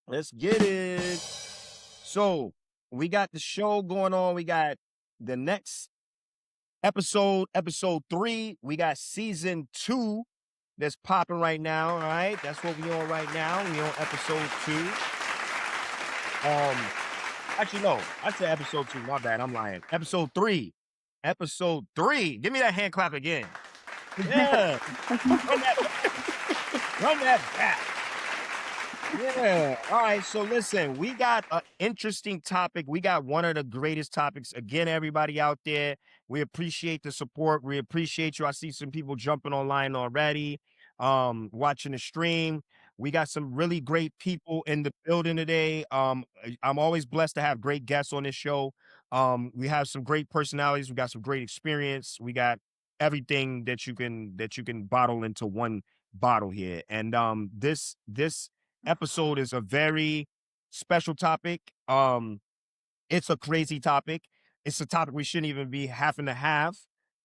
Let's get it. So we got the show going on. We got the next episode 3. We got season 2 that's popping right now. All right. That's what we on right now. We on episode 2. Actually, no, I said episode 2. My bad. I'm lying. Episode 3. Episode 3. Give me that hand clap again. Yeah. Run that back. Run that back. Yeah. All right. So listen, we got an interesting topic. We got one of the greatest topics. Again, everybody out there, we appreciate the support. We appreciate you. I see some people jumping online already, watching the stream. We got some really great people in the building today. I'm always blessed to have great guests on this show. We have some great personalities. We got some great experience. We got everything that you can bottle into one bottle here. And this episode is a very special topic. It's a crazy topic. It's a topic we shouldn't even be having to have,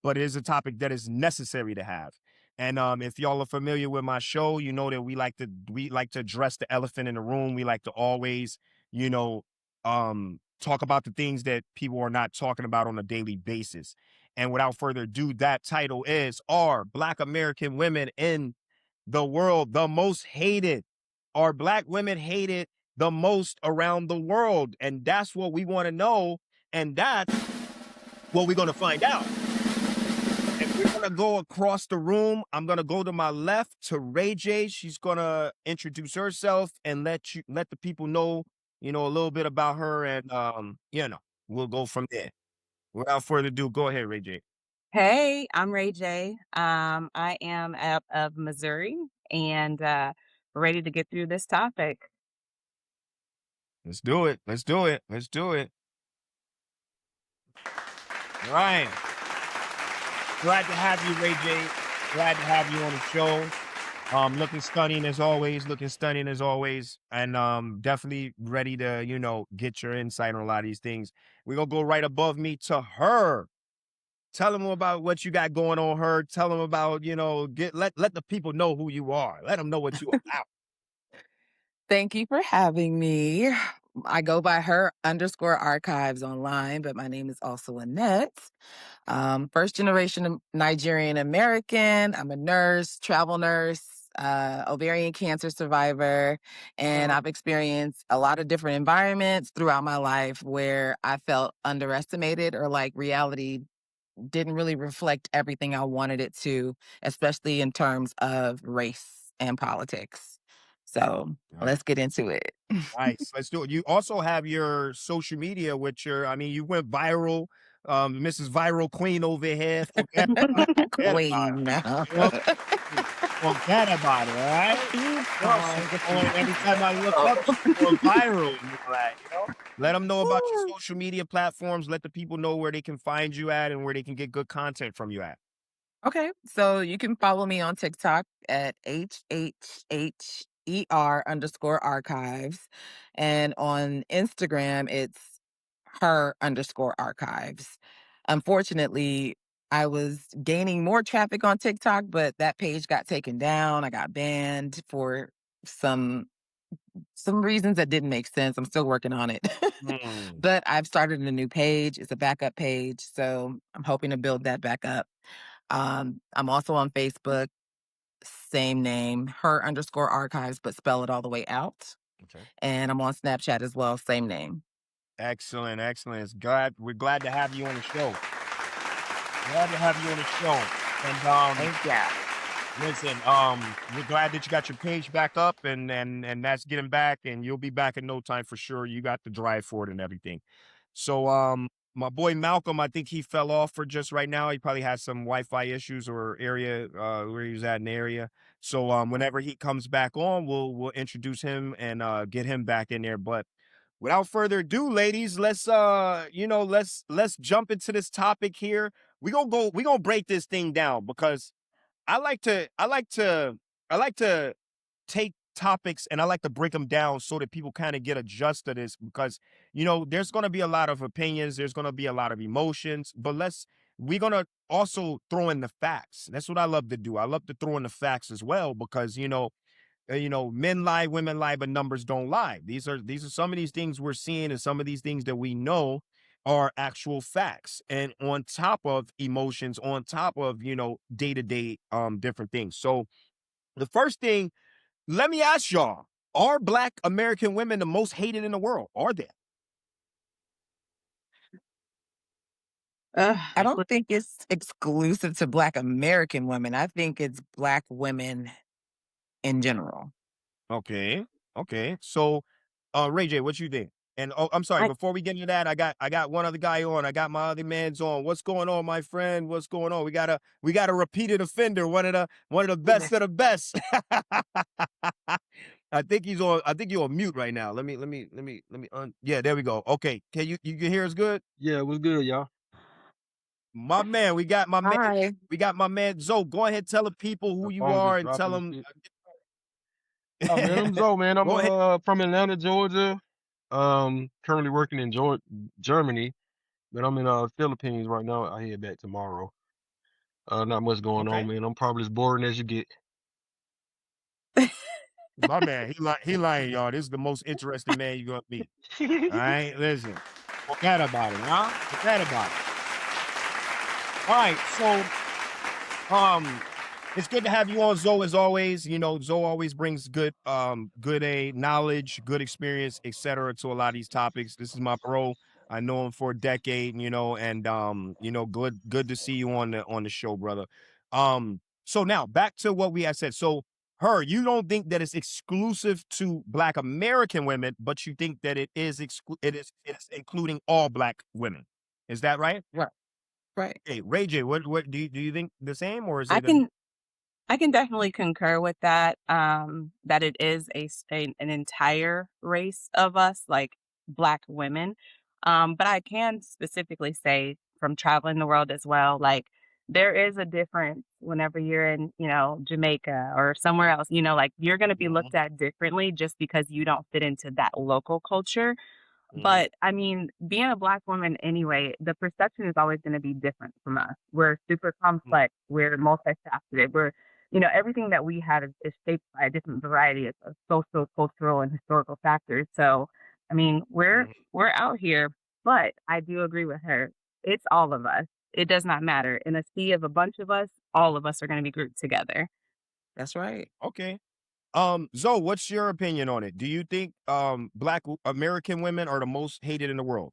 but it is a topic that is necessary to have. And if y'all are familiar with my show, you know that we like to address the elephant in the room. We like to always, you know, talk about the things that people are not talking about on a daily basis. And without further ado, that title is Are Black American Women in the World the Most Hated? Are Black women hated the most around the world? And that's what we want to know. And that's what we're going to find out. And we're going to go across the room. I'm going to go to my left to Ray J. She's going to introduce herself and let the people know, a little bit about her. And, we'll go from there. Without further ado, go ahead, Ray J. Hey, I'm Ray J. I am out of Missouri and ready to get through this topic. Let's do it. Let's do it. Let's do it. All right. Glad to have you, Ray J. Glad to have you on the show. Looking stunning as always. And definitely ready to, get your insight on a lot of these things. We're gonna go right above me to her. Tell them about what you got going on, her. Tell them about, let the people know who you are. Let them know what you about. Thank you for having me. I go by her_archives online, but my name is also Annette. First generation Nigerian American. I'm a nurse, travel nurse, ovarian cancer survivor, and I've experienced a lot of different environments throughout my life where I felt underestimated or like reality didn't really reflect everything I wanted it to, especially in terms of race and politics. So let's get into it. Nice. Let's do it. You also have your social media, you went viral. Mrs. Viral Queen over here. Forget about it. Queen. Forget about it, all right? Every time I look up, she's going viral. Let them know about your social media platforms. Let the people know where they can find you at and where they can get good content from you at. Okay, so you can follow me on TikTok at HHHER_archives. And on Instagram, it's her_archives. Unfortunately, I was gaining more traffic on TikTok, but that page got taken down. I got banned for some reasons that didn't make sense. I'm still working on it. But I've started a new page. It's a backup page. So I'm hoping to build that back up. I'm also on Facebook, same name, her_archives, but spell it all the way out. Okay. And I'm on Snapchat as well, same name. Excellent. We're glad to have you on the show. Glad to have you on the show. And Thank you. listen, we're glad that you got your page back up and that's getting back, and you'll be back in no time for sure. You got the drive for it and everything. So My boy Malcolm, I think he fell off for just right now. He probably has some Wi-Fi issues or area where he was at in the area. So whenever he comes back on, we'll introduce him and get him back in there. But without further ado, ladies, let's jump into this topic here. We're gonna break this thing down because I like to I like to I like to take topics and I like to break them down so that people kind of get a gist of this because there's going to be a lot of opinions, there's going to be a lot of emotions, but we're going to also throw in the facts. That's what I love to do. I love to throw in the facts as well because men lie, women lie, but numbers don't lie. These are some of these things we're seeing and some of these things that we know are actual facts and on top of emotions, on top of day-to-day different things. So the first thing, let me ask y'all, are Black American women the most hated in the world? Are they? I don't Include think it's exclusive to Black American women. I think it's Black women in general. Okay. Okay. So, Ray J, what you think? And I'm sorry, I before we get into that, I got one other guy on. I got my other man's on. What's going on, my friend? What's going on? We got a repeated offender, one of the best of the best. I think he's on. I think you're on mute right now. Let me. Yeah, there we go. Okay, you can hear us good? Yeah, what's good, y'all? My man, we got my man. Hi. We got my man Zoe. Go ahead, tell the people who The you phone are just and tell dropping and them. shit. Oh man, I'm Zoe, man. I'm Go ahead. from Atlanta, Georgia. Currently working in Germany, but I'm in Philippines right now. I head back tomorrow. Not much going on, Okay. man. I'm probably as boring as you get. My man, he lying, y'all. This is the most interesting man you're gonna meet. All right, listen. Forget about it, huh? Forget about it. All right, so it's good to have you on, Zoe, as always. Zoe always brings good knowledge, good experience, etc. to a lot of these topics. This is my bro. I know him for a decade, and good to see you on the show, brother. So now back to what we had said. So you don't think that it's exclusive to Black American women, but you think that it is including all Black women. Is that right? Right. Right. Hey, Ray J, what do you think the same or is I it can I can definitely concur with that, that it is an entire race of us, like Black women. But I can specifically say from traveling the world as well, like there is a difference whenever you're in, Jamaica or somewhere else, like you're going to be Mhm, looked at differently just because you don't fit into that local culture. mhm, But I mean, being a Black woman anyway, the perception is always going to be different from us. We're super mhm, complex. We're multifaceted. Everything that we have is shaped by a different variety of social, cultural, and historical factors. So, I mean, mhm. we're out here, but I do agree with her. It's all of us. It does not matter. In a sea of a bunch of us, all of us are going to be grouped together. That's right. Okay. Zoe, what's your opinion on it? Do you think Black American women are the most hated in the world?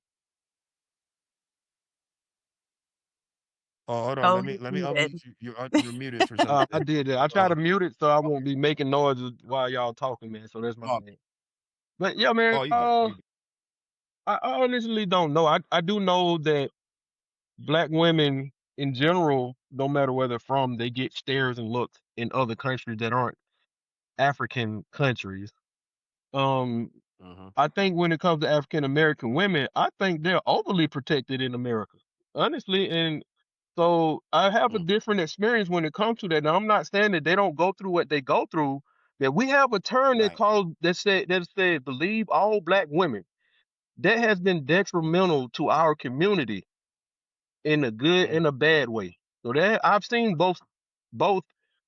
Oh, hold on. So Let me muted. unmute you. You're muted for some I reason. did that. I try Uh, to mute it so I won't be making noises while y'all talking, man. So that's my oh, bad. But yeah, man. you good. You good. I honestly don't know. I do know that Black women in general, no matter where they're from, they get stares and looks in other countries that aren't African countries. Um, Mhm. I think when it comes to African American women, I think they're overly protected in America, honestly. And so I have a Mm, different experience when it comes to that. Now, I'm not saying that they don't go through what they go through. That we have a term right. that said believe all Black women. That has been detrimental to our community in a good Mhm, and a bad way. So that I've seen both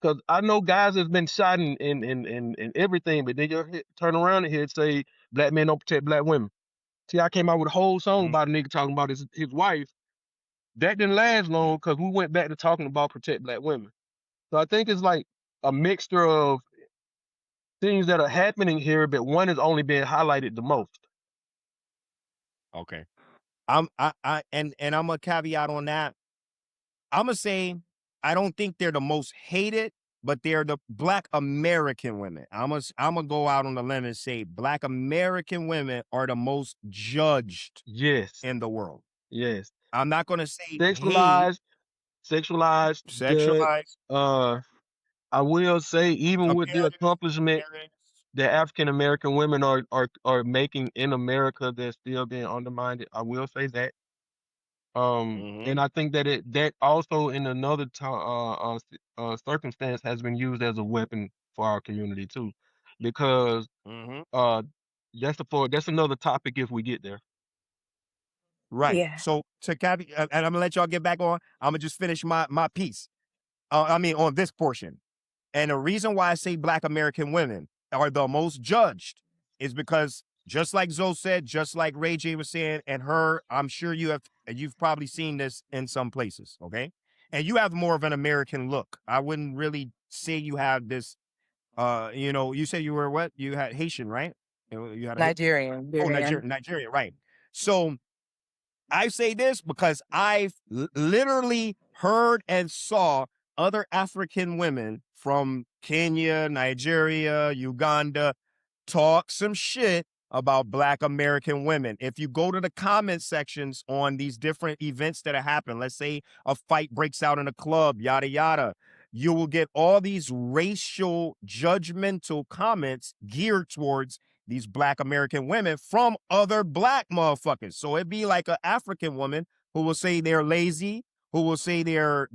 because I know guys has been shot and everything, but they just turn around and here and say Black men don't protect Black women. See, I came out with a whole song mhm. about a nigga talking about his wife. That didn't last long Mhm. because we went back to talking about protect Black women. So I think it's like a mixture of things that are happening here, but one is only being highlighted the most. Okay. And I'm a caveat on that. I'm gonna say I don't think they're the most hated, but they're the Black American women. I'm gonna go out on the limb and say Black American women are the most judged Yes. in the world. Yes. I'm not gonna say hate, Sexualized, judged. sexualize, Uh, I will say, even with the comparative, accomplishment fairness. that African American women are making in America, they're still being undermined. I will say that. Mhm, And I think that that also in another circumstance has been used as a weapon for our community too, because mhm. uh that's another topic if we get there. Right. Yeah. So to Kathy, and I'm gonna let y'all get back on. I'm gonna just finish my piece. I mean, on this portion. And the reason why I say Black American women are the most judged is because, just like Zoe said, just like Ray J was saying, and her, I'm sure you've probably seen this in some places, okay? And you have more of an American look. I wouldn't really say you have this. You said you were what? You had Haitian, right? You had a Nigerian, Nigerian, right? So I say this because I've literally heard and saw other African women from Kenya, Nigeria, Uganda talk some shit about Black American women. If you go to the comment sections on these different events that have happened, let's say a fight breaks out in a club, yada, yada, you will get all these racial, judgmental comments geared towards these Black American women from other Black motherfuckers. So it'd be like an African woman who will say they're lazy, who will say their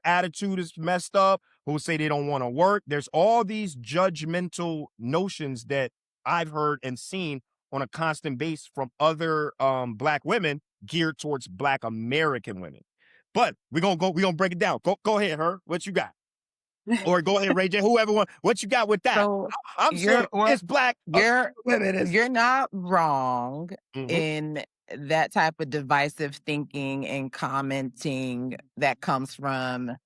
attitude is messed up, who say they don't want to work. There's all these judgmental notions that I've heard and seen on a constant base from other Black women geared towards Black American women. But we're gonna break it down. Go ahead, her. What you got? Or go ahead, Ray J, whoever want. What you got with that? So I'm saying you're it's Black you're women. you're not wrong Mhm, in that type of divisive thinking and commenting that comes from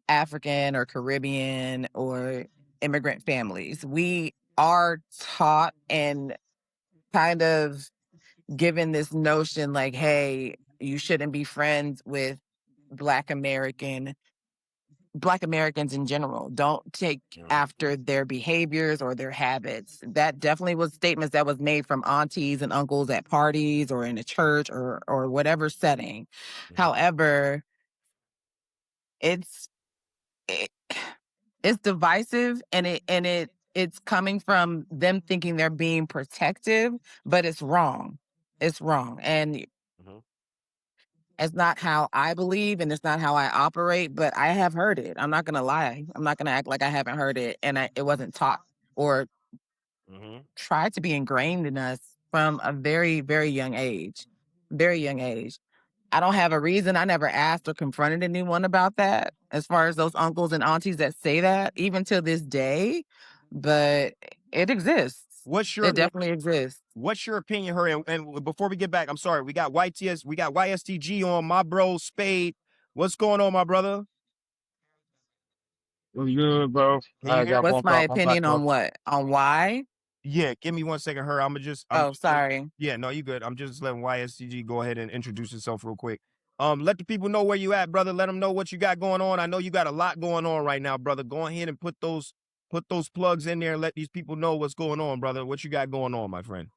African or Caribbean or immigrant families. We are taught and kind of given this notion like, hey, you shouldn't be friends with Black Americans in general. Don't take mhm, after their behaviors or their habits. That definitely was statements that was made from aunties and uncles at parties or in a church or whatever setting. mhm, However, it's it, it's divisive and it's coming from them thinking they're being protective, but it's wrong. It's wrong. And mhm, it's not how I believe and it's not how I operate, but I have heard it. I'm not going to lie. I'm not going to act like I haven't heard it and it wasn't taught or mhm. tried to be ingrained in us from a very, very young age. Very young age. I don't have a reason. I never asked or confronted anyone about that as far as those uncles and aunties that say that, even to this day, but it exists. What's your It definitely exists. What's your opinion, her? And before we get back, I'm sorry, we got YSTG on, my bro Spade. What's going on, my brother? What's good, bro? Can you I hear got me? What's bumped my off. I'm back opinion though. on what? On why? Yeah, give me 1 second, her. I'm Oh, just sorry. yeah, no, you good. I'm just letting YSTG go ahead and introduce himself real quick. Let the people know where you at, brother. Let them know what you got going on. I know you got a lot going on right now, brother. Go ahead and put those plugs in there and let these people know what's going on, brother. What you got going on, my friend?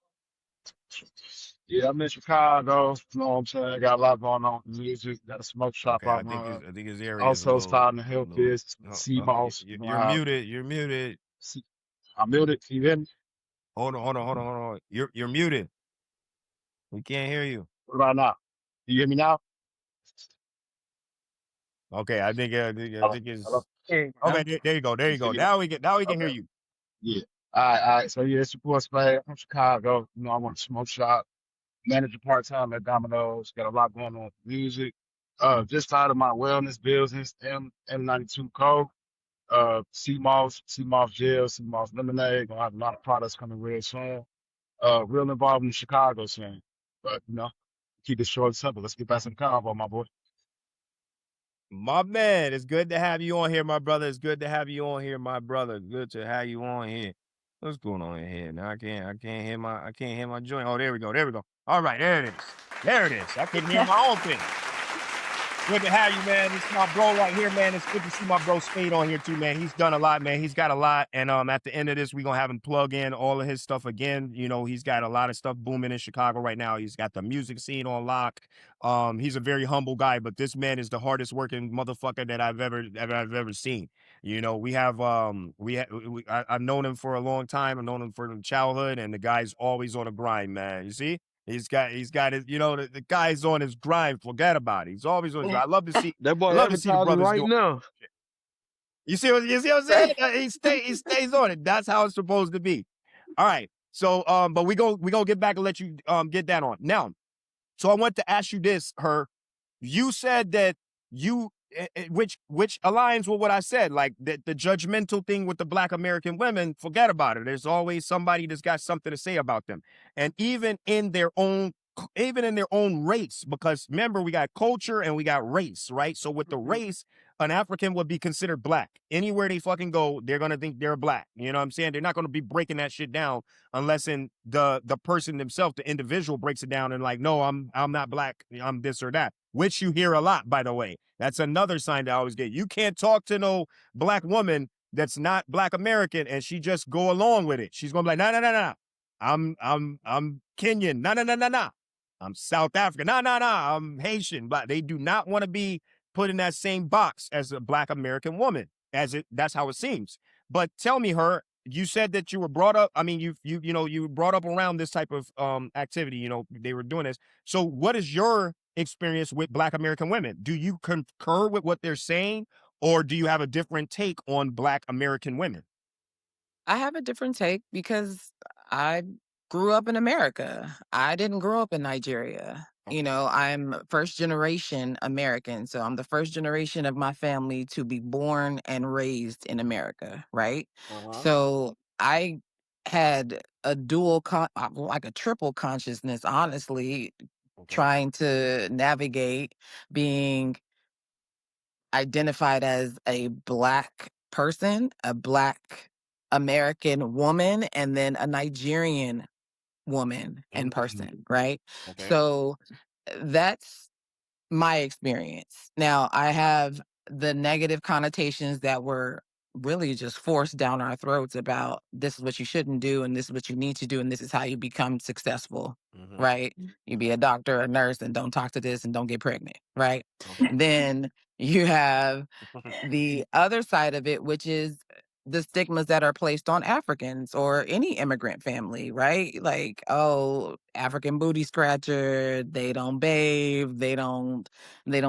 Yeah, I'm in Chicago. You know what I'm saying? Got a lot going on with music. Got a smoke shop Okay, I I think run. his area is a Also little, starting to help little. this sea moss. You know You're how muted. You're muted. I'm muted. Can you hear me? Hold on. You're muted. We can't hear you. What about now? Can you hear me now? Okay, I Hello? think Hello? it's There you okay. go. There you go. There You you see go. me now? Now we can hear Okay. you. Yeah. All right. So yeah, it's your boy Spade. I'm from Chicago. You know, I want a smoke shop. Manager part-time at Domino's. Got a lot going on with music. Just started my wellness business, M92 Co. Sea moss gel, sea moss lemonade. Gonna have a lot of products coming real soon. Real involved in the Chicago scene. But keep it short and simple. Let's get back to the convo, my boy. My man, it's good to have you on here, my brother. It's good to have you on here, my brother. Good to have you on here. What's going on in here? Now I can't hear my joint. Oh, there we go. All right, there it is. I couldn't hear my own thing. Good to have you, man. This is my bro right here, man. It's good to see my bro Spade on here too, man. He's done a lot, man. He's got a lot. And at the end of this, we're gonna have him plug in all of his stuff again. You know, he's got a lot of stuff booming in Chicago right now. He's got the music scene on lock. He's a very humble guy, but this man is the hardest working motherfucker that I've ever seen. You know, I've known him for a long time. I've known him from childhood, and the guy's always on a grind, man. You see? He's got his, you know, the guy's on his grind. Forget about it. He's always on his grind. That I boy love to see the advertising brothers right doing. now. You see what I'm saying? He stays on it. That's how it's supposed to be. All right. So but we gonna get back and let you get that on. Now, so I want to ask you this, you said that which aligns with what I said, like the judgmental thing with the Black American women. Forget about it. There's always somebody that's got something to say about them, and even in their own race, because remember, we got culture and we got race, right? So with the race, an African would be considered Black. Anywhere they fucking go, they're gonna think they're Black. You know what I'm saying? They're not gonna be breaking that shit down unless in the person themselves, the individual, breaks it down and like, no, I'm not Black, I'm this or that, which you hear a lot, by the way. That's another sign that I always get. You can't talk to no Black woman that's not Black American and she just go along with it. She's gonna be like, no. I'm Kenyan. No. I'm South African. No. I'm Haitian. But they do not want to be put in that same box as a Black American woman. That's how it seems. But tell me, you said that you were brought up. I mean, you were brought up around this type of activity. You know, they were doing this. So what is your experience with Black American women? Do you concur with what they're saying, or do you have a different take on Black American women? I have a different take because I grew up in America. I didn't grow up in Nigeria. You Okay. know, I'm first generation American. So I'm the first generation of my family to be born and raised in America, right? Uh-huh. So I had a like a triple consciousness, honestly, Okay. trying to navigate being identified as a Black person, a Black American woman, and then a Nigerian woman and Mm-hmm. person, right? Okay. So that's my experience. Now, I have the negative connotations that were really just forced down our throats about this is what you shouldn't do and this is what you need to do and this is how you become successful, Mm-hmm. right? You be a doctor, a nurse, and don't talk to this and don't get pregnant, right? Okay. Then you have the other side of it, which is the stigmas that are placed on Africans or any immigrant family, right? Like, oh, African booty scratcher, they don't bathe, they don't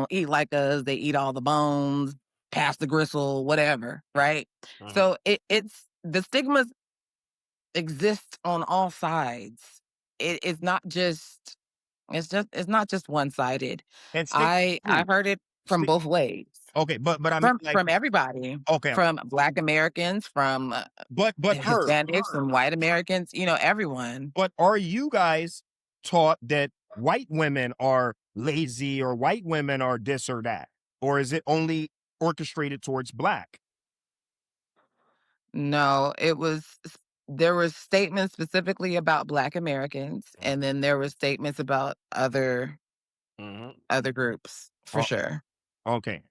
eat like us, they eat all the bones, pass the gristle, whatever, right? Mhm. So it's the stigmas exist on all sides. It's not just it's not just one sided. And stick I who? heard it from Stick both ways. Okay, but I mean, like, From everybody, okay, from Black Americans, from but Hispanics, from white Americans, everyone. but are you guys taught that white women are lazy or white women are this or that? Or is it only orchestrated towards Black? No, there were statements specifically about Black Americans, and then there were statements about Mm-hmm. other groups for Oh, sure. okay.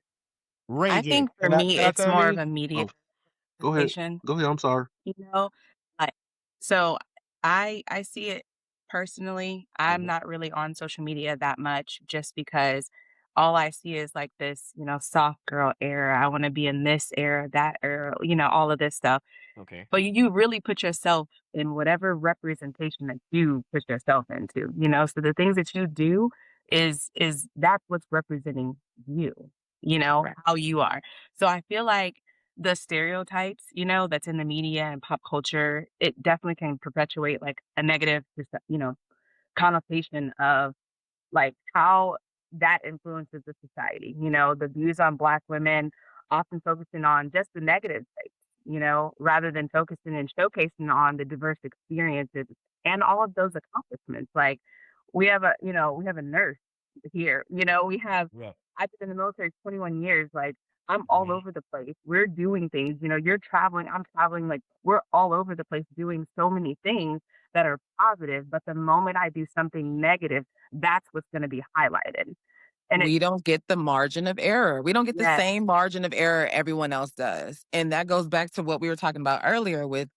Ray I J. think for Can me, I it's come more of in? a media Oh, go ahead. representation. Go ahead. I'm sorry. You know, like, so I see it personally. I'm Mhm. not really on social media that much just because all I see is like this, soft girl era. I want to be in this era, that era, all of this stuff. Okay. But you really put yourself in whatever representation that you put yourself into, so the things that you do is that's what's representing you, Right. how you are. So I feel like the stereotypes, that's in the media and pop culture, it definitely can perpetuate like a negative, connotation of like how that influences the society. The views on Black women often focusing on just the negative traits, rather than focusing and showcasing on the diverse experiences and all of those accomplishments. Like we have a nurse here, Yeah. I've been in the military 21 years, like I'm all Mhm. over the place. We're doing things, you're traveling, I'm traveling, like we're all over the place doing so many things that are positive. But the moment I do something negative, that's what's going to be highlighted. And we don't get the margin of error. We don't get the yes. same margin of error everyone else does. And that goes back to what we were talking about earlier with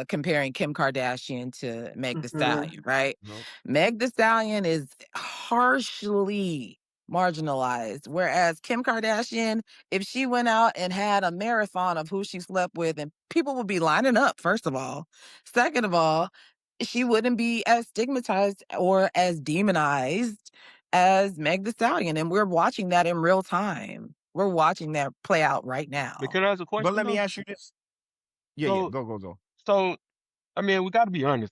comparing Kim Kardashian to Meg Thee Mhm. Stallion, right? Nope. Meg Thee Stallion is harshly marginalized, whereas Kim Kardashian, if she went out and had a marathon of who she slept with, and people would be lining up, first of all. Second of all, she wouldn't be as stigmatized or as demonized as Meg Thee Stallion, and we're watching that in real time. We're watching that play out right But now. can I ask a But question let me though? ask you this. Yeah, So, go. so I mean, we got to be honest.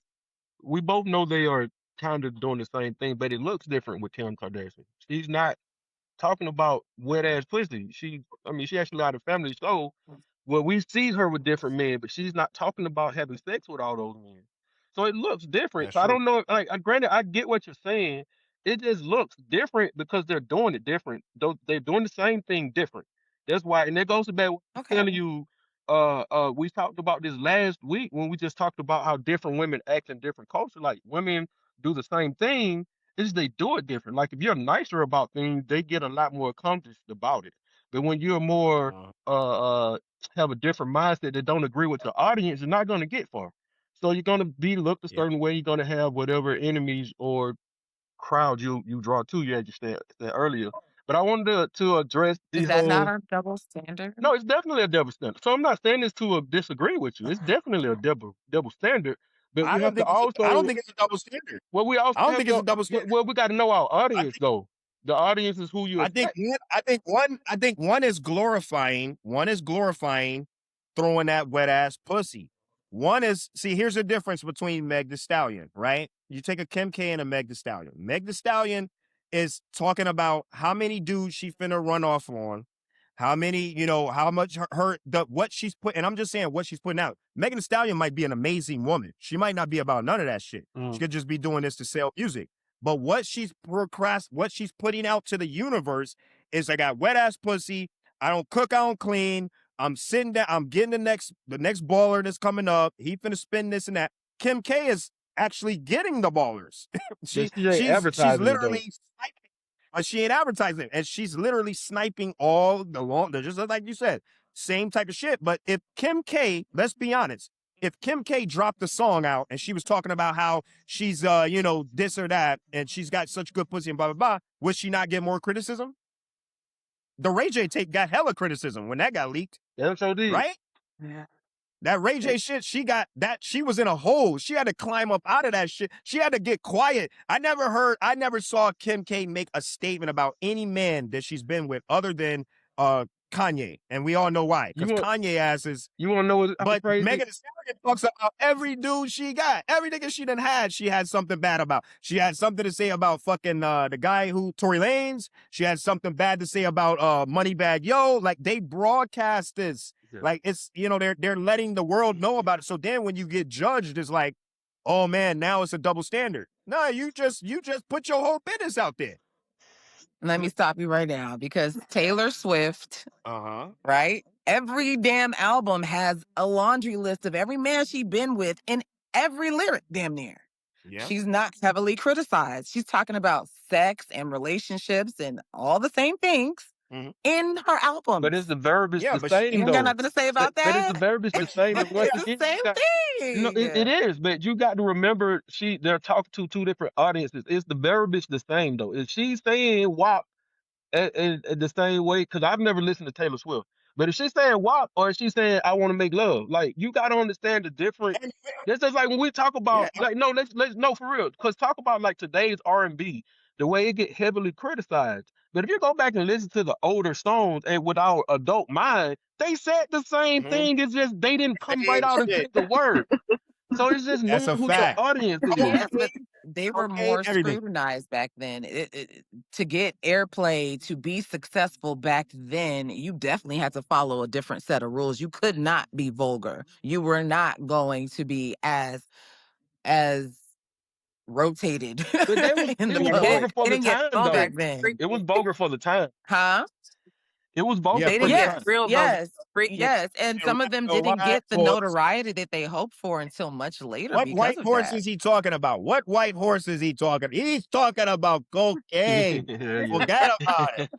We both know they are kind of doing the same thing, but it looks different with Kim Kardashian. She's not talking about wet ass pussy. I mean, she actually got a family. So, well, we see her with different men, but she's not talking about having sex with all those men. So it looks different. That's So I true. don't know. Like, granted, I get what you're saying. It just looks different because they're doing it different. Though they're doing the same thing different. That's why, and it goes to back. I'm Okay. telling you. We talked about this last week when we just talked about how different women act in different cultures. Like women do the same thing, is they do it different. Like if you're nicer about things, they get a lot more accomplished about it. But when you're more Uh, have a different mindset that don't agree with the audience, you're not gonna get far. So you're gonna be looked a yeah. certain way. You're gonna have whatever enemies or crowd you draw to you, as you said earlier. But I wanted to address the Is that not whole. our double standard? No, it's definitely a double standard. So I'm not saying this to disagree with you. It's definitely a double standard. But we have to I don't also think it's a double standard. well, we also I don't have think it's a to. double standard. Well, we got to know our I audience think though. The audience is who you I think attract. one I think one is glorifying throwing that wet ass pussy. One is see, here's the difference between Meg Thee Stallion, right? You take a Kim K and a Meg Thee Stallion. Meg Thee Stallion is talking about how many dudes she finna run off on, how many, how much what she's put, and I'm just saying what she's putting out. Megan Thee Stallion might be an amazing woman. She might not be about none of that shit. She Mm. could just be doing this to sell music. But what she's putting out to the universe is I got wet ass pussy. I don't cook, I don't clean. I'm sitting down, I'm getting the next baller that's coming up. He finna spin this and that. Kim K is actually getting the ballers. But she she ain't she's advertising it though. literally sniping, but she ain't advertising it. And she's literally sniping all the long, just like you said, same type of shit. But if Kim K, let's be honest, if Kim K dropped the song out and she was talking about how she's this or that and she's got such good pussy and blah blah blah, would she not get more criticism? The Ray J tape got hella criticism when that got leaked, That's so did. right? Yeah. That Ray J shit, she was in a hole. She had to climb up out of that shit. She had to get quiet. I never saw Kim K make a statement about any man that she's been with other than Kanye. And we all know why. You Because want Kanye ass is you want to know how but crazy? Megan Thee Stallion talks about every dude she got. Every nigga she done had, she had something bad about. She had something to say about fucking the guy who Tory Lanez. She had something bad to say about Moneybag Yo. Like they broadcast this. Yeah. Like it's they're letting the world know about it. So then when you get judged, it's like, oh man, now it's a double standard. No, you just put your whole business out there. Let me stop you right now because Taylor Swift, right? Every damn album has a laundry list of every man she's been with in every lyric, damn near. Yeah. She's not heavily criticized. She's talking about sex and relationships and all the same things Mhm. in her albums. But it's the verbiage Yeah, the but You same ain't got though. nothing to say about But it's that. the verbiage the same. And once It's the again, same no, thing. it is. But you got to remember, they're talking to two different audiences. It's the verbiage the same though. If she's saying WAP the same way, because I've never listened to Taylor Swift. But if she's saying WAP or if she's saying I want to make love, like you gotta understand the difference. This is like when we talk yeah, about like let's no for real, because talk about like today's R&B, the way it get heavily criticized. But if you go back and listen to the older songs and with our adult mind, they said the same Mhm. thing. It's just they didn't come right Same out and shit. pick the word. So it's just That's knowing a who your fact. audience is. Yes, but they were Okay, more everything. scrutinized back then. To get airplay, to be successful back then, you definitely had to follow a different set of rules. You could not be vulgar. You were not going to be as rotated But in it the was Yeah, vulgar public for the getting it time vulgar. back though. then. It was vulgar for the time. Huh? It was both Yeah, They for didn't the get Yes, time. real yes, Freaknik. yes. And some of them The didn't white get the horse. notoriety that they hoped for until much later What because white of horse that. is he talking about? What white horse is he talking? He's talking about cocaine. yeah. Forget about it.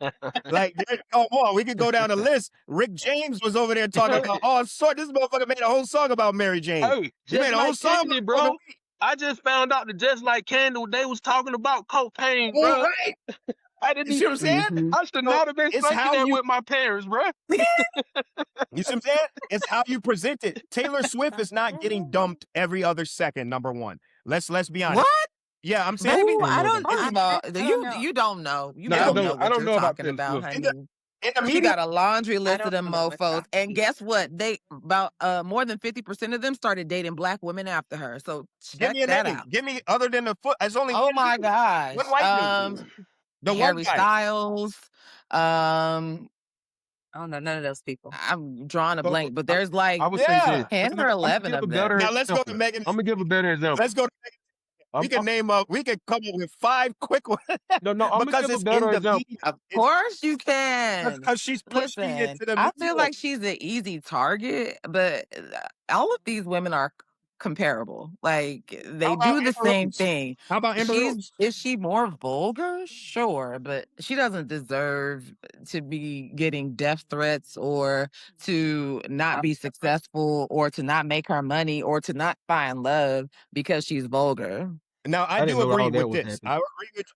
Like, come on, we could go down the list. Rick James was over there talking about all sorts. This motherfucker made a whole song about Mary Jane. Hey, He just made a whole like song Candy, about bro. I just found out that just like Candy, they was talking about cocaine, all bro. right. I You didn't. see what I'm saying? Mhm. I should So not have been it's thinking how that you with my parents, bro. you see what I'm saying? It's how you present it. Taylor Swift is not getting dumped every other second, number one. Let's be honest. What? Yeah, I'm saying Baby, Ooh, I don't first of all, I don't know. you don't know. You No, in I the, don't know don't. I what don't you're know about talking Taylor about, Swift. in honey. the in the She media. got a laundry I list of don't them know what mofos. y'all And mean. guess what? They about more than 50% of them started dating black women after her. So Give check me a that name. out. Give me other than the foot. It's only Oh one my dude. gosh. One white dude. The one Harry guy. Styles. Um, I don't know none of those people. I'm drawing a So, blank, but there's like I would say this. yeah. 10 or I'm gonna 11 give a of better them. Now let's go to example. Megan. I'm gonna give a better example. Let's go to Megan. We can name up. We can come up with 5 quick ones No, I'm gonna because give a it's better in the example. media. Of It's course you can. because she's pushing it Listen, to the I feel media. like she's an easy target, but all of these women are comparable. Like How they about do the Amber same Rose? thing. How about Amber Rose? Is she more vulgar? Sure, but she doesn't deserve to be getting death threats or to not be successful or to not make her money or to not find love because she's vulgar. Now I I do didn't know agree all that with was this. happening.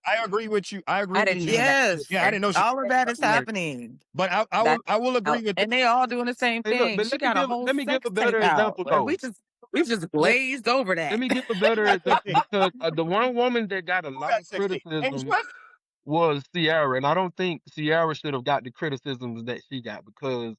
I agree with you. I agree I with didn't you. know that Yes, Yeah, I didn't know she all of that is was married. happening. But I That will agree with And this. they all doing the same Hey, look, thing. but She got a whole let me give sex a better tape out. example And though. we just glazed over Let that. me give a better That's example okay. because the one woman that got a Who lot got of 16? Taylor criticism Swift? was Ciara, and I don't think Ciara should have got the criticisms that she got because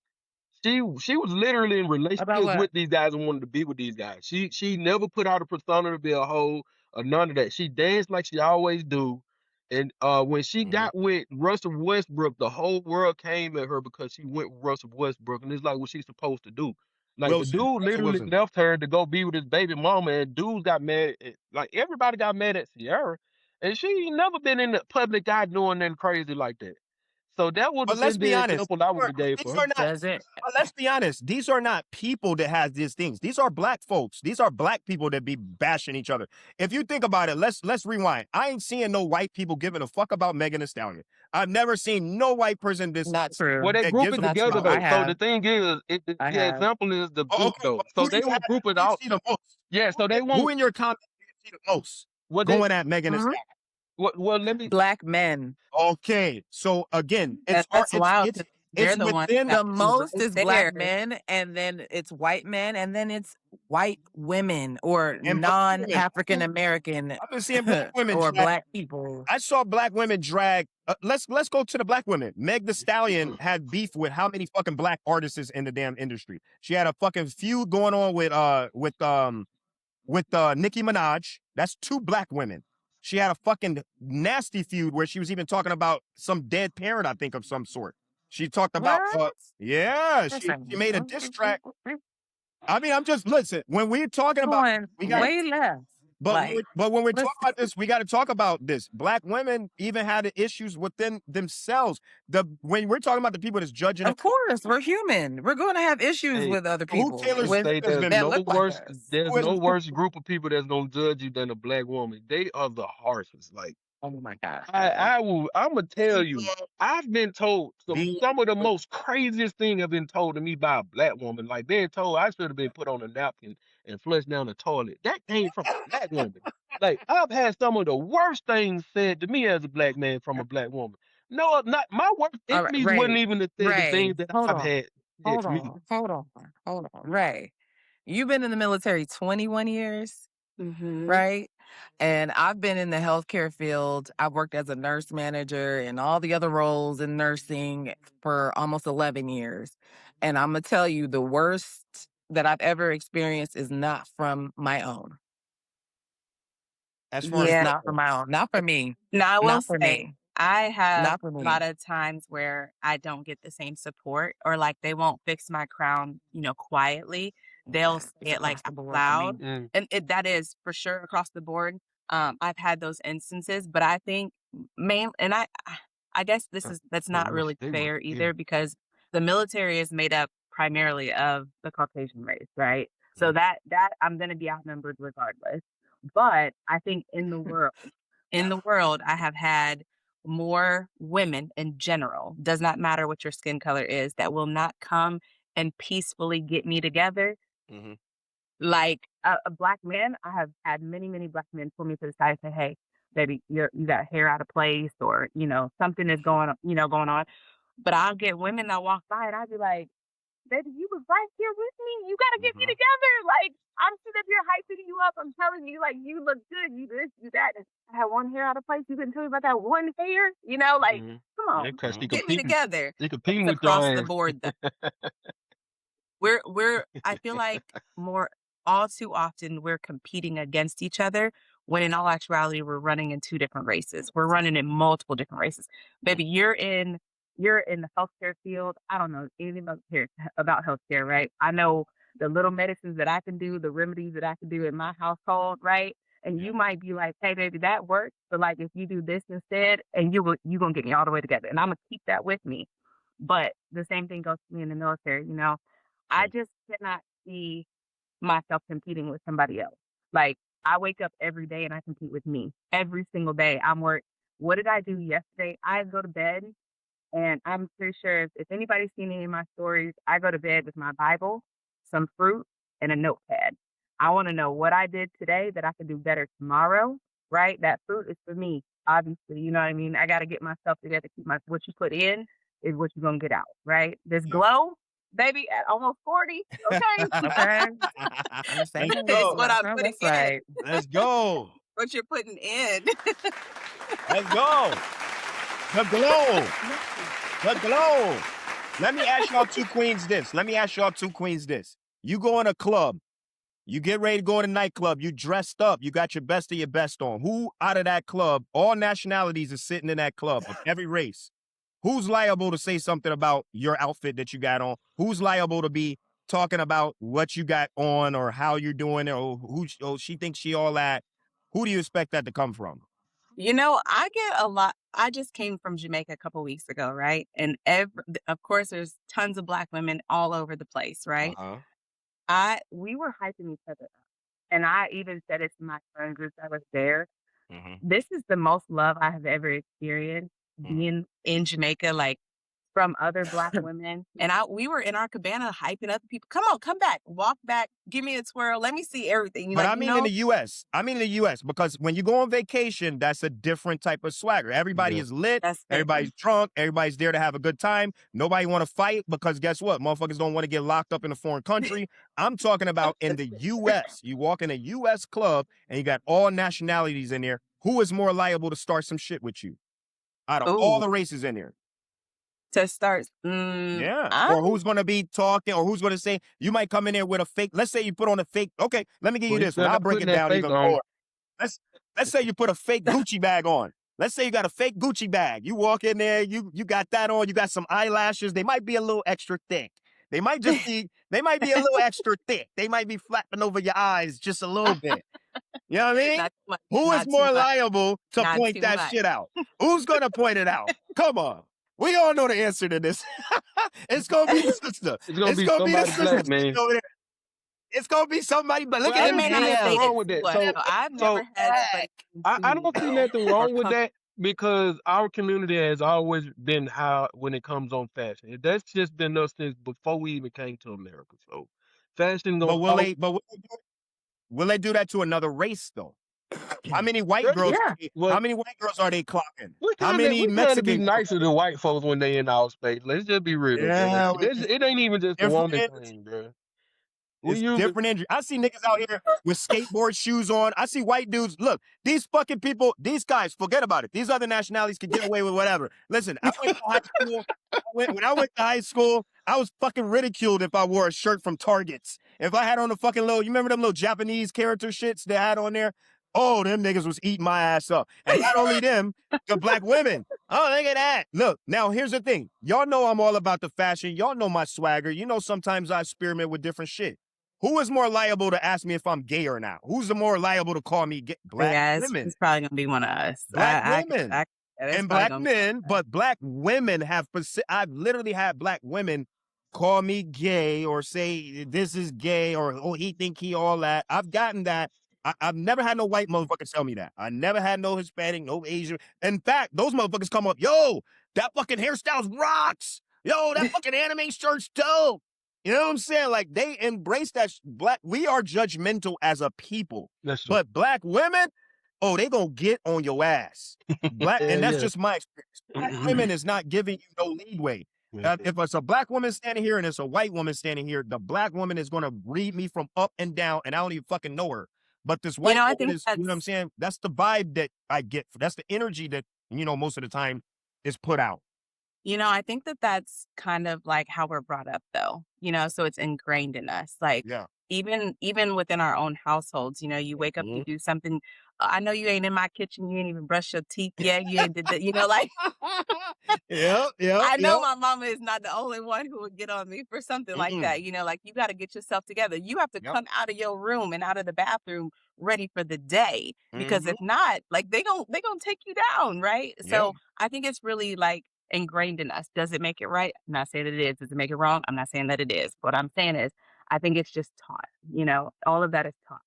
she was literally in About relationships what? with these guys and wanted to be with these guys. She never put out a persona to be a hoe or none of that. She danced like she always do. And when she got with Russell Westbrook, the whole world came at her because she went with Russell Westbrook, and it's like what she's supposed to do. Like the Wilson. dude Russell literally Wilson. left her to go be with his baby mama, and dudes got mad. Like everybody got mad at Ciara, and she ain't never been in the public eye doing nothing crazy like that. So that would But have let's been be the honest. example I would have gave These for her. are not. Does it? But let's be honest. These are not people that has these things. These are black folks. These are black people that be bashing each other. If you think about it, let's rewind. I ain't seeing no white people giving a fuck about Megan Thee Stallion. I've never seen no white person Not Well, true. they that group gives a it fuck Not together true. about I though. it. So the have. thing is, I the have. example is the Oh, group okay, though. but So who they you will have? group Who it you out. see the most? Yeah. So they Who won't. in your comments do you see the most Well, going at Megan Thee Mhm. Stallion? well, let me. Black men. Okay, so again, it's That's wild because they're it's the ones within. that The be most right is black there. men, and then it's white men, and then it's white women or And black women. non-African American I've been seeing black women or drag. black people. I saw black women drag. Let's go to the black women. Meg Thee Stallion had beef with how many fucking black artists in the damn industry? She had a fucking feud going on with Nicki Minaj. That's 2 black women. She had a fucking nasty feud where she was even talking about some dead parent, I think, of some sort. She talked about What? yeah, she Listen, made a diss track. I mean, I'm just listen, when we're talking about going we got way left. Like, but when we're listen, talking about this, we got to talk about this. Black women even had the issues within themselves. When we're talking about the people that's judging of it, course, we're human. We're going to have issues Hey, with other who people Taylor to with Swift say has been that look like us. there's who has no worse group of people that's gonna judge you than a black woman. They are the harshest. Like Oh my God. I'm gonna tell you, I've been told the some of the most craziest thing have been told to me by a black woman. Like being told I should have been put on a napkin and flushed down the toilet. That came from a black woman. Like I've had some of the worst things said to me as a black man from a black woman. No, not my worst All right, enemies wouldn't Ray. even have said the Ray, things that hold I've on. had said Hold to me. on. Hold on. Hold on. Ray, you've been in the military 21 years, Mm-hmm. right? And I've been in the healthcare field. I've worked as a nurse manager and all the other roles in nursing for almost 11 years. And I'm going to tell you, the worst that I've ever experienced is not from my own. as far as It's Yeah. not from my own. Not for me. Now I will Not for say me. I have Not for a me. lot of times where I don't get the same support or like they won't fix my crown, quietly. They'll say It's it like across the out board for loud. me. Mm. And that is for sure across the board. I've had those instances, but I think main and I I guess Uh, that's They not were really stigma. fair Yeah. either because the military is made up primarily of the Caucasian race, right? So Mhm. that I'm gonna be outnumbered regardless. But I think in the world, I have had more women in general, does not matter what your skin color is, that will not come and peacefully get me together. Mhm. Like a black man, I have had many, many black men pull me to the side and say, "Hey, baby, you got hair out of place, or something is going on." But I'll get women that walk by, and I'll be like, "Baby, you was right here with me. You gotta get me Mhm. together. Like I'm sitting up here hyping you up. I'm telling you, like you look good. You this, you that. And I had one hair out of place. You couldn't tell me about that one hair. Like Mhm. come Yeah, on, cause Mhm. get me together." they competing It's with your across the ass. board we're I feel like more all too often we're competing against each other when in all actuality we're running in two different races. We're running in multiple different races. Mhm. Baby, you're in the healthcare field. I don't know anything about healthcare, right? I know the little medicines that I can do, the remedies that I can do in my household, right? And Yeah. you might be like, "Hey, baby, that works, but like if you do this instead, and you gonna get me all the way together, and I'm gonna keep that with me." But the same thing goes to me in the military. I Mm. just cannot see myself competing with somebody else. Like I wake up every day and I compete with me every single day. What did I do yesterday? I go to bed and I'm pretty sure if anybody's seen any of my stories, I go to bed with my Bible, some fruit, and a notepad. I want to know what I did today that I can do better tomorrow, right? That fruit is for me, obviously. You know what I mean? I got to get myself together. What you put in is what you're going to get out, right? This Yeah. glow, baby, at almost 40, okay? Okay. I'm just saying, Let's It's go. what that's I'm right. putting That's in, right. Let's go. what you're putting in. Let's go. The glow. The glow. Let me ask y'all two queens this. You go in a club. You get ready to go in a nightclub. You dressed up. You got your best of your best on. Who out of that club, all nationalities is sitting in that club of every race. Who's liable to say something about your outfit that you got on? Who's liable to be talking about what you got on or how you're doing it or she thinks she all that? Who do you expect that to come from? I get a lot. I just came from Jamaica a couple weeks ago, right? And of course, there's tons of Black women all over the place, right? Uh-huh. We were hyping each other up, and I even said it to my friend group that was there. Mm-hmm. This is the most love I have ever experienced Mm-hmm. being in Jamaica, like from other Black women. And we were in our cabana hyping up people. Come on, come back, walk back, give me a twirl, let me see everything. But I mean in the US. Because when you go on vacation, that's a different type of swagger. Everybody Yeah. is lit, That's it. everybody's drunk, everybody's there to have a good time. Nobody want to fight because guess what? Motherfuckers don't want to get locked up in a foreign country. I'm talking about in the US. You walk in a US club and you got all nationalities in there. Who is more liable to start some shit with you out of all Oh, the races in there? to start. Yeah. Or who's going to be talking or who's going to say, you might come in there with a fake. Let's say you put on a fake. Okay, let me give you Well, you this one. still I'll not break putting it that down face even on. more. Let's say you put a fake Gucci bag on. Let's say you got a fake Gucci bag. You walk in there, you got that on, you got some eyelashes. They might be a little extra thick. They might be a little extra thick. They might be flapping over your eyes just a little bit. You know what I mean? Not too much. Who is Not too more much. liable to Not point too that much. shit out? Who's gonna point it out? Come on. We all know the answer to this. It's gonna be the sister. It's gonna It's be gonna be the somebody sister black, sitting man. over there. It's gonna be somebody, but look Well, at I They them don't may see not say nothing DMs. it wrong with to that. us, Them so I've never had bag. anybody come I to don't see me nothing or wrong with come. that because our community has always been high when it comes on fashion. That's just been us since before we even came to America. So fashion But gonna always. will they do that to another race though? How many white Girl, girls Yeah. well, how many white girls are they clocking? we How trying to many we trying to be Mexican girls? nicer than white folks when they in our space. Let's just be real, bro. Yeah, It ain't even just a woman different. thing, bro. We It's usually different injury. I see niggas out here with skateboard shoes on. I see white dudes. Look, these fucking people, these guys, forget about it. These other nationalities can get away with whatever. Listen, I went to high school. When I went to high school, I was fucking ridiculed if I wore a shirt from Targets. If I had on a fucking little, you remember them little Japanese character shits they had on there? Oh, them niggas was eating my ass up. And not only them, the black women. Oh, look at that. Look, now here's the thing. Y'all know I'm all about the fashion. Y'all know my swagger. You know sometimes I experiment with different shit. Who is more liable to ask me if I'm gay or not? Who's the more liable to call me gay? Black Yeah, it's women. probably gonna be one of us. Black women. that's and probably black gonna be men, but black women have. I've literally had black women call me gay or say this is gay or oh he think he all that. I've gotten that. I've never had no white motherfuckers tell me that. I never had no Hispanic, no Asian. In fact, those motherfuckers come up, yo, that fucking hairstyles rocks. Yo, that fucking anime shirt's dope. You know what I'm saying? Like they embrace that black. We are judgmental as a people, That's true. but black women, oh, they gonna get on your ass. Black, Yeah, and that's yeah. just my experience. Black women is not giving you no leeway. If it's a black woman standing here and it's a white woman standing here, the black woman is gonna read me from up and down, and I don't even fucking know her. But this white I woman think is, you know what I'm saying? That's the vibe that I get. That's the energy that, most of the time is put out. I think that that's kind of like how we're brought up though, so it's ingrained in us. Like Yeah. even within our own households, you wake up, you do something. I know you ain't in my kitchen, you ain't even brushed your teeth yet. You ain't did that, like Yeah. I know my mama is not the only one who would get on me for something like that. Like you got to get yourself together. You have to Yep. come out of your room and out of the bathroom ready for the day, because if not, like they gonna take you down, right? So I think it's really like ingrained in us. Does it make it right? I'm not saying that it is. Does it make it wrong? I'm not saying that it is. What I'm saying is, I think it's just taught. All of that is taught.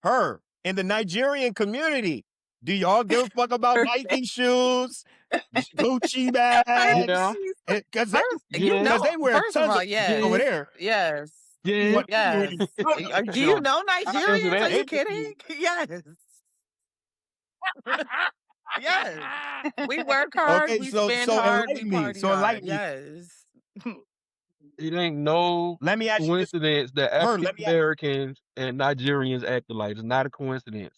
Her in the Nigerian community. Do y'all give a fuck about Nike shoes, Gucci Yeah. bags? Because they wear first of tons all, of yes, over there. yes, Yeah. yes. Do you know Nigerians? Are you kidding? Yes. Yes. We work hard, Okay, we so spend hard, we enlighten me. party So hard. enlighten me. Yes. It ain't no Let me ask you this. coincidence that African Americans and Nigerians act alike. It's not a coincidence.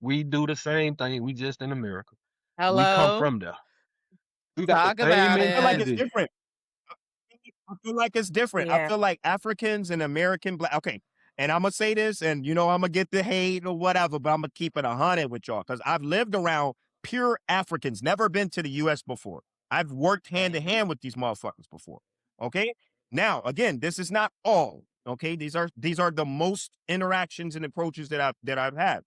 We do the same thing. We just in America. We come Hello. from there. We got the Talk same about I feel like it. it's mentality. different. I feel like it's different. I Yeah. feel like Africans and American black. Okay, and I'm gonna say this, and I'm gonna get the hate or whatever, but I'm gonna keep it 100 with y'all because I've lived around pure Africans. Never been to the U.S. before. I've worked hand to hand with these motherfuckers before. Okay. Now, again, this is not all. Okay, these are the most interactions and approaches that I've had,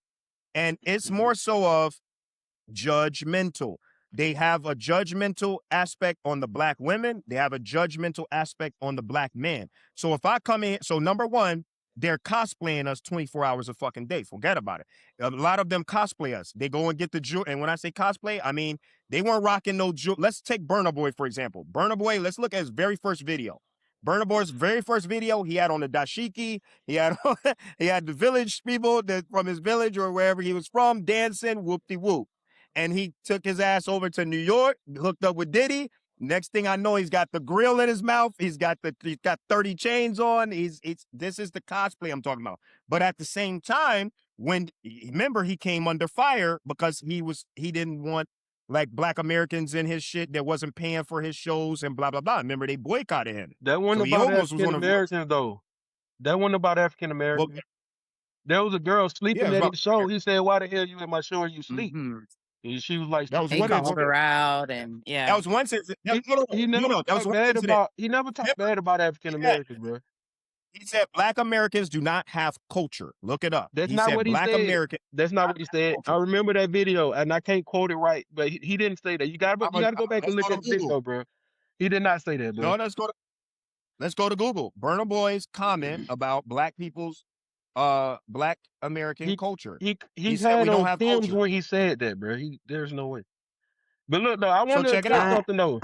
and it's more so of judgmental. They have a judgmental aspect on the black women. They have a judgmental aspect on the black man. So if I come in, so number one, they're cosplaying us 24 hours a fucking day. Forget about it. A lot of them cosplay us. They go and get the jewelry. And when I say cosplay, I mean, they weren't rocking no jewelry. Let's take Burna Boy, for example. Burna Boy, let's look at his very first video. Burna Boy's very first video, he had on the dashiki. He had he had the village people that from his village or wherever he was from dancing whoop-de-whoop. And he took his ass over to New York, hooked up with Diddy. Next thing I know, he's got the grill in his mouth. He's got 30 chains on. This is the cosplay I'm talking about. But at the same time, remember he came under fire because he didn't want like black Americans in his shit that wasn't paying for his shows and blah blah blah. Remember they boycotted him. That wasn't So he about almost was African one of Americans though. That wasn't about African well, Americans. There was a girl yeah, sleeping it was at about his show. He said, "Why the hell you in my show and you sleep?" Hmm. And she was like, that was He one called incident. her out, and That yeah. was one incident. he never That was talked one bad incident. about he never talked bad about African Yeah. Americans, bro. He said black Americans do not have culture. Look it up. That's He not said what he black said. Americans That's do not not what he have said. I culture. remember that video, and I can't quote it right, but he didn't say that. You gotta go back and Let's look go at to the Google. video, bro. He did not say that, bro. No, let's go to Google. Burna Boy's comment about black people's black American He culture. he He said had we don't on have Tim's culture. when he said that, bro. There's no way. But look, though, I So want to check it say out. something though.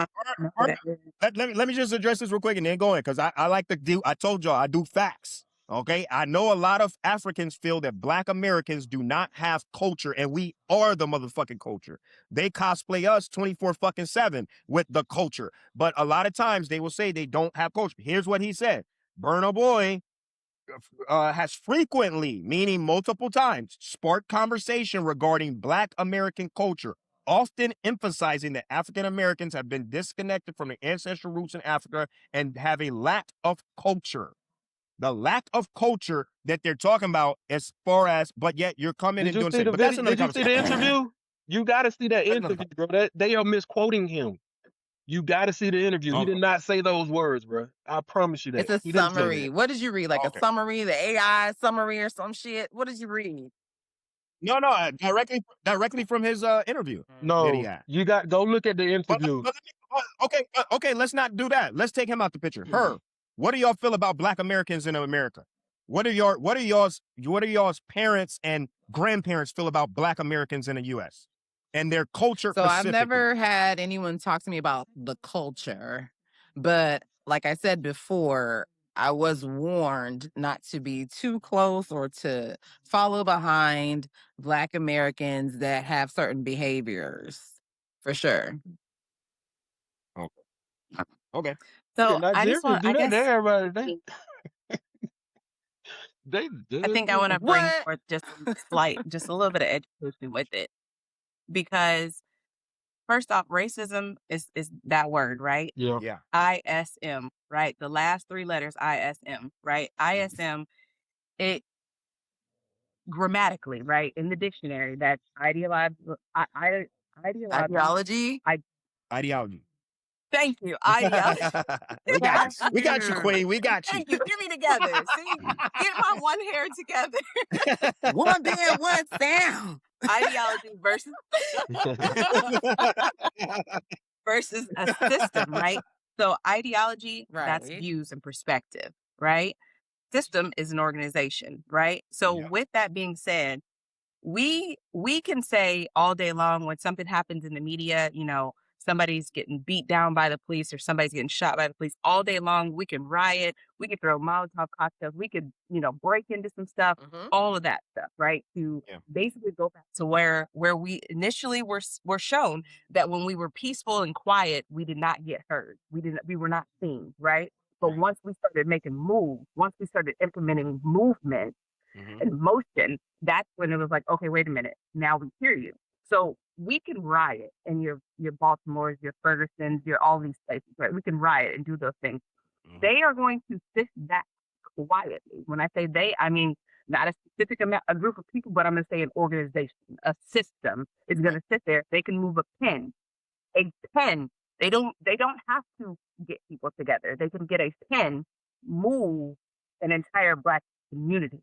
Let me just address this real quick and then go in because I like to do. I told y'all I do facts. Okay, I know a lot of Africans feel that black Americans do not have culture, and we are the motherfucking culture. They cosplay us 24/7 with the culture, but a lot of times they will say they don't have culture. Here's what he said: Burna Boy has frequently, meaning multiple times, sparked conversation regarding black American culture, often emphasizing that African Americans have been disconnected from their ancestral roots in Africa and have a lack of culture. The lack of culture that they're talking about as far as, but yet you're coming Did and you doing see something. the But that's video? another Did you see the conversation. interview? You got to see that That's another interview, bro. They are misquoting him. You got to see the interview. He did conversation. not say those words, bro. I promise you that. It's a He didn't say summary. that. What did you read? Like a Okay. summary, the AI summary or some shit? What did you read? No, no, directly from his interview that he No, had. you got go look at the interview. Okay, let's not do that. Let's take him out the picture. Her, what do y'all feel about Black Americans in America? What do y'all's parents and grandparents feel about Black Americans in the U.S. and their culture So I've specifically? never had anyone talk to me about the culture, but like I said before, I was warned not to be too close or to follow behind Black Americans that have certain behaviors, for sure. Okay. Yeah, So I just Nigerians want, do I that to guess, everybody. They I do. think I want to bring What? forth just a little bit of education with it, because first off, racism is that word, right? Yeah. Yeah. ISM, right? The last three letters ISM, right? ISM, it grammatically, right? In the dictionary, that's ideological. Ideology? Ideology. Thank you, ideology. We got you. Got We got you, you. Queen. We got you. Thank you. Get me together. See, get my one hair together. One band, one sound. Ideology versus a system, right? So ideology, that's Right. views and perspective, right? System is an organization, right? So Yeah. with that being said, we can say all day long when something happens in the media, somebody's getting beat down by the police or somebody's getting shot by the police, all day long we can riot, we could throw Molotov cocktails, we could break into some stuff, all of that stuff, right? To Yeah. basically go back to where we initially were shown that when we were peaceful and quiet, we did not get heard, we were not seen, right? But Right. once we started making moves, once we started implementing movement Mhm. and motion, that's when it was like, okay, wait a minute, now we hear you. So we can riot in your Baltimore's, your Ferguson's, your all these places, right? We can riot and do those things. Mhm. They are going to sit back quietly. When I say they, I mean not a specific amount, a group of people, but I'm going to say an organization, a system is going to sit there. They can move a pen. They don't have to get people together. They can get a pen, move an entire Black community.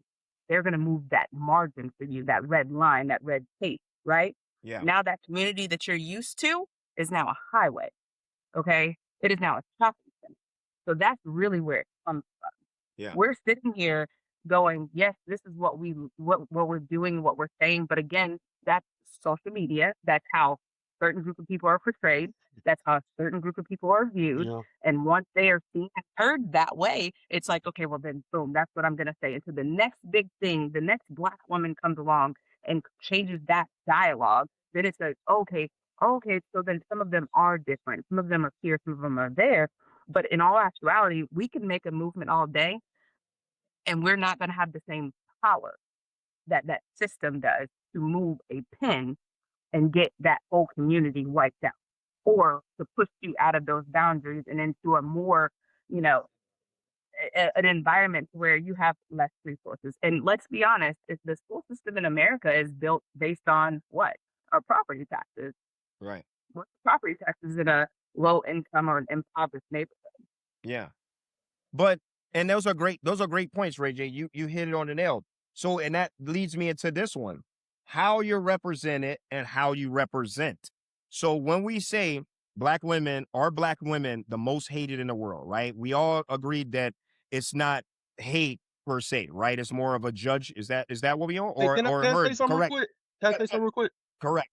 They're going to move that margin for you, that red line, that red tape, right? Yeah. Now that community that you're used to is now a highway. Okay. It is now a shopping center. So that's really where it comes from. Yeah. We're sitting here going, yes, this is what we're doing, what we're saying. But again, that's social media. That's how a certain group of people are portrayed. That's how a certain group of people are viewed. Yeah. And once they are seen and heard that way, it's like, okay, well then boom, that's what I'm gonna say. And so the next big thing, the next Black woman comes along and changes that dialogue, then it's like, okay, so then some of them are different. Some of them are here, some of them are there. But in all actuality, we can make a movement all day and we're not going to have the same power that that system does to move a pen and get that whole community wiped out, or to push you out of those boundaries and into a more, you know, an environment where you have less resources. And let's be honest, if the school system in America is built based on what? Our property taxes. Right. What's the property taxes in a low income or an impoverished neighborhood? Yeah. But and those are great points, Ray J. You hit it on the nail. So and that leads me into this one. How you're represented and how you represent. So when we say Black women the most hated in the world, right? We all agreed that it's not hate per se, right? It's more of a judge. Is that what we on? Hey, Or can I say heard something real correct? quick? Can I say something real quick? Correct.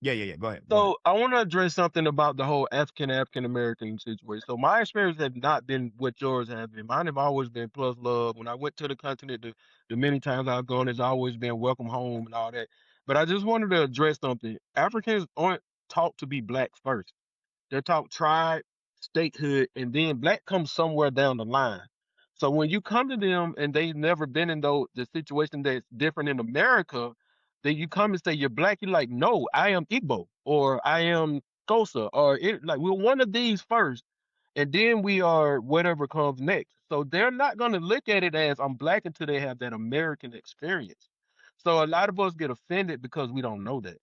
Yeah. Go ahead. So I want to address something about the whole African American situation. So my experience has not been what yours have been. Mine have always been plus love. When I went to the continent, the many times I've gone, it's always been welcome home and all that. But I just wanted to address something. Africans aren't taught to be Black first. They're taught tribe, statehood, and then Black comes somewhere down the line. So when you come to them and they've never been in the situation that's different in America, then you come and say you're Black. You're like, no, I am Igbo or I am Xhosa or we're one of these first, and then we are whatever comes next. So they're not going to look at it as I'm Black until they have that American experience. So a lot of us get offended because we don't know that.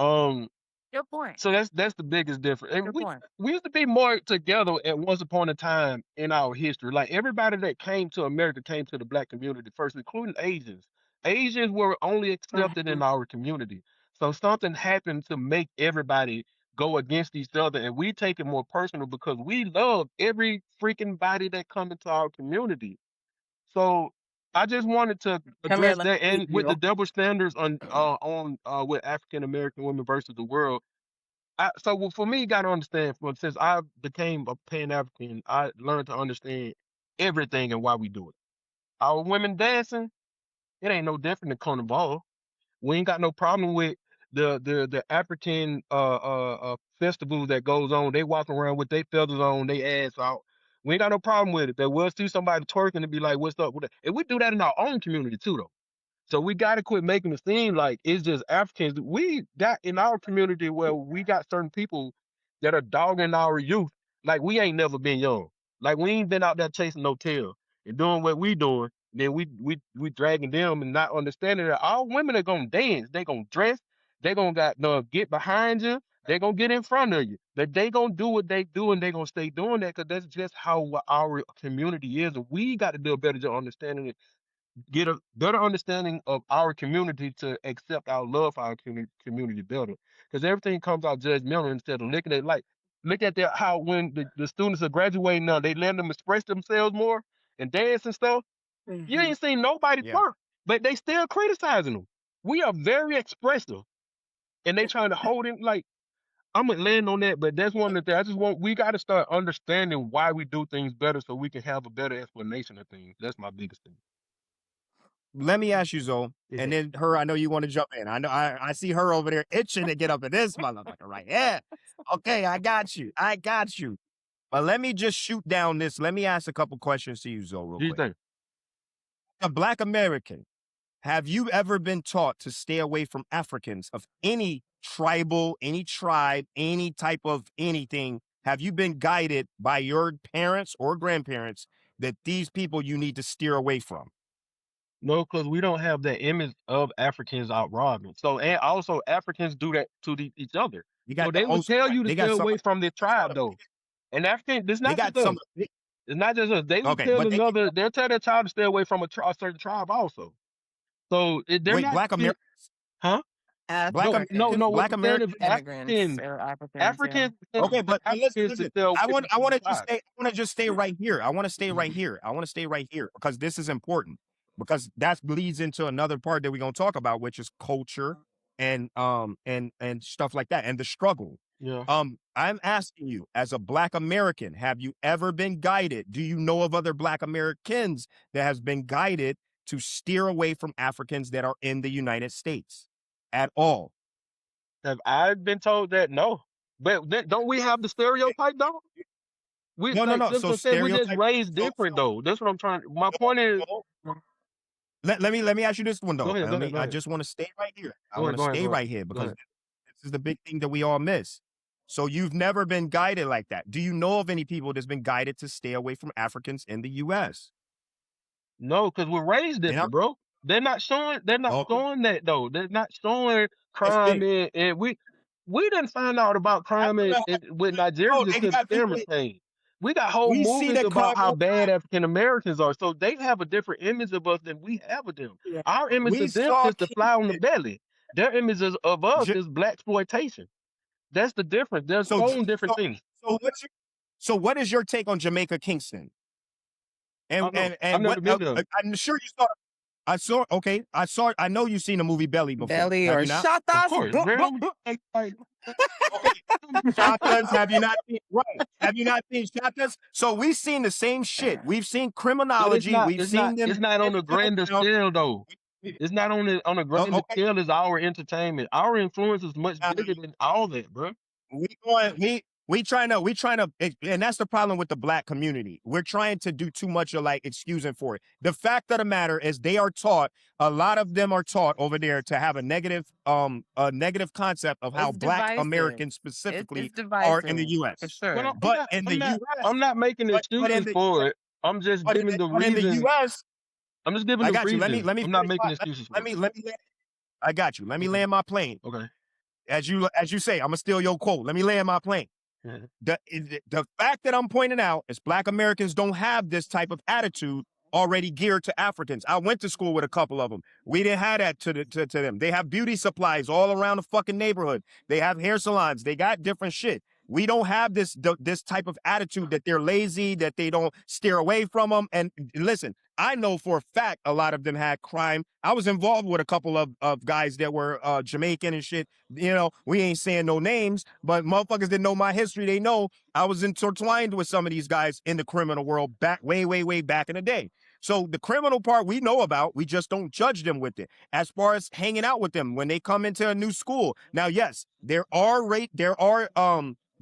Um, Good point. so that's the biggest difference. And Good we point. we used to be more together at once upon a time in our history. Like everybody that came to America came to the Black community first, including Asians. Asians were only accepted in our community. So something happened to make everybody go against each other, and we take it more personal because we love every freaking body that come into our community. So I just wanted to Come here, address let that, me and with the you. double standards on with African American women versus the world. So for me, you got to understand. Since I became a Pan African, I learned to understand everything and why we do it. Our women dancing, it ain't no different than carnival. We ain't got no problem with the African festivals that goes on. They walk around with their feathers on, they ass out. We ain't got no problem with it. That we'll see somebody twerking and be like, "What's up with that?" And we do that in our own community too, though. So we got to quit making it seem like it's just Africans. We got in our community where we got certain people that are dogging our youth like we ain't never been young. Like we ain't been out there chasing no tail and doing what we doing. Then we dragging them and not understanding that all women are gonna dance. They gonna dress. They gonna get behind you. They gonna get in front of you. That they gonna do what they do and they gonna stay doing that because that's just how our community is. And we got to do a better job understanding it, get a better understanding of our community to accept our love for our community better. Because everything comes out judgmental instead of looking at like look at how when the students are graduating now, they let them express themselves more and dance and stuff. You Mhm. ain't seen nobody Yeah. twerk, but they still criticizing them. We are very expressive, and they trying to hold it like I'm gonna land on that, but that's one of the things I just want. We got to start understanding why we do things better, so we can have a better explanation of things. That's my biggest thing. Let me ask you, Zoe, Yeah. and then her. I know you want to jump in. I know I see her over there itching to get up in this motherfucker right. Yeah. Okay, I got you. I got you. But let me just shoot down this. Let me ask a couple questions to you, Zoe, real Do you quick. think? A Black American, have you ever been taught to stay away from Africans of any tribal, any tribe, any type of anything? Have you been guided by your parents or grandparents that these people you need to steer away from? No, because we don't have that image of Africans out robbing. So, and also Africans do that to each other. You So got the they would most. tell you to They stay got some. away from their tribe, though. And African, it's They not just got us. some. It's not just us. They would Okay, tell but they they'll tell their child to stay away from a certain tribe also. So they're wait. not, Black Americans. huh? Black No, no, Africans, no. What Black I'm saying is Americans. immigrants, Africans, or Africans, yeah. Africans, Okay, but listen, Africans to listen. stay away from I want the to just tribe. stay. I want to just stay right here. I want to stay right here. I want to stay right here because this is important because that leads into another part that we're gonna talk about, which is culture and stuff like that and the struggle. Yeah. I'm asking you, as a Black American, have you ever been guided? Do you know of other Black Americans that has been guided to steer away from Africans that are in the United States at all? Have I been told that? No. But then, don't we have the stereotype though? We No, no, like no. that's So what I'm saying. We just stereotypes. raised different though. That's what I'm trying. My No, point is, no. Let me ask you this one go though. ahead, And go ahead, go I ahead, just want to stay right here. I go want ahead, to go ahead, stay go ahead, right here go because ahead. this is the big thing that we all miss. So you've never been guided like that. Do you know of any people that's been guided to stay away from Africans in the U.S.? No, because we're raised And I'm different, bro. They're not oh, showing that though. They're not showing that's crime big. and we didn't find out about I crime don't know. with No, Nigerians they until the got camera came. We got whole we see movies the crime about how all the bad time. African Americans are. So they have a different image of us than we have of them. Yeah. Our image We of them saw is the fly on the Kingston. belly. Their image of us J- is black exploitation. That's the difference. They're So showing different so things. so what is your take on Jamaica Kingston? I And don't know. I've what never been there. I'm sure you saw. I saw. Okay, I know you've seen the movie Belly before. Belly Have or you not? Of shatters. course, girl. Like, Okay. Shotguns, have you not seen right? Have you not seen shotguns? So we've seen the same shit. We've seen but criminology. We've seen them it's not on heads a go grander down. scale though. It's not on a grander Okay. scale as our entertainment. Our influence is much Now, bigger than all that, bro. we trying to and that's the problem with the Black community. We're trying to do too much of like excusing for it. The fact of the matter is they are taught, a lot of them are taught over there to have a negative concept of how It's Black divisive. Americans specifically It's are in the divisive for US. But sure. But in the US, I'm not making but in excuses the for it. I'm just giving the but in the reason. US, I'm just giving I the got you. reason. Let me I'm not finish making my excuses for it. let me land, I got you. Let me Okay. land my plane. Okay. As you say, I'm gonna steal your quote. Let me land my plane. The fact that I'm pointing out is Black Americans don't have this type of attitude already geared to Africans. I went to school with a couple of them. We didn't have that to them. They have beauty supplies all around the fucking neighborhood. They have hair salons. They got different shit. We don't have this type of attitude that they're lazy, that they don't steer away from them. And listen, I know for a fact a lot of them had crime. I was involved with a couple of guys that were Jamaican and shit. You know, we ain't saying no names, but motherfuckers that know my history, they know I was intertwined with some of these guys in the criminal world back way back in the day. So the criminal part we know about, we just don't judge them with it. As far as hanging out with them when they come into a new school. Now, yes, there are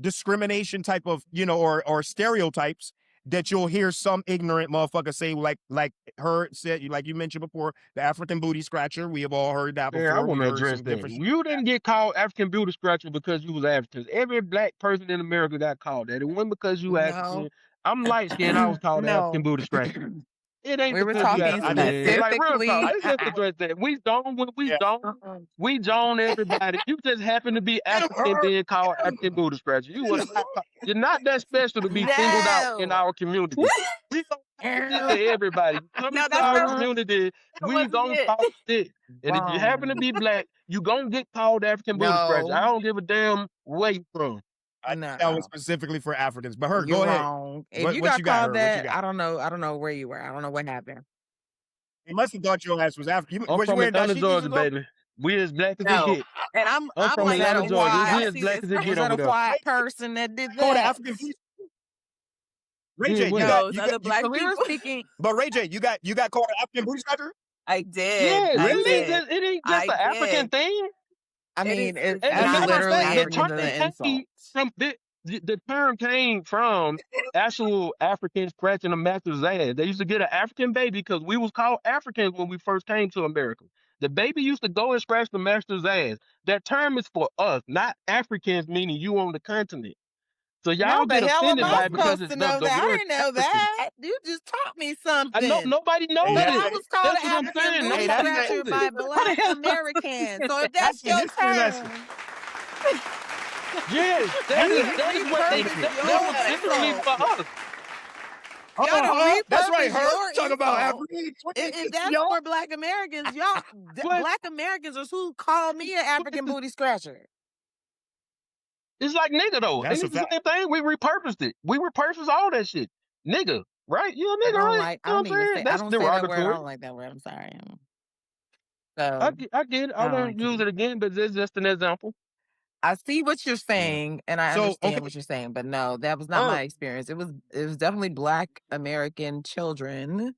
discrimination type of, you know, or stereotypes that you'll hear some ignorant motherfucker say, like her said, like you mentioned before, the African booty scratcher. We have all heard that Man, I before. want We to heard address some that. different shit. You didn't get called African beauty scratcher because you was African. Every black person in America got called that. It wasn't because you African. No. I'm light skinned. I was called African No. booty scratcher. It ain't We were because you Yeah, talking I African, did. man. Like real talk. specifically. Let's just address that. We don't. When we Yeah. don't, Uh-uh. we don't everybody. You just happen to be African being called African booty scratcher. You was not. You're not that special to be singled out in No. our community. We gonna talk shit to everybody. You come No, into that's our not. community, That we wasn't gonna it. talk shit. And if you happen to Wrong. be black, you gonna get called African booty scratcher. I No. don't give a damn where you from. I think that was No. specifically for Africans. But her, You're go ahead. wrong. If What you what got you got, called her? What you that, got? I don't know. I don't know where you were. I don't know what happened. He must have thought your ass was African. I'm Was you from wearing Atlanta, dashikis or Georgia, something? baby. We as black as it No, get. and I'm I'm from Was like, that Atlanta, a Georgia. y'all We white? as see black this? as it Was get that over a there. white person that did Called an that? African booty. Ray Did J, what? No, it's other black So we were people. speaking. but Ray J, you got called an African booty scratcher? I did. Yeah, I really? did. It ain't just I an African did. thing. I It mean, is As a it's not matter of just literally fact, the African term as African. an insult. came from the term came from actual Africans scratching a master's ass. They used to get an African baby because we was called Africans when we first came to America. The baby used to go and scratch the master's ass. That term is for us, not Africans, meaning you on the continent. So How y'all the get hell am offended I by it because supposed it's to know the that? I word didn't know African. that. You just taught me I know something. nobody Hey, knows So that's I it. was called That's an what I'm African saying. booty hey, Nobody that's scratcher knows it. by What the Black hell? Americans. So if that's African your discrimination. term, Yes, you need to that is what they repurpose that your was literally insult. for us. Y'all to That's right, repurpose her. your Talk about insult. African. If that's Y'all. for Black Americans, y'all, But Black Americans are who call me an African booty scratcher. it's like nigga though. That's And a it's the fact. same thing. We repurposed it. We repurposed all that shit. Nigga, right? You a I nigga, don't right? like. I You know don't what I'm even saying? say. I That's don't say that word. I derogatory. don't like that word. I'm sorry. I So get, I get it. I I don't won't like use it. it again, but it's just an example. I see what you're Yeah. saying, and I So understand okay, what you're saying, but no, that was not her. my experience. It was definitely Black American children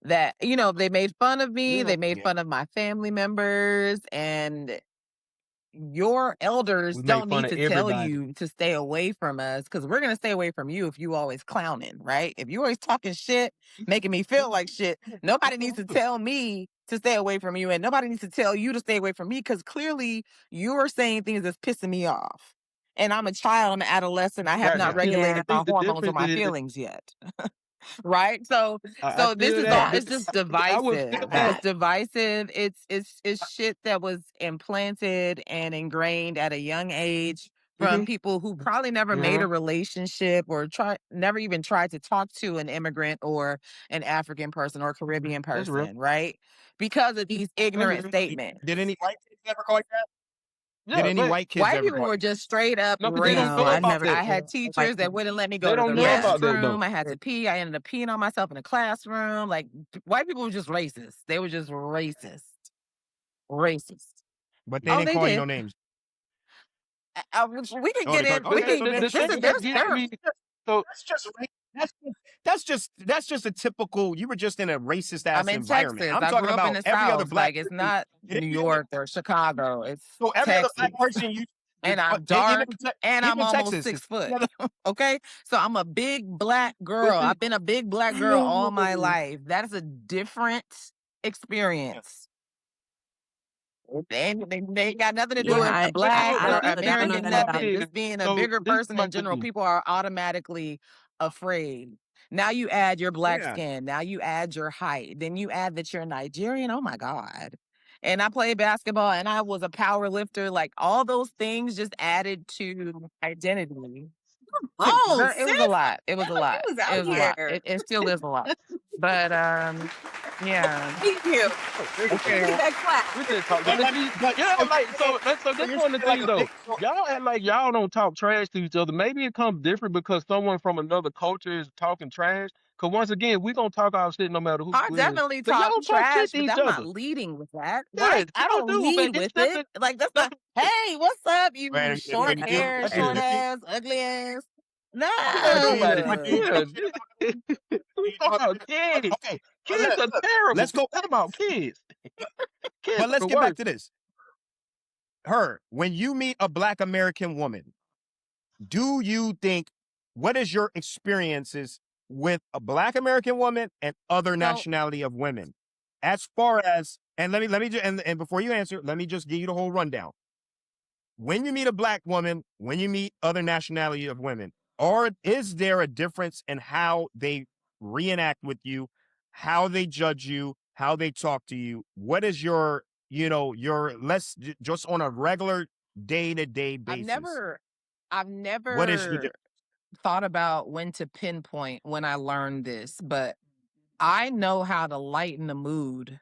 that they made fun of me. Yeah. They made Yeah. fun of my family members, and your elders We make don't fun need of to tell everybody. you to stay away from us because we're gonna stay away from you if you always clowning, right? If you always talking shit, making me feel like shit, nobody needs to tell me to stay away from you, and nobody needs to tell you to stay away from me because clearly you're saying things that's pissing me off. And I'm a child, I'm an adolescent, I have Right. not I think Yeah. I regulated my think the hormones or difference my is feelings yet. Right? So I so this feel is that all Yeah. it's just I would feel divisive. that It's That. divisive. It's shit that was implanted and ingrained at a young age from hmm people who probably never made uh-huh. a relationship or never even tried to talk to an immigrant or an African person or Caribbean That's real. person, right? Because of these That's ignorant real. statements. Did any white kids ever call you that? Did Yeah, any but white kids White ever people call were you? just straight up no, because they don't No, know I racist. about never. I that. had Like, teachers that wouldn't let me go They to the don't know yeah. about that though. restroom. I had to pee. I ended up peeing on myself in the classroom. Like white people were just racist. They were just racist. Racist. But they Oh, didn't they call you no did. names. We could Oh, get they call. in. We Okay, But could. so then the This shit. is thing Yeah, that there's gets there. me, so that's just a typical. You were just in a racist I'm ass in environment. Texas. I'm I talking grew up in about the every other South. black Like it's person. not New York or Chicago. It's So every other black Texas. person you, And I'm even dark and I'm even almost Texas. 6 foot. Okay. So I'm a big Black but girl. see, I've been a big Black girl all my life. That is a different experience. They ain't got nothing to do but with Yeah. but Black no, I or but definitely this don't but know this American, the nothing about problem nothing. it. is. Just being a So bigger this is person my in general, thing. people are automatically afraid. Now you add your Black Yeah. skin. Now you add your height. Then you add that you're Nigerian. Oh my God. And I played basketball and I was a power lifter. Like all those things just added to identity. Oh, It was a sis, lot. It was a you lot. was It out was a lot. here. It still is a lot. But yeah. Thank you. Okay. Give me that clap. We just talk, But but let see, me, but yeah, so like you're so so that's you're one of the saying like things a though. big so Y'all act like y'all don't talk trash to each other. Maybe it comes different because someone from another culture is talking trash. Cause once again, we gonna talk our shit no matter who I we is. definitely But y'all talk don't talk shit trash, to but each I'm other. not leading with that. Yeah, Like, I y'all don't do, lead but with it's it. nothing. Like, that's not, Nothing. hey, what's up, you man, short but you hair, but short you ass, ugly ass? Yeah, nobody. but do you No. talk Yeah, shit about do we you talking talk about but kids. okay, Kids are terrible. let's We go back talking to about this. kids. But Kids are let's the get back worst. to this. When you meet a Black American woman, do you think what is your experiences with a Black American woman and other So, nationality of women? As far as and let me just and before you answer, let me just give you the whole rundown. When you meet a Black woman, when you meet other nationality of women, or is there a difference in how they reenact with you, how they judge you, how they talk to you? What is your, your just on a regular day-to-day I've basis? never, I've What is your never thought about when to pinpoint when I learned this, but I know how to lighten the mood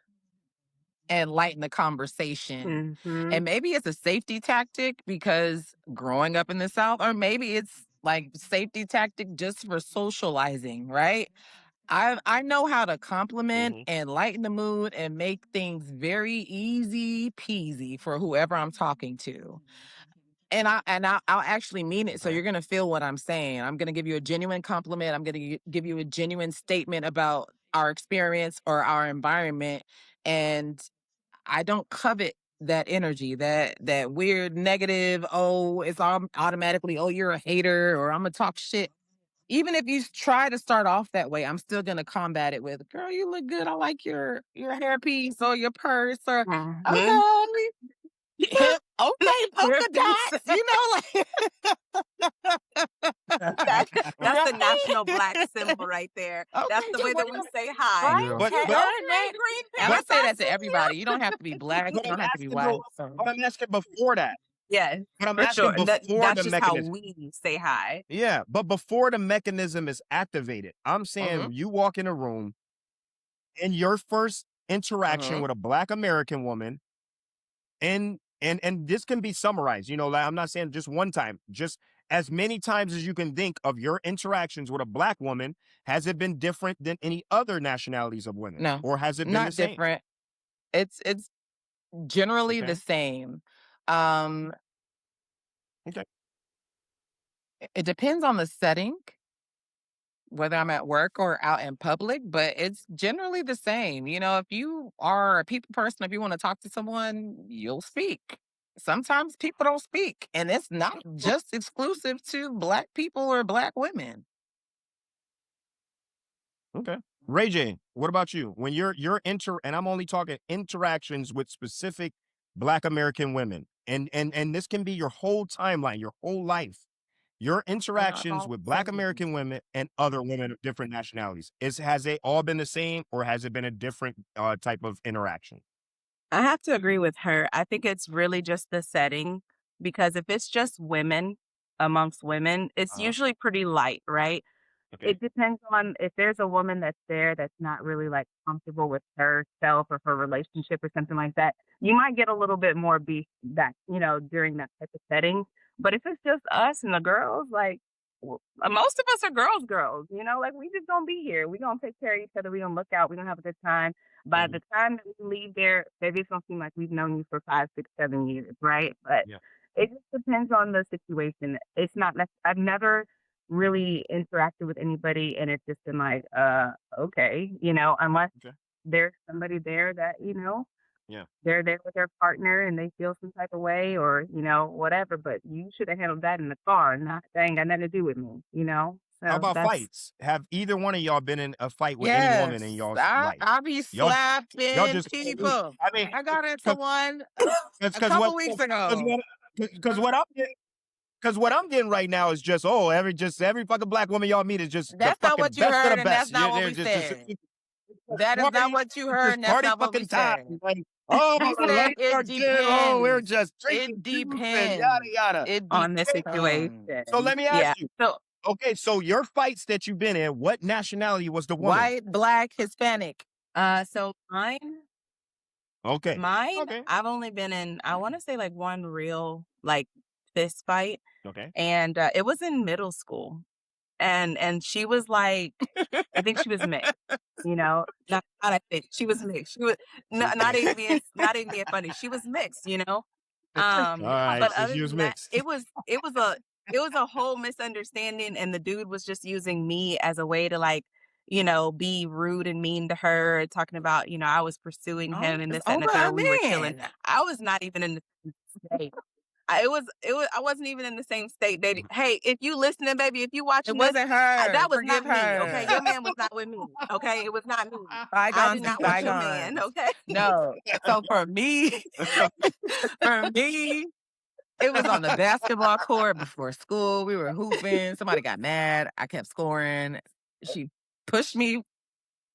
and lighten the conversation. Mm-hmm. And maybe it's a safety tactic because growing up in the South, or maybe it's like safety tactic just for socializing, right? I know how to compliment Hmm. and lighten the mood and make things very easy peasy for whoever I'm talking to. And I'll actually mean it. So Okay. you're gonna feel what I'm saying. I'm gonna give you a genuine compliment. I'm gonna give you a genuine statement about our experience or our environment. And I don't covet that energy, that weird negative, oh, it's all automatically, oh, you're a hater, or I'm gonna talk shit. Even if you try to start off that way, I'm still gonna combat it with, girl, you look good. I like your hairpiece or your purse or Mm-hmm. okay. Okay, polka Hairpiece. dots, That that's the right? national Black symbol right there. That's Okay, the way just that wait we a say hi. right? Yeah. But Hey, but okay, green And I but pants, say I that to see you. everybody. You don't have to be black. You but I'm don't have to be asking white. though, So but I'm asking before that. Yes, But I'm for sure. asking And before that's the just how mechanism. we say hi. Yeah, but before the mechanism is activated, I'm mm-hmm, saying you walk in a room in your first interaction mm-hmm. with a Black American woman, and this can be summarized. Like, I'm not saying just one time, just as many times as you can think of your interactions with a Black woman. Has it been different than any other nationalities of women, No, or has it been the not same? different. It's generally the Okay, same. Um, okay, it depends on the setting, whether I'm at work or out in public, but it's generally the same. If you are a people person, if you want to talk to someone, you'll speak. Sometimes people don't speak, and it's not just exclusive to Black people or Black women. okay. Ray J, what about you? When and I'm only talking interactions with specific Black American women, and this can be your whole timeline, your whole life. Your They're not interactions all with the Black same. American women and other women of different nationalities, has it all been the same, or has it been a different type of interaction? I have to agree with her. I think it's really just the setting because if it's just women amongst women, it's Uh-huh. usually pretty light, right? Okay. It depends on if there's a woman that's there that's not really like comfortable with herself or her relationship or something like that. You might get a little bit more beef that, during that type of setting. But if it's just us and the girls, like most of us are girls, like we just gonna be here. We gonna take care of each other. We gonna look out. We gonna have a good time. By Mhm. the time that we leave there, baby, it's gonna seem like we've known you for 5, 6, 7 years, right? But Yeah. it just depends on the situation. It's not. I've never really interacted with anybody and it's just been like, okay, unless Okay. there's somebody there that, Yeah. they're there with their partner and they feel some type of way or, whatever, but you should have handled that in the car, not that ain't got nothing to do with me. How So about that's fights? Have either one of y'all been in a fight with any woman in Yes, y'all's I life? I be Y'all slapping just people. I mean, I got into because one a because couple weeks ago. what I'm getting right now is just every fucking Black woman y'all meet is just the That's not fucking what you best of the heard, and that's best. not what They're we just said. That is not party, what you heard, just and that's party not what we fucking time. said. Like, Oh, He said let's it start getting. Oh, we're depends. just It drinking juice and yada depends. yada. It on this situation. depends. So let me Yeah. ask you. So Okay, so your fights that you've been in, what nationality was the woman? White, black, Hispanic. so Okay. mine, Okay. I've only been in, I want to say like one real like fist fight, Okay. and it was in middle school, and she was like, I think she was mixed. Not I think she was mixed. She was not even being funny. She was mixed. All right. But So other she was than that, mixed. it was a whole misunderstanding, and the dude was just using me as a way to like, be rude and mean to her, talking about, I was pursuing him and It's this, that, and the over a third. We were chilling. man. I was not even in the same state. I wasn't even in the same state, baby. Hey, if you listening, baby, if you It watching this, wasn't her. that was Forgive not me, okay? her. Your man was not with me, okay? It was not me. I Bygones did be not want your man, bygones. okay? No. So for me, it was on the basketball court before school. We were hooping. Somebody got mad. I kept scoring. She pushed me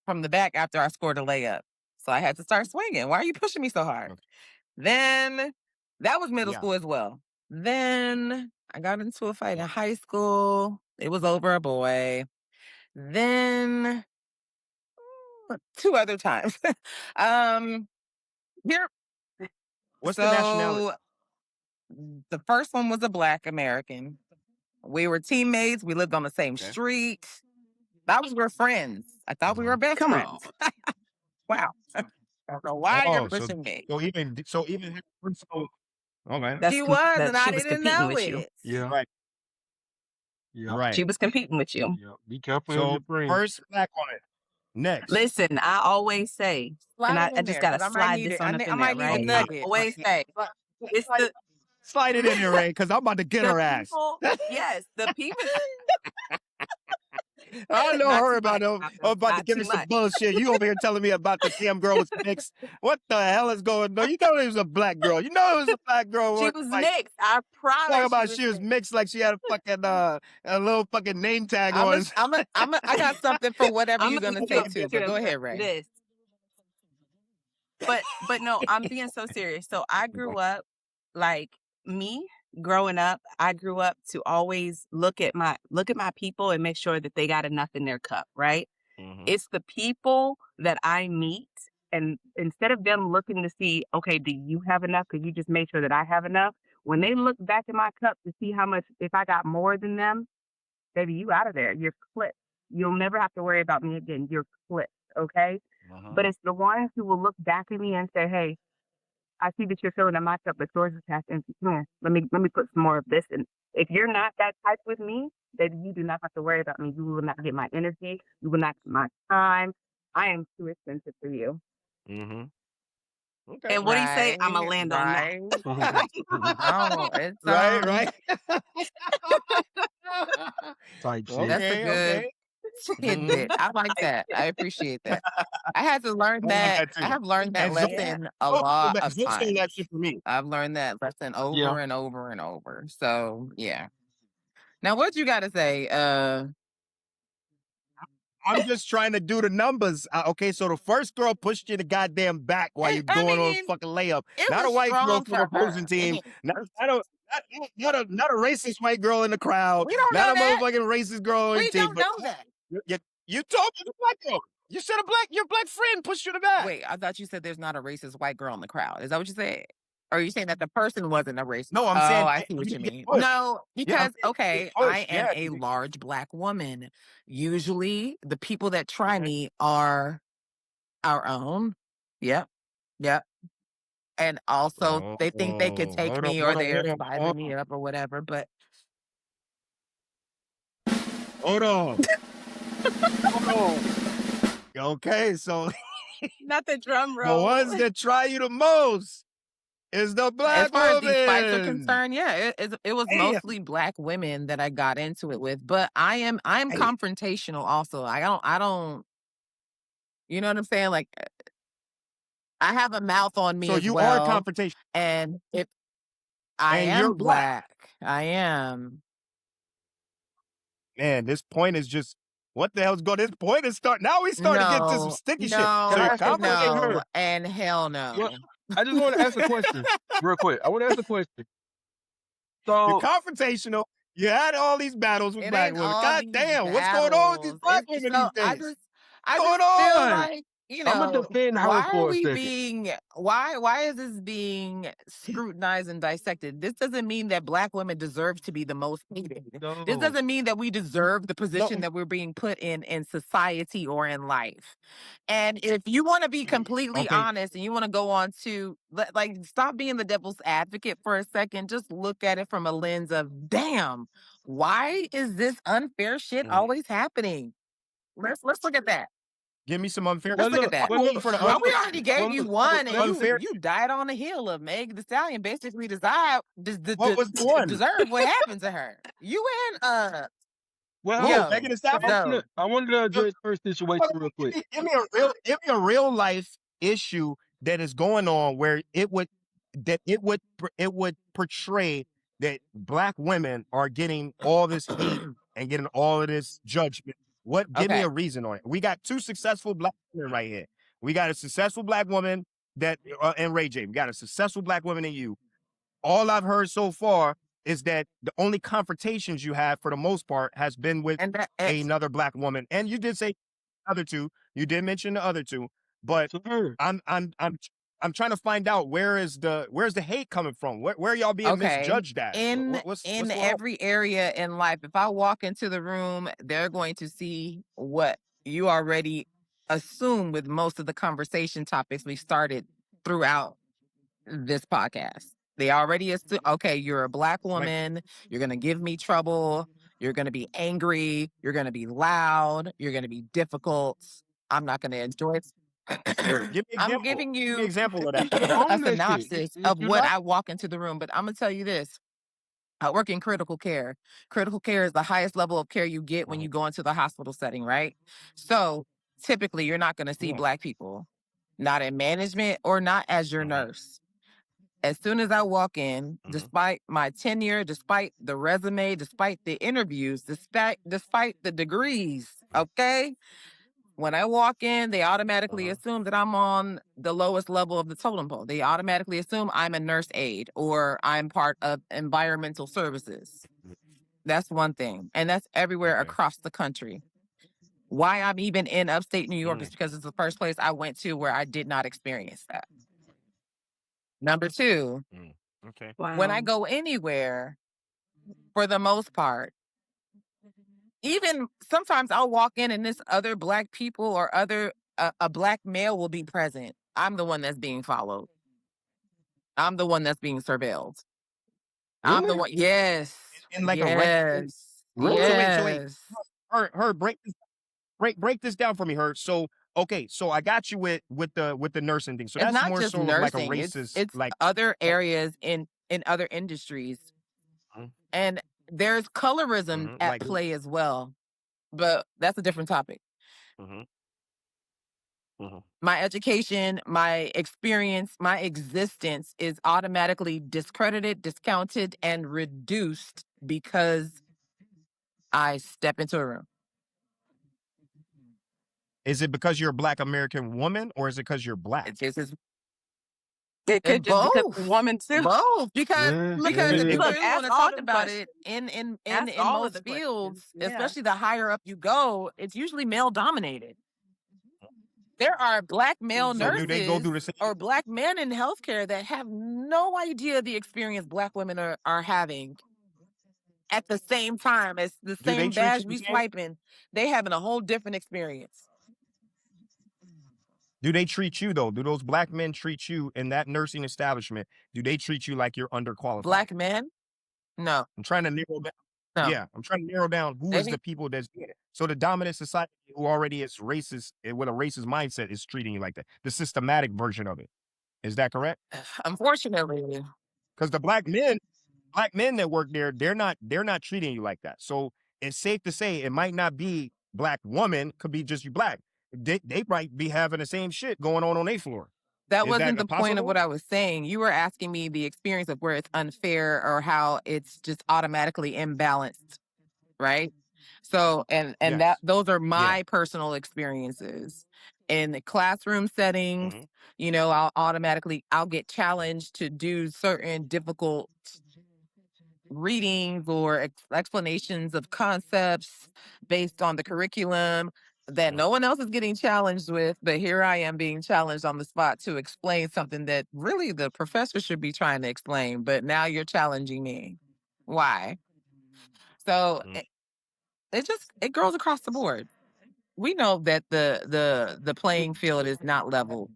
from the back after I scored a layup. So I had to start swinging. Why are you pushing me so hard? Okay. Then that was middle Yeah. school as well. Then I got into a fight in high school. It was over a boy. Then 2 other times. Here. What's the nationality? So the first one was a Black American. We were teammates. We lived on the same Okay. street. That was we're friends. I thought we were best Come friends. on. Wow. I don't know why you're Oh, so pushing me. so even so okay. That's She was, and I she was didn't competing know with you. it. Yeah. Right. Yeah. Right. She was competing with you. Yeah. Be careful of So your friends. first black woman. Next. Listen, I always say, and Slide I it in just there, gotta 'cause I might slide need this it. on up I in might there, need a right? I nugget. always say it's Slide it in there, Ray, because I'm about to get the her ass. people. Yes, the people. I know Not her too about much. about to Not give too me some much. bullshit. You over here telling me about the damn girl was mixed. What the hell is going on? You know it was a black girl. You know it was a black girl. She was mixed. I promise. Talking about she was mixed like she had a fucking a little fucking name tag on. I got something for whatever I'm you're gonna gonna send you say a too. picture But go of ahead, Ray. this. But no, I'm being so serious. So I grew up like me growing up. I grew up to always look at my people and make sure that they got enough in their cup, right? Mhm. It's the people that I meet, and instead of them looking to see, okay, do you have enough? Because you just made sure that I have enough. When they look back in my cup to see how much, if I got more than them, baby, you out of there. You're clipped. You'll never have to worry about me again. You're clipped, okay? But it's the ones who will look back at me and say, hey, I see that you're filling up my cup, but yours is half empty. Come here, let me put some more of this in. If you're not that type with me, then you do not have to worry about me. You will not get my energy. You will not get my time. I am too expensive for you. Mhm. Okay. And what do you say? I'm gonna Right, land on that. right. No, it's Right. Type shit. That's a Okay. good Okay. tidbit. Mhm. I like that. I appreciate that. I had to learn I like that. that I too. have learned that And Zoe, lesson a Zoe stole lot that, of Zoe stole that times. shit from me. I've learned that lesson Yeah. over and over and over. So yeah. Now what you gotta say? I'm just trying to do the numbers. Okay, so the first girl pushed you the goddamn back while you're I going on a mean, fucking layup. it Not a was white girl strong from for opposing her. team. Again, Not a racist white girl in the crowd. we don't Not know a that. motherfucking racist girl on We your team. don't But know that. you told me the black girl. You said your black friend pushed you the back. Wait, I thought you said there's not a racist white girl in the crowd. Is that what you said? Or are you saying that the person wasn't a racist? No, I'm Oh, saying I see what you you get mean. pushed. No, Yeah, I'm because saying okay, you get I pushed. am Yeah. a large black woman. Usually the people that try me are our own. Yep. Yep. And also they think they could take me or they're sizing me up or whatever. But Hold on. Okay, so Not the drum the roll. ones that try you the most is the as black far as these fights are woman. concerned, yeah, it was Damn. mostly black women that I got into it with. But I'm Damn. confrontational also. I don't you know what I'm saying? Like I have a mouth on me So as you are well. confrontation. And if I And am you're black. I am. Man, this point is just what the hell's going? This point is starting. Now we starting to get to some No, sticky shit. no, So you're Can I ask a question confrontation. no, here? and hell no. What I just want to ask a question real quick. I want to ask a question. You're So confrontational. You had all these battles with It black ain't women. all God these damn, what's going on with these battles. black It's women so these days? I What's just going feel on? like, I'm gonna defend her why are for a we second. being why is this being scrutinized and dissected? This doesn't mean that black women deserve to be the most hated. This No, doesn't mean that we deserve the No, position that we're being put in society or in life. And if you want to be completely okay. honest and you want to go on to like stop being the devil's advocate for a second, just look at it from a lens of damn, why is this unfair shit Mhm. always happening? Let's look at that. Give me some unfair. Let's look at that. I'm waiting for the Oh, we already gave you one, and let you me. unfair. you died on the hill of Meg the Stallion. Basically, What was the one? deserve what happened to her. You and Well, hold Who? on. Megan Thee So Stallion? I wanted to Give address her situation real quick. give me a real life issue that is going on where it would portray that black women are getting all this hate and getting all of this judgment. What? Give me okay, a reason on it. We got two successful black women right here. We got a successful black woman that and Ray J. We got a successful black woman in you. All I've heard so far is that the only confrontations you have, for the most part, has been with and another black woman. And you did say other two. You did mention the other two, but To her. I'm trying to find out where's the hate coming from? Where y'all being okay. misjudged at? What's In going on? every area in life, if I walk into the room, they're going to see what you already assume with most of the conversation topics we started throughout this podcast. They already assume, okay, you're a black Like, woman, you're going to give me trouble, you're going to be angry, you're going to be loud, you're going to be difficult. I'm not going to enjoy it. give me an I'm example. giving Give me an you example of that. You a own that shit. synopsis If of you what like. I walk into the room, but I'm going to tell you this. I work in critical care. Critical care is the highest level of care you get when Mhm, you go into the hospital setting, right? So typically, you're not going to see mhm, black people, not in management or not as your mhm, nurse. As soon as I walk in, mhm, despite my tenure, despite the resume, despite the interviews, despite the degrees, okay? When I walk in, they automatically mhm, assume that I'm on the lowest level of the totem pole. They automatically assume I'm a nurse aide or I'm part of environmental services. That's one thing. And that's everywhere okay. across the country. Why I'm even in upstate New York is Mm, because it's the first place I went to where I did not experience that. Number two, mm, okay. when I Wow. go anywhere, for the most part, even sometimes I'll walk in and this other black people or a black male will be present. I'm the one that's being followed. I'm the one that's being surveilled. I'm the Really? one. Yes. In like a regular. Yes. Really? So wait. Yes. Her break this down for me, her. So okay, so I got you with the nursing thing. So It's that's not more just so of like a nursing. racist, It's like other uh, areas in other industries. mhm, And there's colorism mhm, at like play as well. But that's a different topic. mhm, mhm. My education, my experience, my existence is automatically discredited, discounted, and reduced because I step into a room. Is it because you're a black American woman, or is it because you're black? This is It could just because of both. woman too. Both. Because Yeah, Look, because if yeah. you look, really want ask to all talk the about questions. it Ask in all of most the questions. fields, Yeah. especially the higher up you go, it's usually male dominated. There are black male So Mhm. do they go nurses through the same? or black men in healthcare that have no idea the experience black women are having at the same time as the Do they same treat you badge the we same? swiping. They having a whole different experience. Do they treat you though? Do those black men treat you in that nursing establishment? Do they treat you like you're underqualified? Black men? No, I'm trying to narrow down. no. Yeah, I'm trying to narrow down who They is be the people that's doing it. So the dominant society who already is racist with a racist mindset is treating you like that. The systematic version of it. Is that correct? unfortunately. Because the black men that work there, they're not treating you like that. So it's safe to say it might not be black woman, could be just you black. They might be having the same shit going on their floor. That Is that wasn't the point of possible? what I was saying. You were asking me the experience of where it's unfair or how it's just automatically imbalanced, right? So and that Yes. those are Yeah. my personal experiences. in the classroom settings. Mhm. You know, I'll get challenged to do certain difficult readings or explanations of concepts based on the curriculum that Mhm. no one else is getting challenged with, but here I am being challenged on the spot to explain something that really the professor should be trying to explain, but now you're challenging me. Why? So Mhm. it goes across the board. We know that the playing field is not level.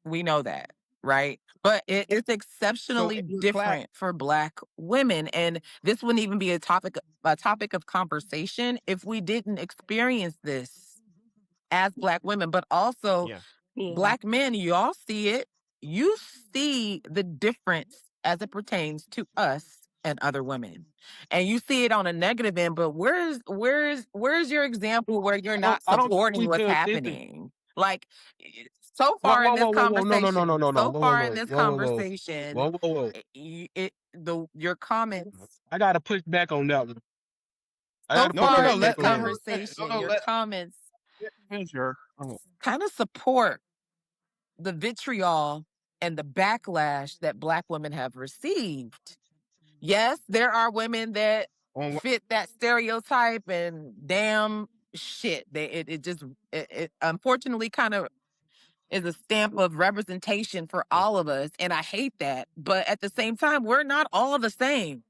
We know that, right? But it's So exceptionally in your class, different for Black women, and this wouldn't even be a topic of conversation if we didn't experience this as Black women, but also yeah. Yeah. Black men. Y'all see it. You see the difference as it pertains to us and other women, and you see it on a negative end. But where's your example where you're not I don't think supporting we what's pay attention. happening? Like so Whoa, far whoa, in this whoa, whoa, whoa, no, no, no, no, conversation, no, no, so whoa, whoa, far in whoa, this whoa, whoa, whoa, conversation, whoa, whoa, whoa. your comments. I gotta push back on that one. I So gotta No, push no, far no. in this Let, back on let that. her. No, conversation, no. your Let comments finish her. Oh. kind of support the vitriol and the backlash that Black women have received. Yes, there are women that On what? fit that stereotype, and damn shit, it unfortunately kind of is a stamp of representation for all of us, and I hate that. But at the same time, we're not all the same.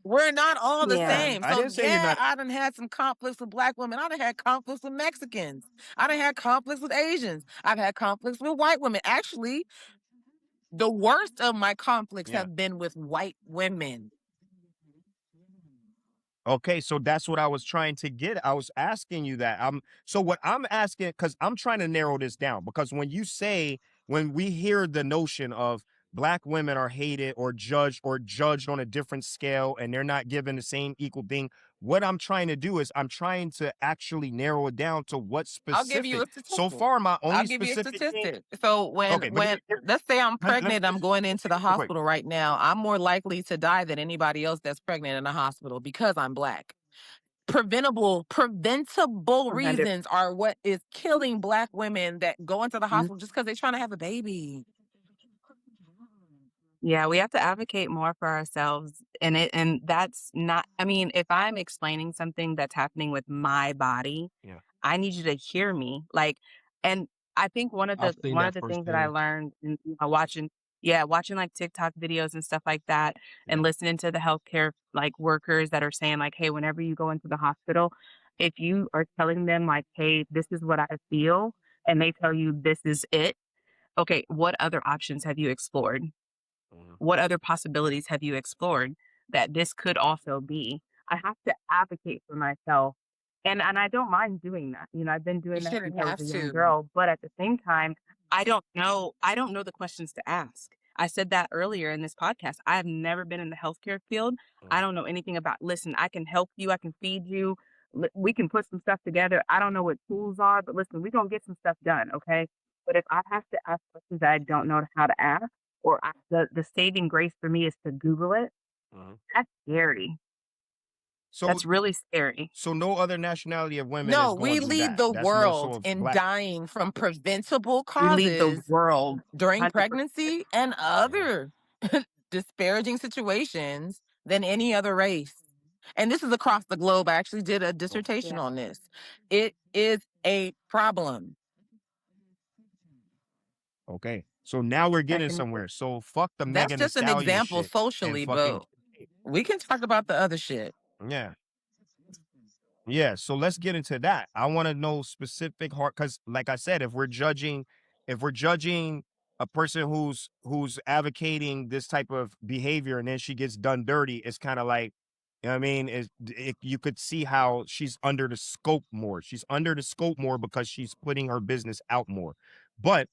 We're not all the Yeah. same. I So didn't say you're yeah, not. I done had some conflicts with Black women. I done had conflicts with Mexicans. I done had conflicts with Asians. I've had conflicts with white women. Actually, the worst of my conflicts Yeah. have been with white women. Okay, so that's what I was trying to get. I was asking you that. So what I'm asking, because I'm trying to narrow this down, because when we hear the notion of Black women are hated or judged on a different scale and they're not given the same equal thing, what I'm trying to do is I'm trying to actually narrow it down to what I'll give you specific. a So statistic. far, my I'll only give you a specific thing. statistic. So Okay, but when let's say I'm let me pregnant, I'm going into the real quick. hospital right now. I'm more likely to die than anybody else that's pregnant in the hospital because I'm Black. Preventable 100. reasons are what is killing Black women that go into the Mhm. hospital just because they're trying to have a baby. Yeah, we have to advocate more for ourselves. And that's not, I mean, if I'm explaining something that's happening with my body, Yeah. I need you to hear me. Like, and I think I've seen one of that the things that I firsthand. learned in watching, yeah, watching like TikTok videos and stuff like that, and Yeah. listening to the healthcare like workers that are saying like, hey, whenever you go into the hospital, if you are telling them like, hey, this is what I feel, and they tell you this is it, okay, what other options have you explored? Mhm. What other possibilities have you explored that this could also be? I have to advocate for myself. And I don't mind doing that. You know, I've been You doing that since shouldn't I was have a young to. girl, but at the same time, I don't know the questions to ask. I said that earlier in this podcast. I have never been in the healthcare field. I Mhm. don't know anything about, listen, I can help you, I can feed you. We can put some stuff together. I don't know what tools are, but listen, we're going to get some stuff done, okay? But if I have to ask questions that I don't know how to ask, or the saving grace for me is to Google it, Mhm. that's scary. So That's really scary. So no other nationality of women No, is we going through lead that. the That's more so world of in Black. dying from preventable We lead the causes world, during 100%. pregnancy and Yeah. other disparaging situations than any other race. And this is across the globe. I actually did a Oh, dissertation Yeah, on this. It is a problem. okay. So now we're I getting can. somewhere. So fuck the That's Megan Thee just an Stallion example shit and socially, fucking but we can talk about the other shit. yeah. Yeah, so let's get into that. I want to know specific hard because, like I said, if we're judging a person who's advocating this type of behavior and then she gets done dirty, it's kind of like, you know what I mean? You could see how she's under the scope more. She's under the scope more because she's putting her business out more. But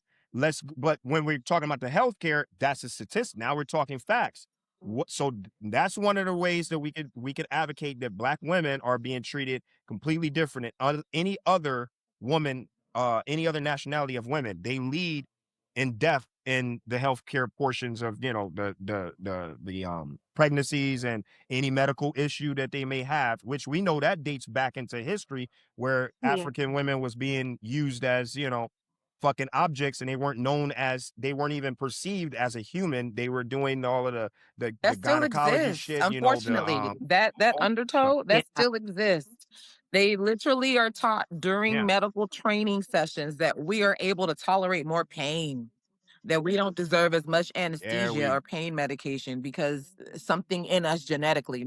but when we're talking about the healthcare, that's a statistic. Now we're talking facts. That's one of the ways that we could advocate that Black women are being treated completely different than any other woman, any other nationality of women. They lead in death in the healthcare portions of, the pregnancies and any medical issue that they may have, which we know that dates back into history where Yeah. African women was being used as, fucking objects, and they weren't even perceived as a human. They were doing all of the That still gynecology exists. shit, Unfortunately, that all stuff. undertow Yeah. that still exists. They literally are taught during Yeah. medical training sessions that we are able to tolerate more pain, that we don't deserve as much There anesthesia we or pain medication because something in us genetically.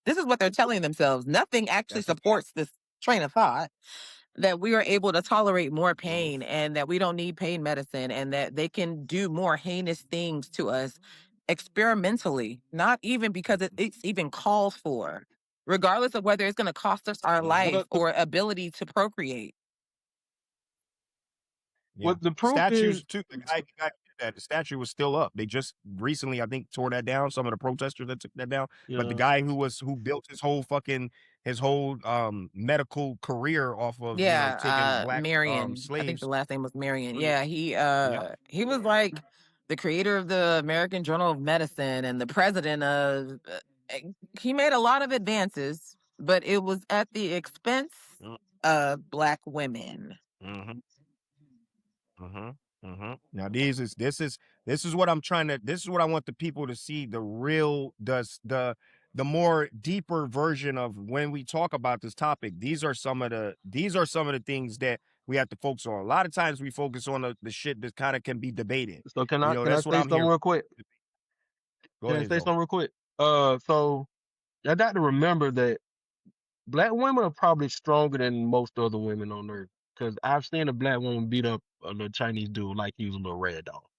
This is what they're telling themselves. Nothing actually that's a supports this train of thought, that we are able to tolerate more mhm. pain and that we don't need pain medicine and that they can do more heinous things to us experimentally, not even because it's even called for, regardless of whether it's going to cost us our Mhm. life Well, or ability to procreate. Yeah. what the proof is, Statues too. The guy who did that, the statue was still up. They just recently, I think, tore that down. Some of the protesters that took that down. But the yeah. guy who built his whole medical career off of, taking Yeah, black Marion. I think the slaves. last name was Marion. Was it? Yeah, Yep. he was like the creator of the American Journal of Medicine and the president of eh, he made a lot of advances, but it was at the expense of black women. Mm-hmm. Mm-hmm. Mm-hmm. Now this is what I'm trying to this is what I want the people to see, the real the more deeper version of when we talk about this topic. These are some of the things that we have to focus on. A lot of times we focus on the shit that kind of can be debated. So can I That's what say I'm something here. real quick? Go Can I ahead, say Zoe. something real quick? So I got to remember that black women are probably stronger than most other women on earth. Because I've seen a black woman beat up a little Chinese dude like he was a little rag doll.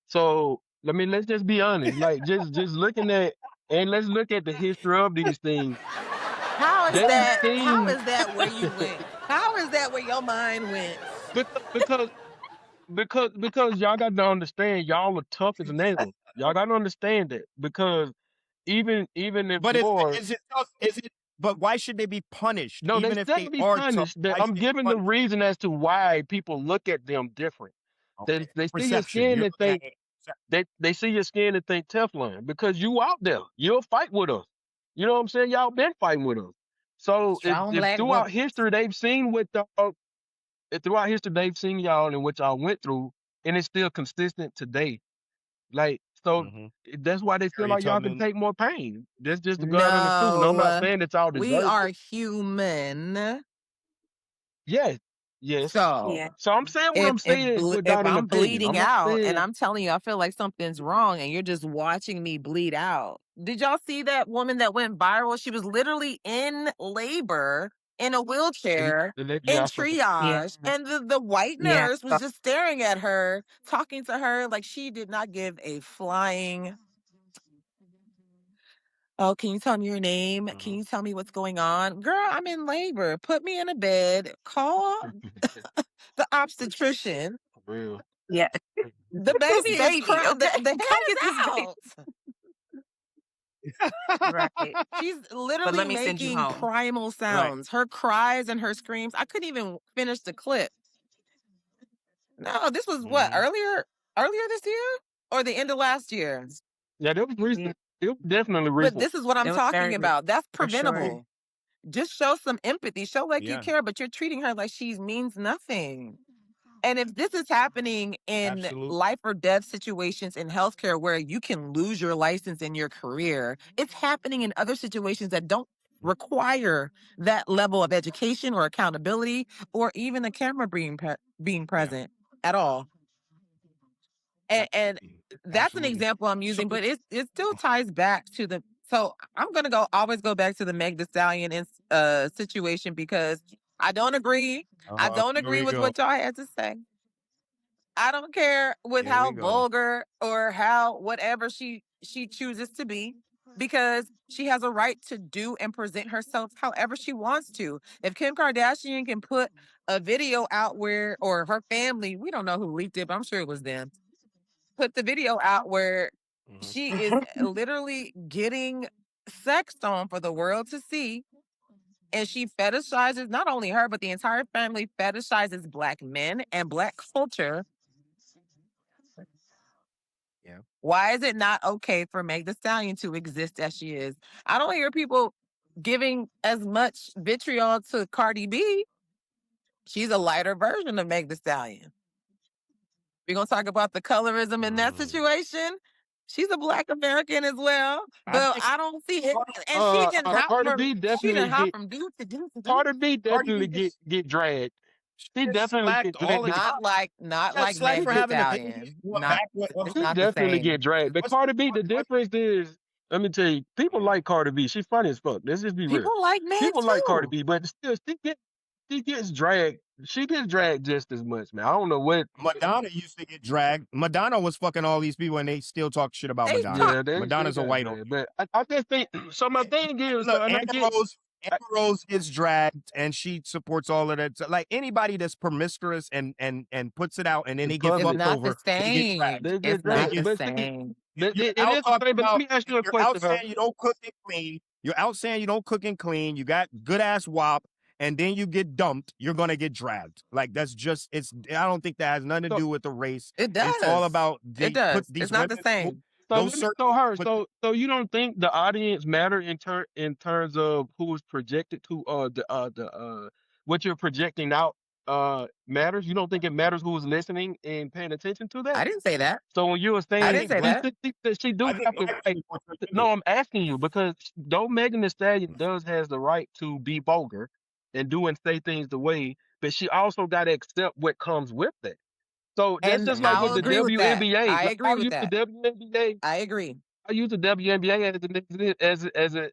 So let's just be honest. Like just looking at and let's look at the history of these things. How is They've that? How seen is that where you went? How is that where your mind went? because because y'all got to understand y'all are tough as nails. Y'all got to understand that because even if But war, is it but why should they be punished no, they even if they shouldn't be are tough? punished. That Why should I'm they be giving the punished? reason as to why people look at them different. Okay. They see your Perception. skin You're and looking think at it. they see your skin and think Teflon because you out there. You'll fight with us. You know what I'm saying? Y'all been fighting with us. So Strong if black throughout woman. history they've seen what the if throughout history they've seen y'all and what y'all went through, and it's still consistent today. Like so Mhm. that's why they feel Harriet like y'all can Tubman. take more pain. That's just the God honest truth. And I'm not No, saying that y'all we deserve are it. human. Yes, yes. So Yeah. So I'm saying what I'm saying if without an I'm opinion. bleeding I'm not out and saying I'm telling you I feel like something's wrong and you're just watching me bleed out. Did y'all see that woman that went viral? She was literally in labor in a wheelchair yeah, in I saw that. Yeah. triage and the white Yeah. nurse was just staring at her, talking to her like she did not give a flying. Oh, can you tell me your name? Can Mhm. you tell me what's going on? Girl, I'm in labor. Put me in a bed. Call the obstetrician. For real. Yeah. The This baby is baby, crying. The, okay? the Can head I is get this baby? out. Right. She's But literally let me send you making home. primal Right. sounds. Her cries and her screams. I couldn't even finish the clip. No, this was what, Mhm. earlier this year? Or the end of last year? Yeah, that was Yeah. recent. It was definitely But recent. this is what I'm It was talking very about. That's for sure. preventable. Just show some empathy. Show like you Yeah. care, but you're treating her like she means nothing. And if this is happening in Absolutely. life or death situations in healthcare where you can lose your license in your career, it's happening in other situations that don't require that level of education or accountability or even a camera being Yeah. present at all. And Absolutely. that's an Absolutely. example I'm So using, but it still ties back to the. So I'm gonna always go back to the Meg Thee Stallion situation because I don't agree. I don't here agree we with go. what y'all had to say. I don't care with Here we how go. vulgar or how whatever she chooses to be because she has a right to do and present herself however she wants to. If Kim Kardashian can put a video out where or her family, we don't know who leaked it, but I'm sure it was them, put the video out where Mhm. she is literally getting sexed on for the world to see and she fetishizes not only her but the entire family fetishizes black men and black culture. Why is it not okay for Meg Thee Stallion to exist as she is? I don't hear people giving as much vitriol to Cardi B. She's a lighter version of Meg Thee Stallion. We're going to talk about the colorism in that situation. She's a Black American as well, but I don't see it. And she can hop Cardi from B definitely get dude to dude to dude. Cardi B Cardi definitely B get dragged. She gets definitely slacked get all the dragged. time. Not Got like slack Meg for Thee having a baby. Stallion. What Not, what- it's She not the definitely same. get dragged. But what's- Cardi B, the difference is, let me tell you, people like Cardi B. She's funny as fuck. Let's just be real. People like Meg People like Cardi too. B, but still, she gets dragged. She gets dragged just as much, man. I don't know what. Madonna used to get dragged. Madonna was fucking all these people, and they still talk shit about They Madonna. talk- Yeah, they Madonna's still a got white dragged. But I just think so. My thing is, Look, so, and I get, Amber Rose gets dragged, and she supports all of that. So, like anybody that's promiscuous and puts it out, and then It's they get public. It's fucked not over, the they get same. dragged. They get It's not dragged. the But see, same. it You're is out the talking same. But let me ask you a you're question, out saying you don't cook and clean. You're out saying you don't cook and clean. You got good ass wop, and then you get dumped. You're gonna get dragged. Like that's just it's. I don't think that has nothing to do with the race. It does. It's all about It does. these It's not the women- same. So you don't think the audience matter in terms of who's projected to what you're projecting out matters? You don't think it matters who's listening and paying attention to that? I didn't say that. So when you were saying I didn't say that. she do I have think to black like, people are no, I'm asking you because though Megan Thee Stallion does has the right to be vulgar and do and say things the way, but she also got to accept what comes with that. So that's And just like with I'll the agree with that. WNBA. I Like, agree I'll with use that. the WNBA. I agree. I use the WNBA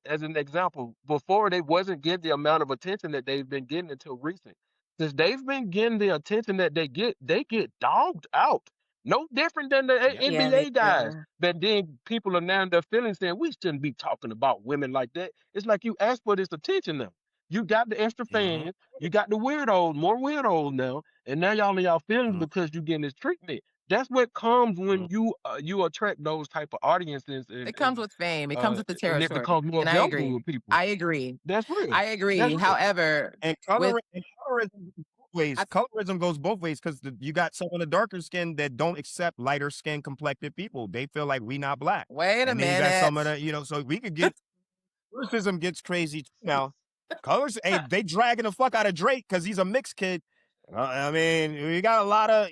as an example. Before they wasn't getting the amount of attention that they've been getting until recent. Since they've been getting the attention that they get dogged out. No different than the Yeah. Yeah, they NBA guys. do. But then people are now in their feelings saying we shouldn't be talking about women like that. It's like you asked for this attention now. You got the extra Mhm. fans, you got the weirdos, more weirdos now, and now y'all in y'all feelings Mhm. because you getting this treatment. That's what comes when Mhm. you attract those type of audiences, It comes with fame. It comes with the and it territory. becomes more And I valuable agree. with people. I agree. That's real. I That's agree. real. However, And with colorism goes both ways. Colorism goes both ways because you got some of the darker skin that don't accept lighter skin complected people. They feel like we not black. wait a And then you got some of minute. the, so we could get racism gets crazy too now. Colors, hey, they dragging the fuck out of Drake because he's a mixed kid. I mean, we got a lot of,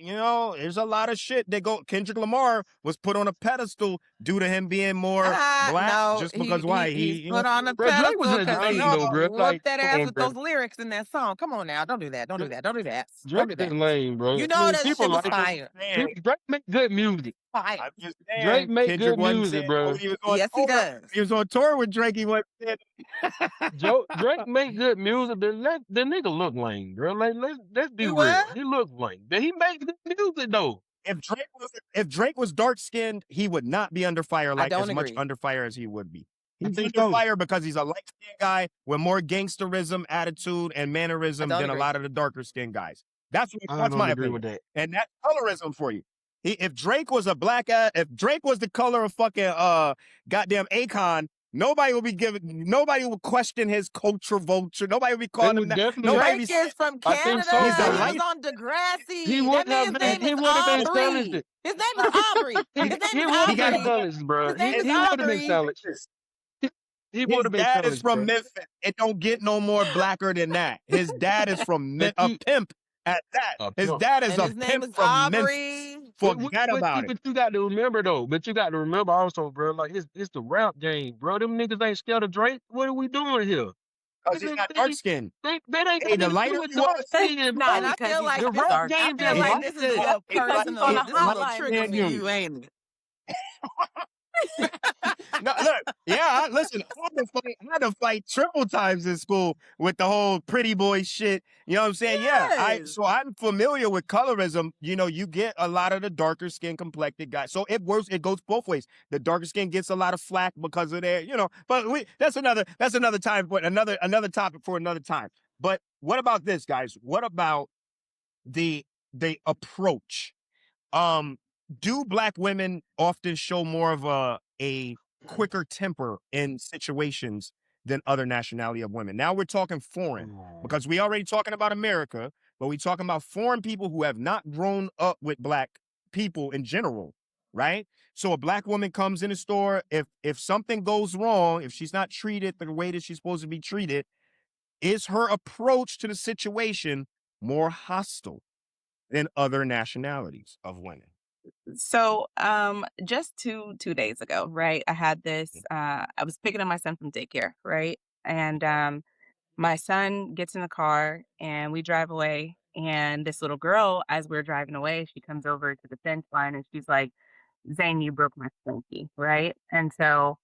there's a lot of shit that go. Kendrick Lamar was put on a pedestal due to him being more black, No, just because why he's put on a Bro, Drake was pedestal just because he lame though, bro. Like, whooped that come ass on, with bro. those lyrics in that song. Come on now, don't do that. Don't do that. Don't do that. Don't Drake do is that. lame, bro. You I know mean, that people shit was like fire. Drake make good music. Fire. I'm just Drake saying, make Kendrick good wasn't music, saying, bro. he was on Yes, he tour. does. He was on tour with Drake. He wasn't saying. Drake make good music, but the nigga look lame, bro. Like let's be He real. what? He look lame, but he make good music though. If Drake was dark skinned, he would not be under fire like don't as much agree. under fire as he would be. He's think under so. fire because he's a light skinned guy with more gangsterism, attitude, and mannerism don't than a agree. lot of the darker skinned guys. That's I my don't agree opinion. with that. And that's colorism for you. If Drake was a black ass, if Drake was the color of fucking goddamn Akon, nobody would question his culture vulture. Nobody would be calling him would that. definitely- Nobody Drake be is from I think Canada. so, He's a bro. He light- was on Degrassi. He That would have man's been. name He is would have been Aubrey. talented. His name is Aubrey. His He name is would have been Aubrey. talented, bro. His name is He would have been Aubrey. talented. He His would have been dad talented. is from bro. Memphis. It don't get no more blacker than that. His dad is from But a you- pimp at that. A His pimp. dad is And a his name pimp is from Memphis. Aubrey. Forget about it. But you got to remember though. But you got to remember also, bro. Like it's the rap game, bro. Them niggas ain't scared of Drake. What are we doing here? Because he's not dark skinned. They ain't Hey, got the nothing to lighter do with you dark are, skin, bro. Not And I because feel he's like The this, rap dark. I game feel is like like this is that. a Because he's personal. on a This is a hotline trigger for with you, ain't it? No, look, yeah, listen, I had to fight triple times in school with the whole pretty boy shit. You know what I'm saying? Yeah, Yes. so I'm familiar with colorism. You get a lot of the darker skin complected guys. So it goes both ways. The darker skin gets a lot of flack because of their, but that's another time, but another topic for another time. But what about this, guys? What about the approach? Do black women often show more of a quicker temper in situations than other nationality of women? Now we're talking foreign, because we already talking about America, but we talking about foreign people who have not grown up with black people in general. right? So a black woman comes in a store, if something goes wrong, if she's not treated the way that she's supposed to be treated, is her approach to the situation more hostile than other nationalities of women? So, just two days ago, right? I had this. I was picking up my son from daycare, right? And my son gets in the car and we drive away. And this little girl, as we're driving away, she comes over to the fence line and she's like, "Zane, you broke my slinky," right? And so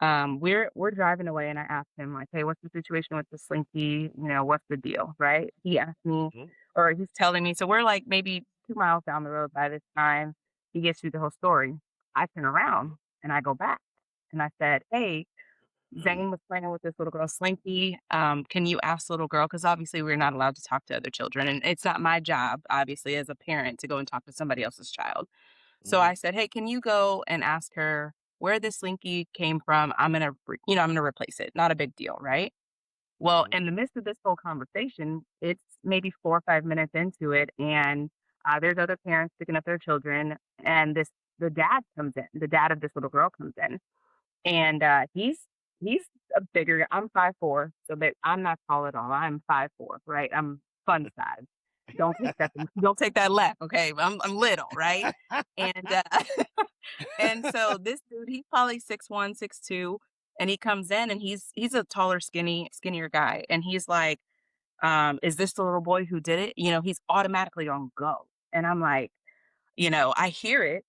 we're driving away and I asked him like, "Hey, what's the situation with the slinky? What's the deal?" Right? He asked me, Mhm. or he's telling me. So we're like maybe 2 miles down the road by this time. He gets through the whole story. I turn around and I go back and I said, "Hey, Zane was playing with this little girl, Slinky. Can you ask the little girl? Because obviously we're not allowed to talk to other children, and it's not my job, obviously, as a parent, to go and talk to somebody else's child." So Mhm. I said, "Hey, can you go and ask her where this Slinky came from? I'm gonna replace it. Not a big deal, right?" Well, Mhm. in the midst of this whole conversation, it's maybe 4 or 5 minutes into it, and there's other parents picking up their children, and the dad comes in. The dad of this little girl comes in, and he's a bigger. I'm 5'4", so that I'm not tall at all. I'm 5'4", right? I'm fun size. Don't take that left, okay? I'm little, right? And and so this dude, he's probably 6'1", 6'2", and he comes in and he's a taller, skinnier guy, and he's like, "Is this the little boy who did it?" He's automatically on go, and I'm like, I hear it,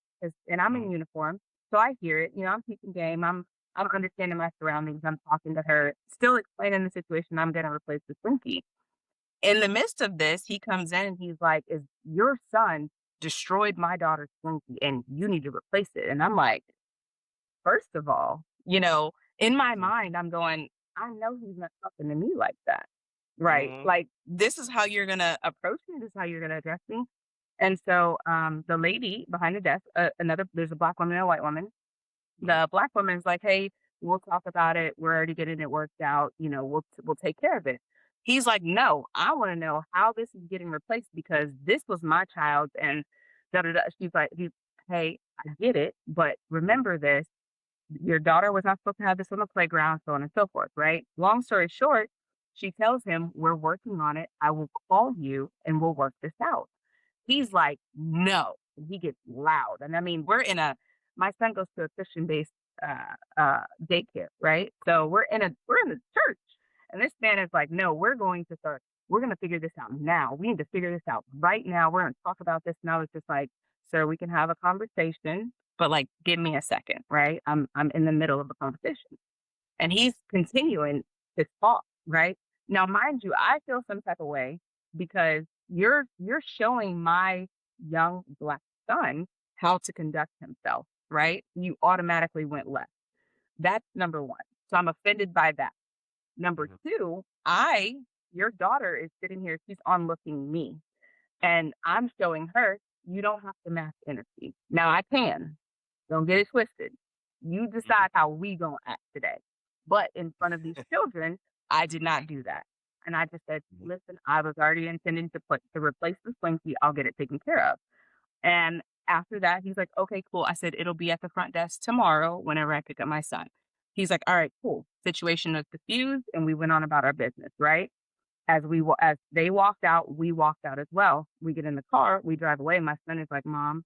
and I'm in Mhm. uniform, so I hear it. I'm teaching game. I'm understanding my surroundings. I'm talking to her, still explaining the situation. I'm gonna replace the Slinky. In the midst of this, he comes in and he's like, "Is your son destroyed my daughter's Slinky, and you need to replace it?" And I'm like, first of all, in my Mhm. mind, I'm going, I know he's not talking to me like that, right? Mhm. Like, this is how you're gonna approach me. This is how you're gonna address me. And so, the lady behind the desk, there's a black woman and a white woman. Mhm. The black woman's like, "Hey, we'll talk about it. We're already getting it worked out. We'll take care of it." He's like, "No, I want to know how this is getting replaced because this was my child." And da da da. She's like, "Hey, I get it, but Mhm. remember this. Your daughter was not supposed to have this on the playground, so on and so forth." Right? Long story short, she tells him, "We're working on it. I will call you and we'll work this out." He's like, "No." And he gets loud. And I mean, my son goes to a Christian-based daycare, right? So we're in the church. And this man is like, "No, we're gonna figure this out now. We need to figure this out right now. We're gonna talk about this." And I was just like, "Sir, we can have a conversation, but like give me a second, right? I'm in the middle of a conversation." And Mhm. he's continuing his talk, right? Now, mind you, I feel some type of way because you're showing my young black son how to conduct himself, right? You automatically went left. That's number one. So I'm offended by that. Number Mhm. two, your daughter is sitting here, she's onlooking me. And I'm showing her, you don't have to match energy. Now I can. Don't get it twisted. You Mhm. decide how we gonna act today. But in front of these children, I did not do that. And I just said, Mhm. "Listen, I was already intending to replace the Slinky. I'll get it taken care of." And after that, he's like, "Okay, cool." I said, "It'll be at the front desk tomorrow whenever I pick up my son." He's like, "All right, cool." Situation was diffused and we went on about our business, right? As they walked out, we walked out as well. We get in the car, we drive away. My son is like, "Mom,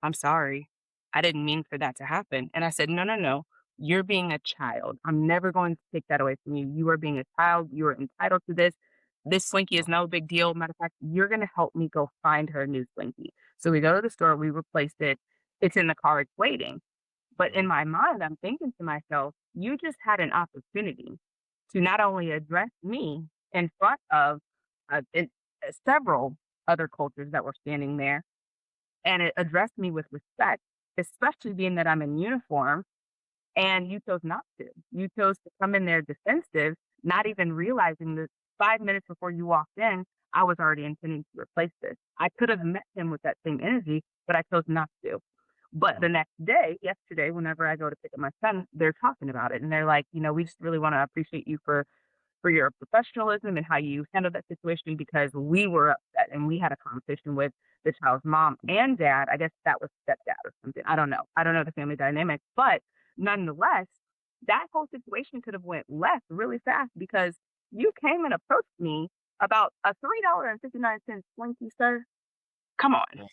I'm sorry. I didn't mean for that to happen." And I said, "No, no, no. You're being a child. I'm never going to take that away from you. You are being a child. You are entitled to this. This Slinky is no big deal. Matter of fact, you're going to help me go find her a new Slinky." So we go to the store, we replaced it. It's in the car, it's waiting. But in Mhm. my mind, I'm thinking to myself, you just had an opportunity to not only address me in front of several other cultures that were standing there, and it addressed me with respect, especially being that I'm in uniform, and you chose not to. You chose to come in there defensive, not even realizing that 5 minutes before you walked in, I was already intending to replace this. I could have met him with that same energy, but I chose not to. But the Mhm. next day, yesterday, whenever I go to pick up my son, they're talking about it. And they're like, "We just really want to appreciate you for for your professionalism and how you handled that situation, because we were upset and we had a conversation with the child's mom and dad. I guess that was stepdad or something. I don't know. I don't know the family dynamic, but nonetheless, that whole situation could have went left really fast because you came and approached me about a $3.59 Slinky, sir. Come on. Yeah.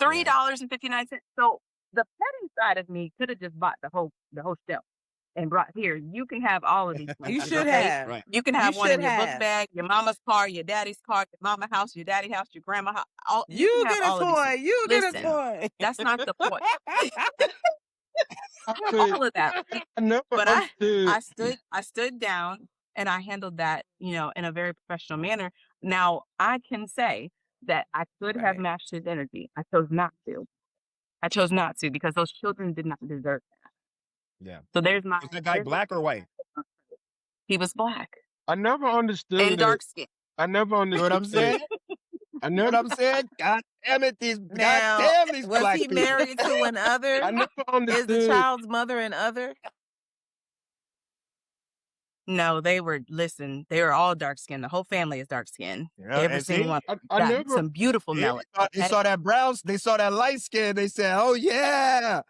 $3.59. So the petty side of me could have just bought the whole shelf and brought here. You can have all of these You Slinkies, should okay? have. Right. You can You have one should in your book have. bag, your mama's car, your daddy's car, your mama house, your daddy house, your grandma house. You You can have get a all of these toy. things. You get a Listen, toy. that's not the point. I Have could, all of that. I never But understood. I stood down and I handled that, in a very professional manner. Now I can say that I could have Right. matched his energy. I chose not to. I chose not to because those children did not deserve that. Yeah. So there's my Was that guy black or white? he was black I never and understood it. dark skinned. I never You know what I'm understood saying? it. I You know what never, I'm saying? God damn it, God Now, damn these was black he people. married to an other? I never Is the understood. child's mother an other? No, they were all dark skinned. The whole family is dark skinned. Yeah, Every and single see, one I got never. some beautiful they melon. they saw that brown, they saw that light skin, they said, "Oh yeah."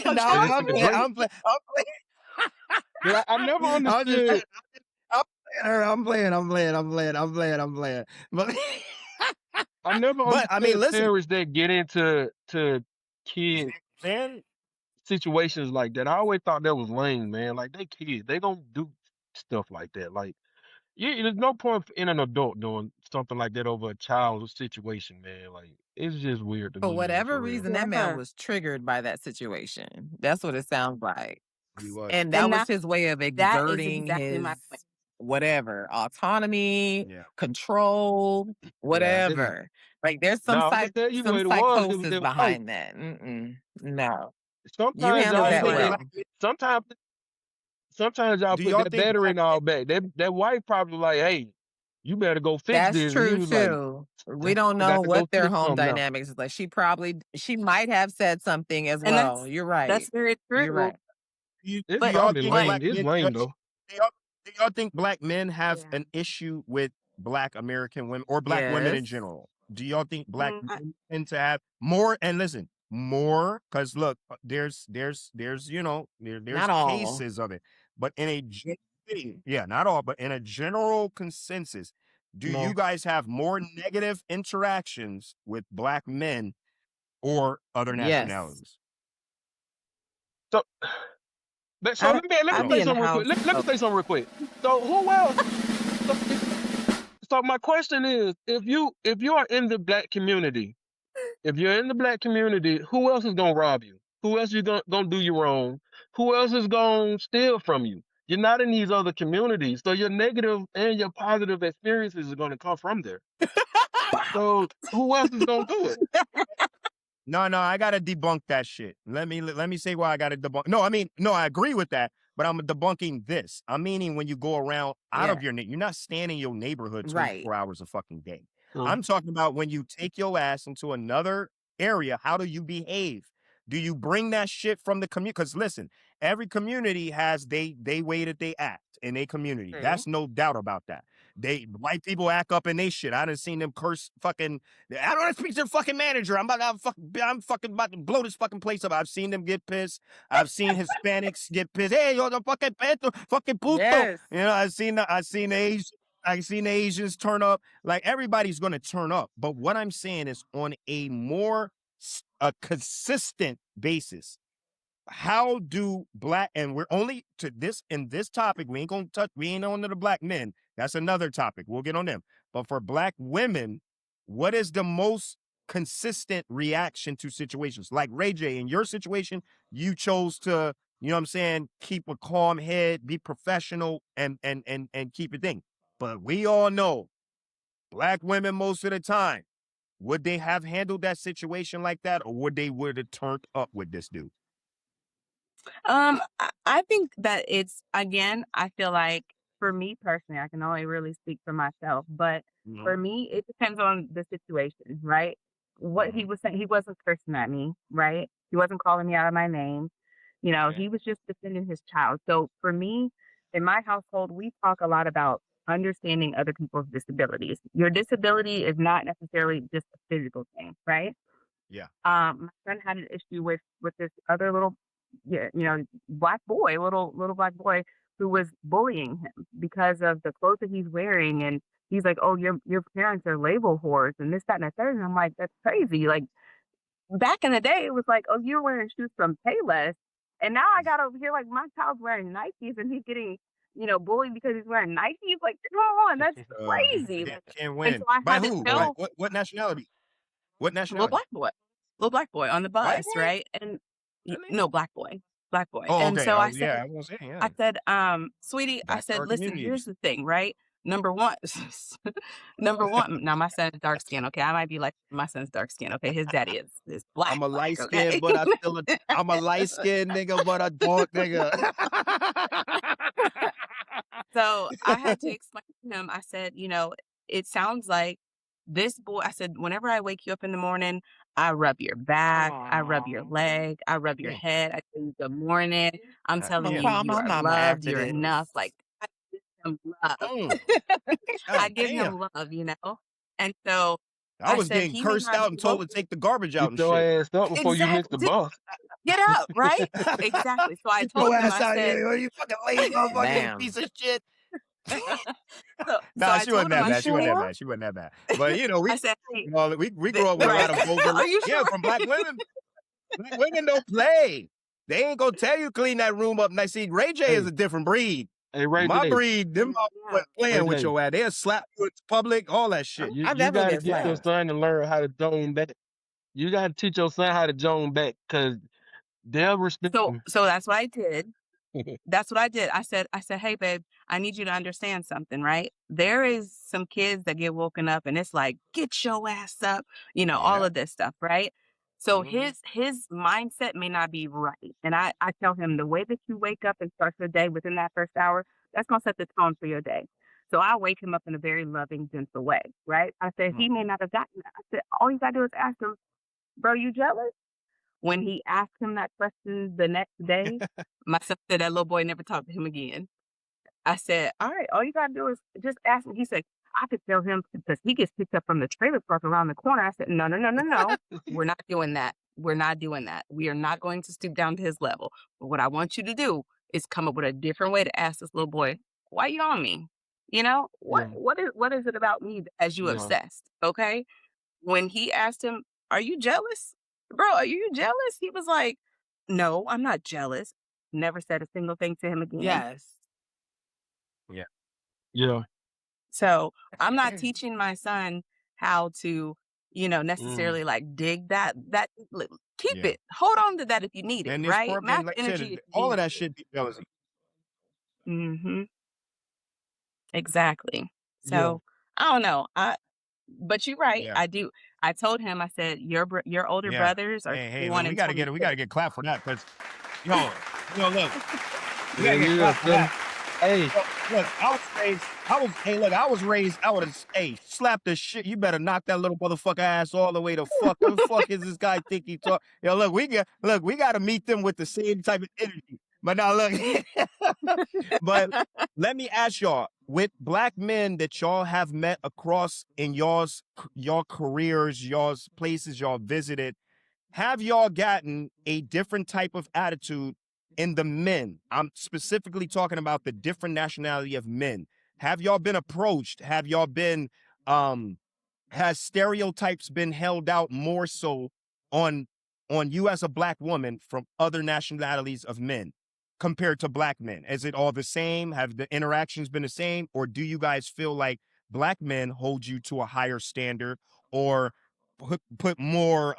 Now Sure I'm did. playing, Great. I'm playing, I'm playing. But I never I'm just understood. playing, I'm playing, I'm playing. But I never but I mean, understood listen, parents that get into kids man. situations like that. I always thought that was lame, man. Like they kids, they don't do stuff like that. Like there's no point in an adult doing something like that over a child's situation, man. Like it's just weird to For me, man. whatever For real. reason, that man Yeah. was triggered by that situation. That's what it sounds like. He was. And that And was his way of that is exerting exactly his my point. whatever autonomy, Yeah. control, Yeah. whatever. Like there's some Now I'm gonna tell you some what it was. psychosis It was right. behind that. No, you Sometimes Do handled y'all y'all that put think that. well. black Sometimes y'all do put y'all that think battery black in all back. That wife probably like, hey, you better go fix That's this. And he true was like, too. We don't I got know to go what their fix home something now. dynamics is like. She might have said something as And well. You're right. that's very You're true. right. do It's But y'all probably think but lame. black It's men lame though. do y'all, do y'all think black men have yeah. an issue with black American women or black women in Yes. general? Do y'all think black I- men tend to have more? And listen, more because look, there's there's Not all. cases of it, but in a yeah, not all, but in a general consensus, do you No. guys have more negative interactions with black men or other Yes. nationalities? So, so I let me I'd Go. be say in the something real house. quick. Let me Oh, say something real quick. So who else? So, so my question is, if you are in the black community, if you're in the black community, who else is gonna rob you? Who else is gonna do you wrong? Who else is gonna steal from you? You're not in these other communities, so your negative and your positive experiences are gonna come from there. So who else is gonna do it? No, I gotta debunk that shit. Let me say why I gotta debunk. No, I mean, no, I agree with that, but I'm debunking this. I'm meaning when you go around out Yeah. of your you're not staying in your neighborhood Right. 24 hours a fucking day. True. I'm talking about when you take your ass into another area, how do you behave? Do you bring that shit from the community? Because listen, every community has they way that they act in a community. True. That's no doubt about that. White people act up in they shit. I done seen them curse fucking. I don't want to speak to the fucking manager. I'm fucking about to blow this fucking place up. I've seen them get pissed. I've seen Hispanics get pissed. Hey, yo, the fucking peto, fucking puto. Yes. You know, I've seen the Asians turn up. Like everybody's gonna turn up. But what I'm saying is on a more a consistent basis. How do black, and we're only to this in this topic, we ain't on to the black men. That's another topic. We'll get on them. But for black women, what is the most consistent reaction to situations? Like Ray J, in your situation, you chose to, you know what I'm saying, keep a calm head, be professional, and keep it thing. But we all know black women most of the time, would they have handled that situation like that, or would have turned up with this dude? I think that it's again. I feel like for me personally, I can only really speak for myself, but for me, it depends on the situation, right? What he was saying, he wasn't cursing at me, right? He wasn't calling me out of my name. Yeah. He was just defending his child. So for me, in my household, we talk a lot about understanding other people's disabilities. Your disability is not necessarily just a physical thing, right? Yeah. My son had an issue with this other little, yeah, black boy, little black boy who was bullying him because of the clothes that he's wearing, and he's like, "Oh, your parents are label whores and this, that, and the third." And I'm like, "That's crazy!" Like back in the day, it was like, "Oh, you're wearing shoes from Payless," and now I got over here like my child's wearing Nikes and he's getting bullied because he's wearing Nikes. Like, come on, that's crazy. Can't And so win. I By had to who? Like tell what nationality? What little nationality? black boy on the White bus, boy? right? And That nigga? no, black boy. Oh, And okay. so Yeah, I was gonna say, yeah. I said, sweetie, I said, Backyard listen, here's communities. the thing, right? Number one, number one. Now my son's dark skin. Okay, I might be like my son's dark skin. Okay, his daddy is black. I'm a light skin, Okay. but I'm a light skinned nigga, but a dark nigga. So I had to explain to him. I said, it sounds like this boy. I said, whenever I wake you up in the morning, I rub your back, I rub your leg, I rub your Damn. head. I tell you good morning. I'm God telling I'm gonna you, damn. call you my are mama loved. after You're enough. this. Like I give him love. I God give damn. him love. And so I I was said getting he may cursed not out be and told to woke. take the garbage out Get and your shit. ass up before you miss the Exactly. bus. Get up, right? Exactly. So I Get your told him. ass I out of said. here. You fucking lame motherfucking Damn. piece of shit. So Nah, I she wasn't told him. that I You bad. She said, wasn't hey, that sure? bad. She wasn't that bad. But I said, hey, we grew up with a lot right? of vulgar. Are you Yeah, sure? from black women. Black women don't play. They ain't gonna tell you clean that room up nice. See, Ray J is Hey, a different breed. hey, Ray My J, breed, them Yeah. playing Ray with J, your ass. They'll slap you in public, all that shit. I you definitely gotta get get your slapped. son to learn how to zone back. You gotta teach your son how to zone back, cause they'll respect So him. that's what I did. That's what I did. I said, hey, babe, I need you to understand something, right? There is some kids that get woken up and it's like, get your ass up, all Yeah. of this stuff, right? So Mhm. his mindset may not be right. And I tell him the way that you wake up and start your day within that first hour, that's gonna set the tone for your day. So I wake him up in a very loving, gentle way, right? I said he may not have gotten that. I said, all you gotta do is ask him, bro, you jealous? When he asked him that question the next day, my son said that little boy never talked to him again. I said, all right, all you gotta do is just ask him. He said, I could tell him because he gets picked up from the trailer park around the corner. I said, no, no, no, no, no. We're not doing that. We're not doing that. We are not going to stoop down to his level. But what I want you to do is come up with a different way to ask this little boy, why you on me? Yeah, What is it about me that has you yeah. obsessed? Okay. When he asked him, are you jealous? Bro, are you jealous? He was like, no, I'm not jealous. Never said a single thing to him again. Yes. Yeah. Yeah. So I'm not teaching my son how to, necessarily like dig that keep Yeah. it. Hold on to that if you need it, And right? Match like I energy said, if all you of that need shit be jealousy. it. Mm-hmm. Exactly. Yeah. So I don't know. But you're right. Yeah. I do. I told him, I said, your older Yeah. brothers are Hey, 21 look, we and gotta 26. get clapped for that because look, we Yeah, gotta get yeah. clapped for that. Hey, Look, I was raised, I would have, slap the shit. You better knock that little motherfucker ass all the way to fuck. What the fuck is this guy think he talk? Yo, look, we got to meet them with the same type of energy. But now look, but let me ask y'all, with black men that y'all have met across in y'all careers, y'all's places y'all visited, have y'all gotten a different type of attitude in the men? I'm specifically talking about the different nationality of men. Have y'all been approached? Have y'all been, has stereotypes been held out more so on you as a black woman from other nationalities of men compared to black men? Is it all the same? Have the interactions been the same? Or do you guys feel like black men hold you to a higher standard or put more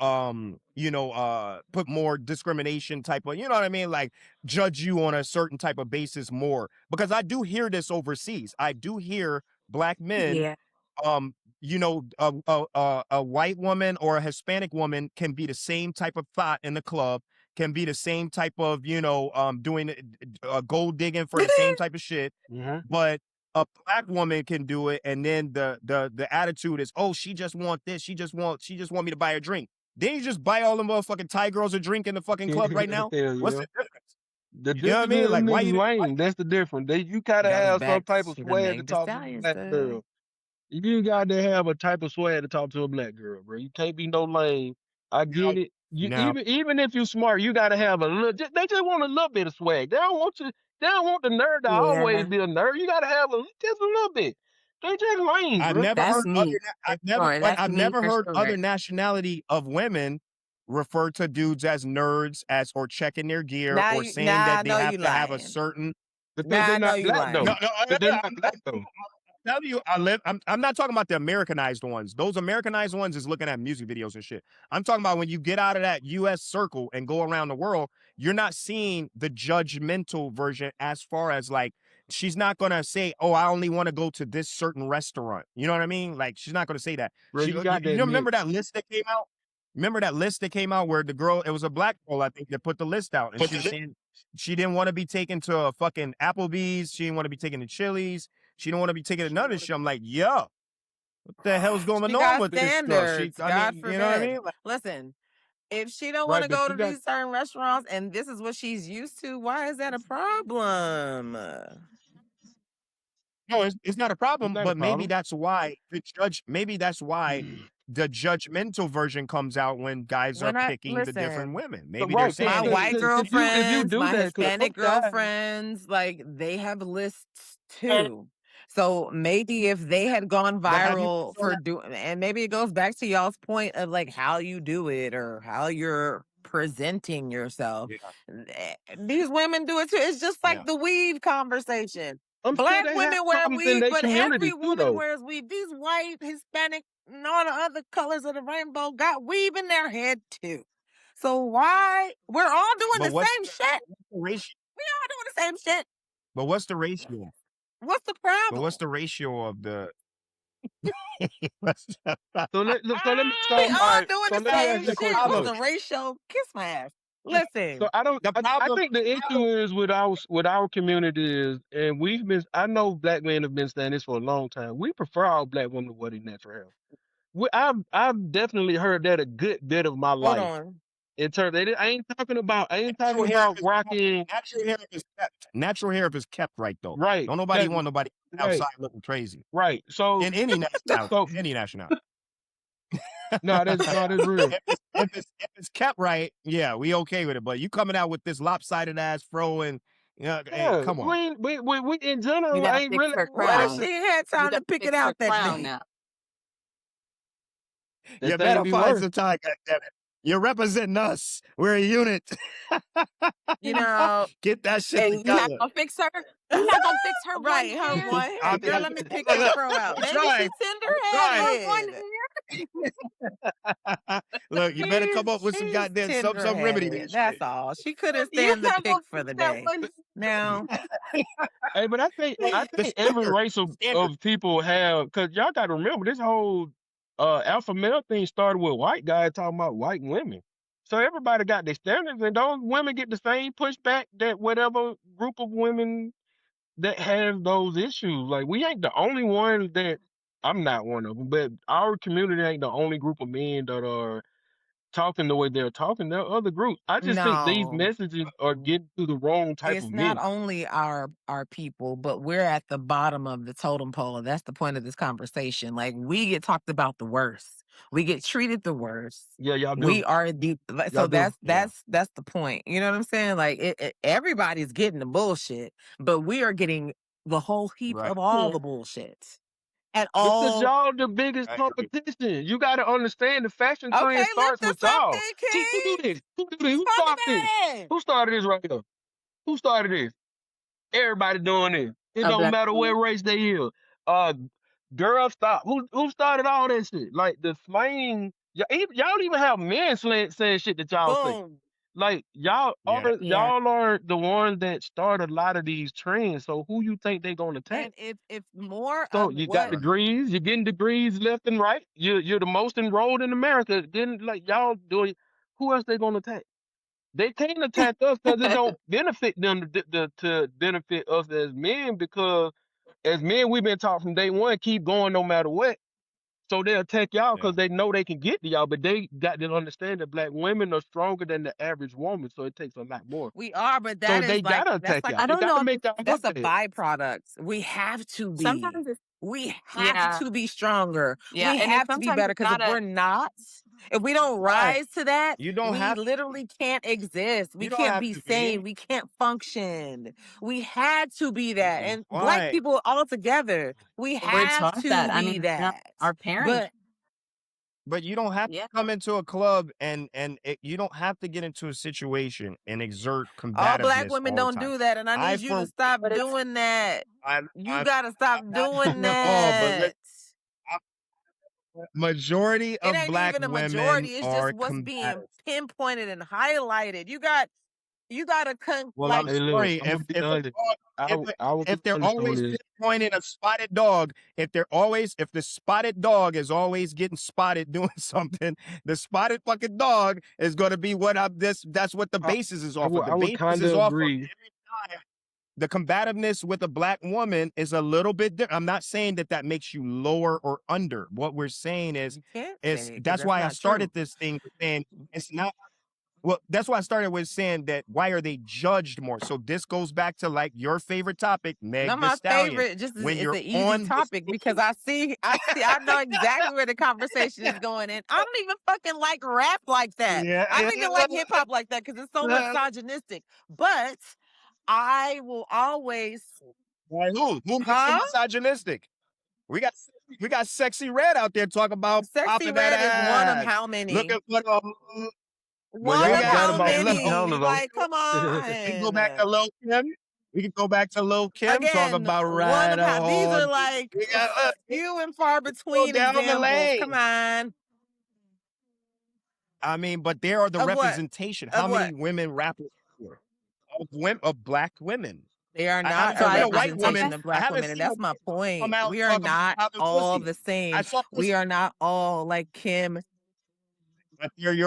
put more discrimination type of, you know what I mean, like judge you on a certain type of basis more? Because I do hear this overseas. I do hear black men, Yeah. a white woman or a Hispanic woman can be the same type of thought in the club, can be the same type of, doing gold digging for the same type of shit, but a black woman can do it, and then the attitude is, oh, she just want this, she just want me to buy a drink. Then you just buy all the motherfucking Thai girls a drink in the fucking club right now. hell What's yeah. the difference? The You know what I difference mean? is them Like, why you niggas didn't? Why, lame. That's the difference. You gotta Goes have some back type of to the swag to Meg Thee talk to a Stallion black stuff. girl. You got to have a type of swag to talk to a black girl, bro. You can't be no lame. I now, get it. You now, even if you smart, you gotta have a little. They just want a little bit of swag. They don't want you. They don't want the nerd to always Yeah, be a nerd. You gotta have just a little bit. They just lame, I've bro. never that's heard me for sure. That's I've me never for heard sure. other nationality of women refer to dudes as nerds, or checking their gear, or saying Nah, I that they know have you to have a lying. certain. Because Nah, they're I know not you black No, lying. though. no, Because they're not black though. tell you, I'm not talking about the Americanized ones. Those Americanized ones is looking at music videos and shit. I'm talking about when you get out of that U.S. circle and go around the world, you're not seeing the judgmental version as far as like, she's not gonna say, "Oh, I only want to go to this certain restaurant." You know what I mean? Like, she's not gonna say that. Bro, you got You that remember mix. that list that came out? Remember that list that came out where the girl, it was a black girl, I think, that put the list out, and she was saying she didn't want to be taken to a fucking Applebee's. She didn't want to be taken to Chili's. She don't want to be taken to none of this shit. I'm like, yo, what the hell's going She on got with this girl? standards. I God mean, you know what I forbid. mean? Like, Listen, if she don't want Right, to but go you to got these certain restaurants and this is what she's used to, why is that a problem? no, it's not a it's problem, not a but maybe problem. that's why the judgmental version comes out when guys are When I picking the different listen, women. So, Maybe they're right, my saying, hey, white if you girlfriends, do my that, because Hispanic some guys, girlfriends, like they have lists too. So maybe if they had gone but have you viral so for doing, and maybe it goes back to y'all's point of like how you do it or how you're presenting yourself. yeah, These women do it too. It's just yeah. like the weave conversation. I'm sure Black they have women wear problems in weave, their but community every too, woman though. wears weave. These white, Hispanic, and all the other colors of the rainbow got weave in their head too. So why we're all doing But the same shit? what's the ratio? We all doing the same shit. But what's the ratio? What's the But problem? what's the ratio of the? We All all right. doing So the let me same ask you a the shit. What's problem, question. the ratio? Kiss my ass. So Listen, the I problem, think the issue is with our community is, and I know black men have been saying this for a long time. We prefer our black women to wear their natural hair. I've definitely heard that a good bit of my hold life. on. In terms, I ain't talking natural hair about is rocking. natural hair is kept. Natural hair is kept right though. Right. Don't nobody want nobody Right. outside looking crazy Right. So in any nationality. so Any nationality. no, that's real. If it's kept right, yeah, we okay with it. But you coming out with this lopsided ass fro and hey, Yeah, come on. we in You general gotta ain't fix really her What if crown. she ain't had You time to gotta pick it fix her out that crown day? now. You that thing better be find worse. some time, goddammit. You're representing us. We're a unit. You know, Get that shit And you not together. gonna fix her? You not gonna fix her one right, hair? homeboy. Hey, I'm, girl, look, let me pick look, that look, fro out. I'm Maybe trying. she's tender I'm trying. Her one headed. Look, you better come up with some She's goddamn tender some remedy headed. this That's shit. all. She couldn't You stand the not gonna pick for fix the that day. one. Now, Hey, but I The think every race standard. of people have, because y'all got to remember this whole alpha male thing started with white guys talking about white women. So everybody got their standards, and those women get the same pushback that whatever group of women that have those issues. Like, we ain't the only ones that. I'm not one of them, but our community ain't the only group of men that are talking the way they're talking. There are other groups. I just think these no. messages are getting to the wrong type It's of not men. only our people, but we're at the bottom of the totem pole. And that's the point of this conversation. Like we get talked about the worst. We get treated the worst. Yeah, y'all We do. are the Y'all so do. Yeah. that's the point. You know what I'm saying? Like everybody's getting the bullshit, but we are getting the whole heap Right. of all Yeah. the bullshit at Because all. y'all the biggest I agree. competition. You got to understand the fashion trend Okay, lift starts with us up y'all. then, Who do King. this? Who do this? Who Talk started this? about it. Who started this right here? Who started this? Everybody doing this. It A don't black matter what woman. race they is. Uh, girl, stop. Who started all that shit? Like the slang. Y'all don't even have men saying shit that y'all say. Boom. Like Yeah. Yeah. y'all are the ones that start a lot of these trends. So who you think they gonna attack? And if more So of you got what Right. degrees, you're getting degrees left and right. You're the most enrolled in America. Then like y'all doing, who else they gonna attack? They can't attack us because it don't benefit them to benefit us as men, because as men we've been taught from day one, keep going no matter what. So they attack y'all Yeah. because they know they can get to y'all, but they got to understand that black women are stronger than the average woman, so it takes a lot more. We are, but So that they is like gotta that's attack like y'all. I They don't know gotta if make it's y'all look that's a bad. byproduct. We have to be. sometimes it's We have yeah. to be stronger. Yeah. We And it's have to be sometimes better it's because if not a we're not, if we don't Right. rise to that, You don't we have literally can't exist. We you don't can't have be to sane. be. We can't function. We had to be that. And black Right. people all together, we we're have taught to that. I be mean, that. our parents. But you don't have to Yeah. come into a club and you don't have to get into a situation and exert All black combativeness women all the don't time. do that. And I need you to stop But it's doing that. I'm You I'm gotta stop I'm not doing saying all, but that. majority It of ain't black even a women majority. It's just are what's being combative. pinpointed and highlighted. You gotta Well, I'm like Hey, look, sorry I'm gonna be honest. I will be if they're honest on always this. pinpointing a spotted dog, if the spotted dog is always getting spotted doing something, the spotted fucking dog is going to be what that's what the I, basis is I off would of. The I would basis kind is of off of agree. every time. The combativeness with a black woman is a little bit different. I'm not saying that makes you lower or under. What we're saying is you can't is say it because that's that's why I not true. started this thing with saying it's not. Well, that's why I started with saying that why are they judged more? So this goes back to like your favorite topic, Meg Not the my Stallion. favorite. Just When it's you're an easy on this topic because I know exactly where the conversation is going. And I don't even fucking like rap like that. yeah, I don't even like hip hop like that because it's so misogynistic. But I will always Why who makes it huh? misogynistic? We got we got Sexy Red out there talking about Sexy popping that Red is one of ass. how many? Looking for the Well, One we y'all of got forgot how about hey, look, Sweet okay, many? Counter though. Like, come we can go on. back to Lil Kim. We can go back to Lil Kim, talk Again, about one right of how these are on. like We got few and far go between down the examples. lane. Come on. I mean, but there are the Of what? representation. Of How many what? women rappers are there? Of black women? They are I not haven't So a seen I a white woman. representation guess of I black haven't women, and seen a that's white my woman come point. out We and are talk about not having all pussy. the I same. saw We pussy, are not all like Kim,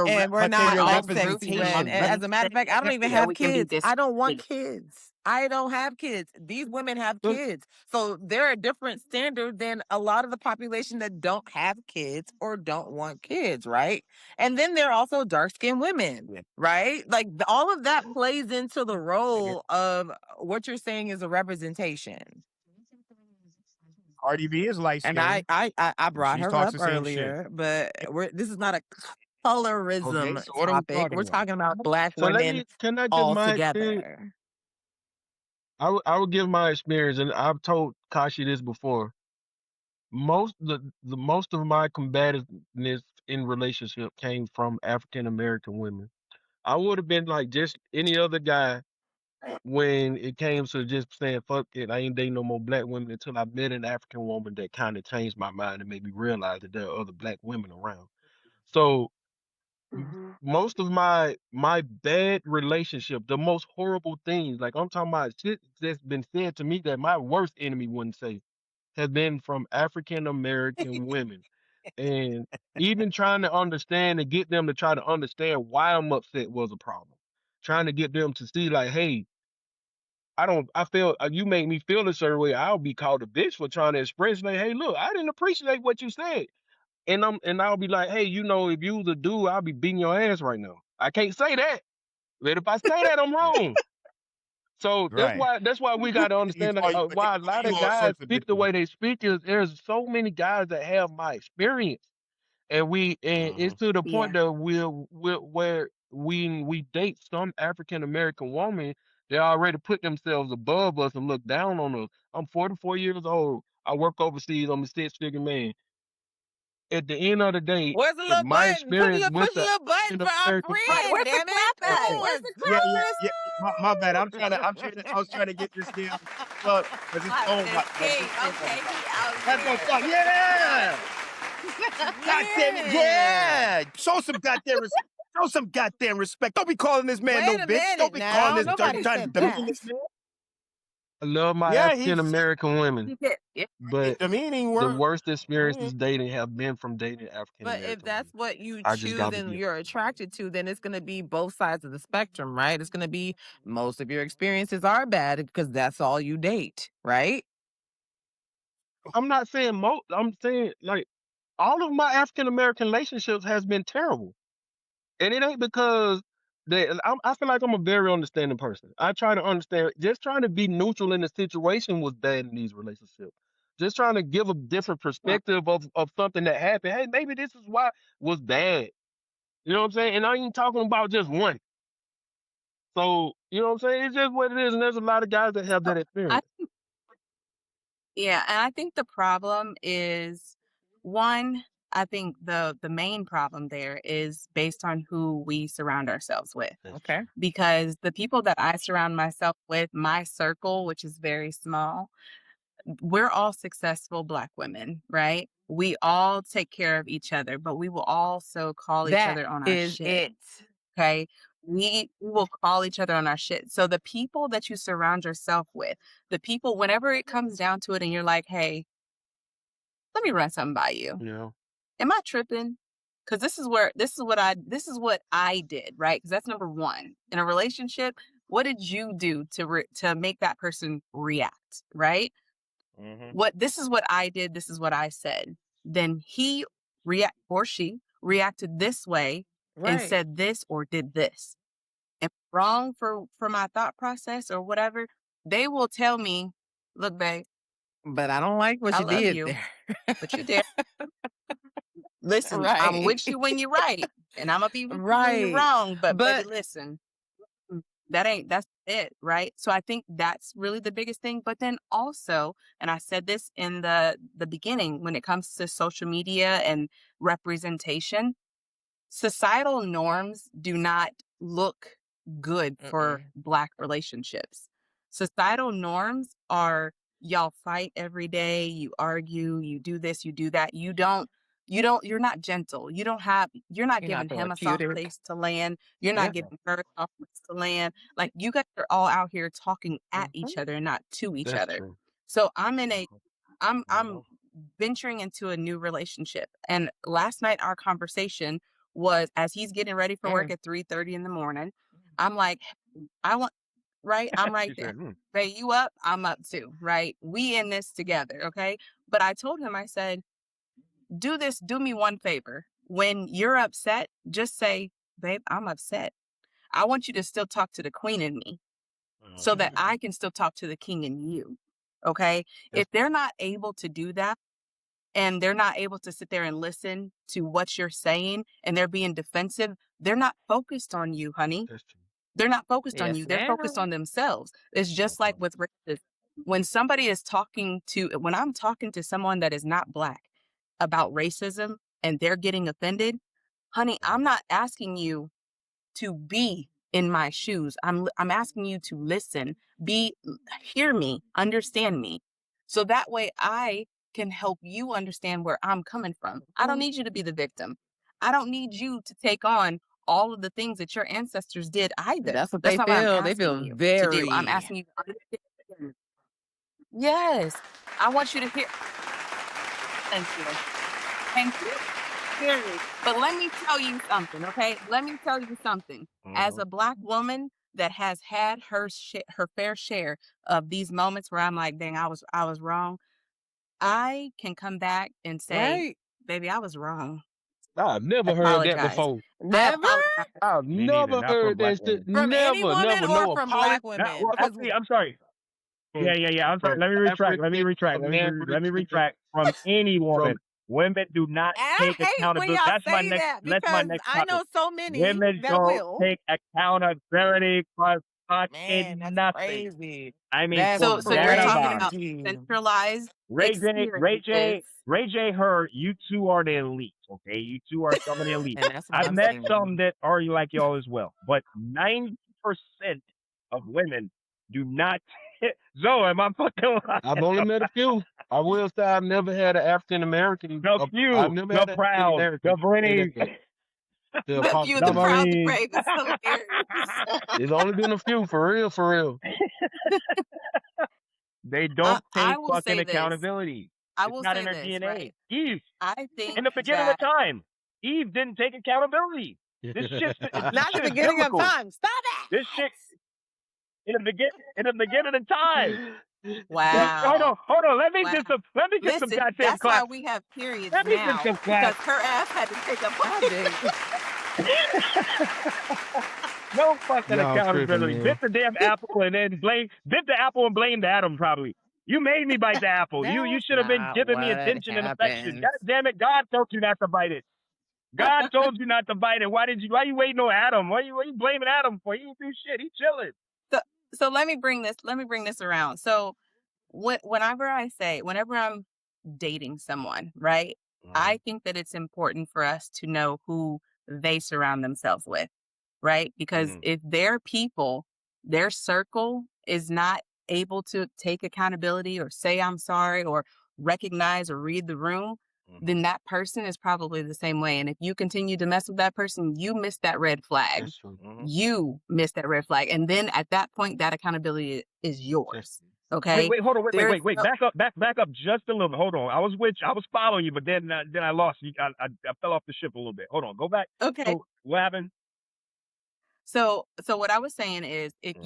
and we're but they're not we're your all all groups Sexy Red. representation. And as a matter of fact, I don't even or have we can be kids. I don't want discriminated. kids. I don't have kids. These women have So, kids. So they're a different standard than a lot of the population that don't have kids or don't want kids, right? And then there are also dark skinned women, Yeah. right? Like all of that plays into the role of what you're saying is a representation. Cardi B is light And I skinned. brought She her talks up the same shit. earlier, but this is not a Okay, colorism so what are we topic. talking We're about? talking about black so women can I give all my experience? together. I would give my experience, and I've told Kashi this before. Most of my combativeness in relationship came from African American women. I would have been like just any other guy when it came to just saying fuck it, I ain't dating no more black women until I met an African woman that kind of changed my mind and made me realize that there are other black women around. So most of my bad relationship, the most horrible things, like I'm talking about shit that's been said to me that my worst enemy wouldn't say, have been from African American women. And even trying to understand and get them to try to understand why I'm upset was a problem. Trying to get them to see like, hey, I feel you make me feel a certain way. I'll be called a bitch for trying to express like, hey, look, I didn't appreciate what you said. And I'll be like, hey, if you was a dude, I'll be beating your ass right now. I can't say that. But if I say that, I'm Yeah, wrong. So right. that's why we got to understand like, They why a call lot you of all guys sorts of speak the different. way they speak is there's so many guys that have my experience, and it's Mhm. to the point Yeah. that where we date some African American woman, they already put themselves above us and look down on us. I'm 44 years old. I work overseas. I'm a six-figure man. At the end of the day, Where's the little my button? experience Push with the the little button African for our American Right. friend, Where's the damn it. clap Come at? Okay. Where's on, the Yeah. My bad. I was trying to get this damn plug because his clap? phone This got king. his phone Okay, about to he die. out That's what I'm here. talking. Yeah. God damn it. yeah. Yeah. Show some goddamn respect. Don't be calling this man no Wait a bitch. Don't minute be calling now. this dirty Nobody trying to said demean that. this man. I love my Yeah, African American women, Yeah. but Demeaning the word. worst experiences dating have been from dating African But if American that's women. what you I just choose gotta and be you're attracted to, then it's going to be both sides of the spectrum, right? It's going to be most of your experiences are bad because that's all you date, right? I'm not saying I'm saying like all of my African American relationships has been terrible, and it ain't because I feel like I'm a very understanding person. I try to understand. Just trying to be neutral in the situation was bad in these relationships. Just trying to give a different perspective of something that happened. Hey, maybe this is why was bad. You know what I'm saying? And I ain't talking about just one. So you know what I'm saying? It's just what it is, and there's a lot of guys that have that I experience. Yeah, and I think the problem is one, I think the main problem there is based on who we surround ourselves with. That's Okay. true. Because the people that I surround myself with, my circle, which is very small, we're all successful Black women, right? We all take care of each other, but we will also call each That other on our is shit. it. Okay. We will call each other on our shit. So the people that you surround yourself with, the people, whenever it comes down to it and you're like, hey, let me run something by you. Yeah. Am I tripping? Because this is what I did, right? Because that's number one. In a relationship, what did you do to make that person react, right? Mm-hmm. This is what I did, this is what I said. Then he or she reacted this way and Right. said this or did this. If I'm wrong for my thought process or whatever, they will tell me, look, babe, But I don't like what I you love did you, there. but you did. Listen, I'm Right. with you when you're right, and I'm gonna be with you when you're Right. wrong. But baby, But listen, that's it, right? So I think that's really the biggest thing. But then also, and I said this in the beginning, when it comes to social media and representation, societal norms do not look good for Black relationships. Societal norms are y'all fight every day, you argue, you do this, you do that. You're not gentle. You're not you're not giving him a soft therapeutic. place to land. You're not Yep. giving her a soft place to land. Like, you guys are all out here talking at Mhm. each other and not to each That's other. true. So I'm Uh-huh. venturing into a new relationship. And last night our conversation was, as he's getting ready for work at 3:30 in the morning, I'm like, I want, right? I'm right She there. said, Hey, you up? I'm up too, right? We in this together, okay? But I told him, I said, do me one favor. When you're upset, just say, babe, I'm upset. I want you to still talk to the queen in me so that I can still talk to the king in you. Okay. If they're not able to do that, and they're not able to sit there and listen to what you're saying, and they're being defensive, they're not focused on you, honey. That's true. They're not focused on Yes, you. They're focused on ma'am. themselves. It's just like with racism. When I'm talking to someone that is not Black about racism and they're getting offended, honey, I'm not asking you to be in my shoes. I'm asking you to listen, hear me, understand me. So that way I can help you understand where I'm coming from. I don't need you to be the victim. I don't need you to take on all of the things that your ancestors did either. That's what That's they not what I'm feel. They asking feel you to do. I'm very. asking you to understand. Yes. I want you to hear. Thank you. Thank you. Period. But let me tell you something, okay? Let me tell you something. As a Black woman that has had her fair share of these moments where I'm like, dang, I was wrong. I can come back and say, Right. baby, I was wrong. I've I never heard that apologize. before. I Never apologize. I've me neither, never not from heard Black that shit. women. from any Never, woman never. or No from apology Black women. Well, Because actually, I'm sorry. from Yeah. I'm sorry. from Let me retract. Let me African retract. Let me American retract. From any woman, from women do not and I take hate when accountability. y'all That's my say next. that That's my because next I topic. know so many Women that don't will. take accountability for Man, fucking that's nothing. crazy. I mean, That's So forget you're talking about it. about crazy. centralized experiences. Ray J, her, you two are the elite, okay? You two are some of the elite. And that's what I've I'm met saying. some that are like y'all as well, but 90% of women do not. Zoe, am I fucking I've lying? only met a few. I will say I've never had an African American. The I've few, never the had an African proud, the American say Britney, that to The few, the the apologize. proud, the Marines. brave. It's hilarious. It's only been a few, for real, for real. They don't I take will fucking say this. accountability. I It's will not in say their this, DNA. right? Eve, I think in the beginning of that time, Eve didn't take accountability. This Not the shit is beginning of biblical. time. Stop This it. shit in the beginning of the time. Wow. Hold on. Let me Wow. get some Listen, goddamn that's why claps. we have periods Let me get now some because claps. her ass had to take a bonding. No fucking Y'all tripping, accountability. Bit man. the damn apple and then bit the apple and blamed Adam probably. You made me bite the apple. You That's should have been not giving me what attention and affection. happens. God damn it, God told you not to bite it. God told you not to bite it. Why you waiting on Adam? What you blaming Adam for? He didn't do shit. He chilling. So let me bring this around. So whenever I'm dating someone, right? I think that it's important for us to know who they surround themselves with, right? Because if their people, their circle is not able to take accountability or say I'm sorry or recognize or read the room, then that person is probably the same way. And if you continue to mess with that person, you miss that red flag. That's true. You miss that red flag. And then at that point, that accountability is yours. Okay. Wait, hold on, There is wait. no- Back up just a little bit. Hold on. I was following you, but then I lost you. I fell off the ship a little bit. Hold on, go back. Okay. So what happened? So what I was saying is if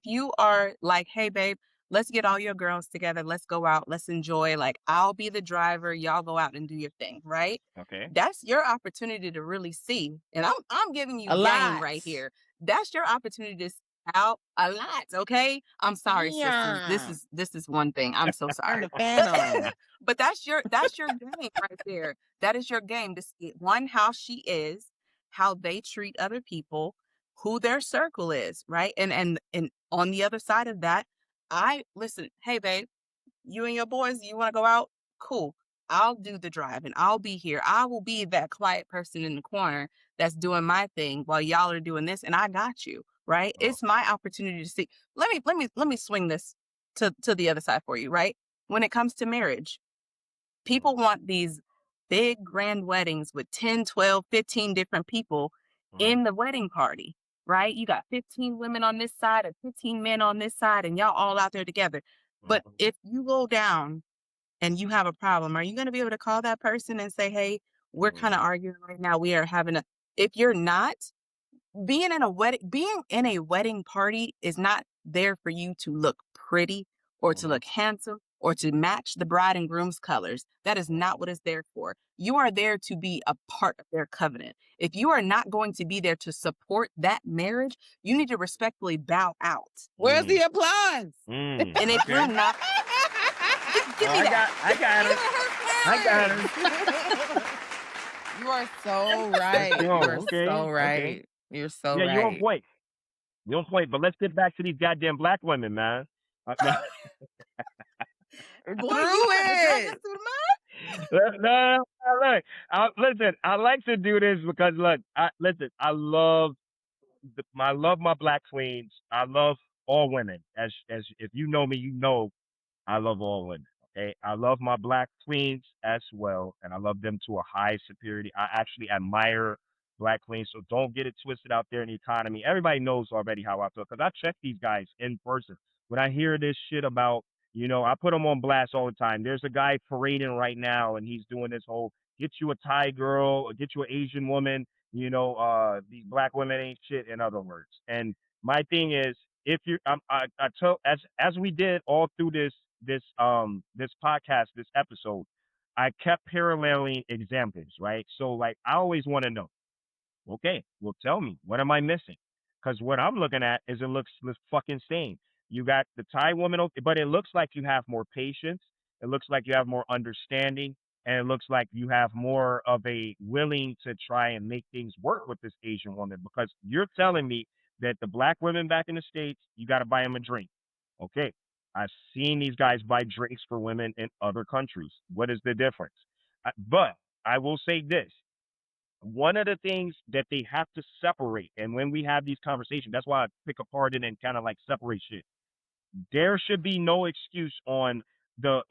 you are like, hey babe, let's get all your girls together, let's go out, let's enjoy, like I'll be the driver, y'all go out and do your thing, right? Okay. That's your opportunity to really see. And I'm giving you A game lot. right here. That's your opportunity to see out a lot, okay? I'm sorry, sisters. Yeah. This is one thing. I'm so Turn sorry. the fan on. But that's your game right there. That is your game to see one, how she is, how they treat other people, who their circle is, right? And on the other side of that, I listen, hey babe, you and your boys, you want to go out? Cool. I'll do the drive and I'll be here. I will be that quiet person in the corner that's doing my thing while y'all are doing this, and I got you, right? It's my opportunity to see. Let me swing this to the other side for you, right? When it comes to marriage, people want these big grand weddings with 10, 12, 15 different people in the wedding party, right? You got 15 women on this side and 15 men on this side, and y'all all out there together. But if you go down and you have a problem, are you going to be able to call that person and say, hey, we're kind of arguing right now. We are having if you're not, being in a wedding party is not there for you to look pretty or to look handsome or to match the bride and groom's colors. That is not what it's there for. You are there to be a part of their covenant. If you are not going to be there to support that marriage, you need to respectfully bow out. Where's the applause? And if you're not, give me that. I got it. I got it. You are so right. You are so right. You're so right. You're on point. You're on point. But let's get back to these goddamn black women, man. No. Boy, you it. No, look. Listen, I like to do this because look, I love my black queens. I love all women. As if you know me, you know I love all women. Okay, I love my black queens as well, and I love them to a high superiority. I actually admire black queens, so don't get it twisted out there in the economy. Everybody knows already how I feel because I check these guys in person. When I hear this shit about, I put them on blast all the time. There's a guy parading right now, and he's doing this whole get you a Thai girl, or get you an Asian woman. These black women ain't shit. In other words, and my thing is, if you, I tell as we did all through this podcast, this episode, I kept paralleling examples, right? So like I always want to know, okay, well tell me, what am I missing? Because what I'm looking at is it looks fucking same. You got the Thai woman, but it looks like you have more patience. It looks like you have more understanding, and it looks like you have more of a willing to try and make things work with this Asian woman. Because you're telling me that the black women back in the States, you got to buy them a drink. Okay, I've seen these guys buy drinks for women in other countries. What is the difference? But I will say this. One of the things that they have to separate, and when we have these conversations, that's why I pick apart it and kind of like separate shit. There should be no excuse on the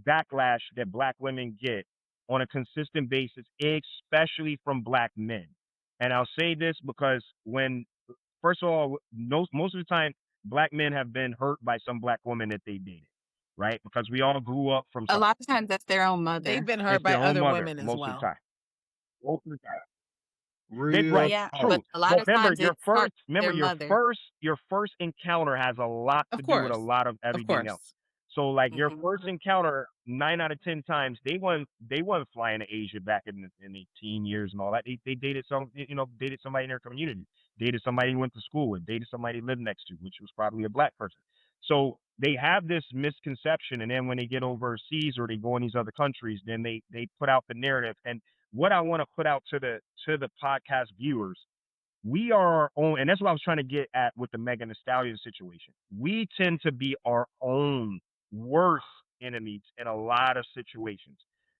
backlash that black women get on a consistent basis, especially from black men. And I'll say this because first of all, most of the time, black men have been hurt by some black woman that they dated, right? Because we all grew up from A lot of times that's their own mother. They've been it's hurt by their own other mother women as most of well. the time. Most of the time. Real Yeah, talk. but true. a lot But of remember, times it starts with their mother. your first encounter has a lot Of to do with a course. lot of Of everything else. course. So like your Mhm. first encounter, 9 out of 10 times, they weren't flying to Asia back in the teen years and all that. They dated dated somebody in their community, dated somebody who went to school with, dated somebody they lived next to, which was probably a black person. So they have this misconception, and then when they get overseas or they go in these other countries, then they put out the narrative. And what I want to put out to the podcast viewers, we are our own, and that's what I was trying to get at with the Megan Thee Stallion situation. We tend to be our own worst enemies in a lot of situations.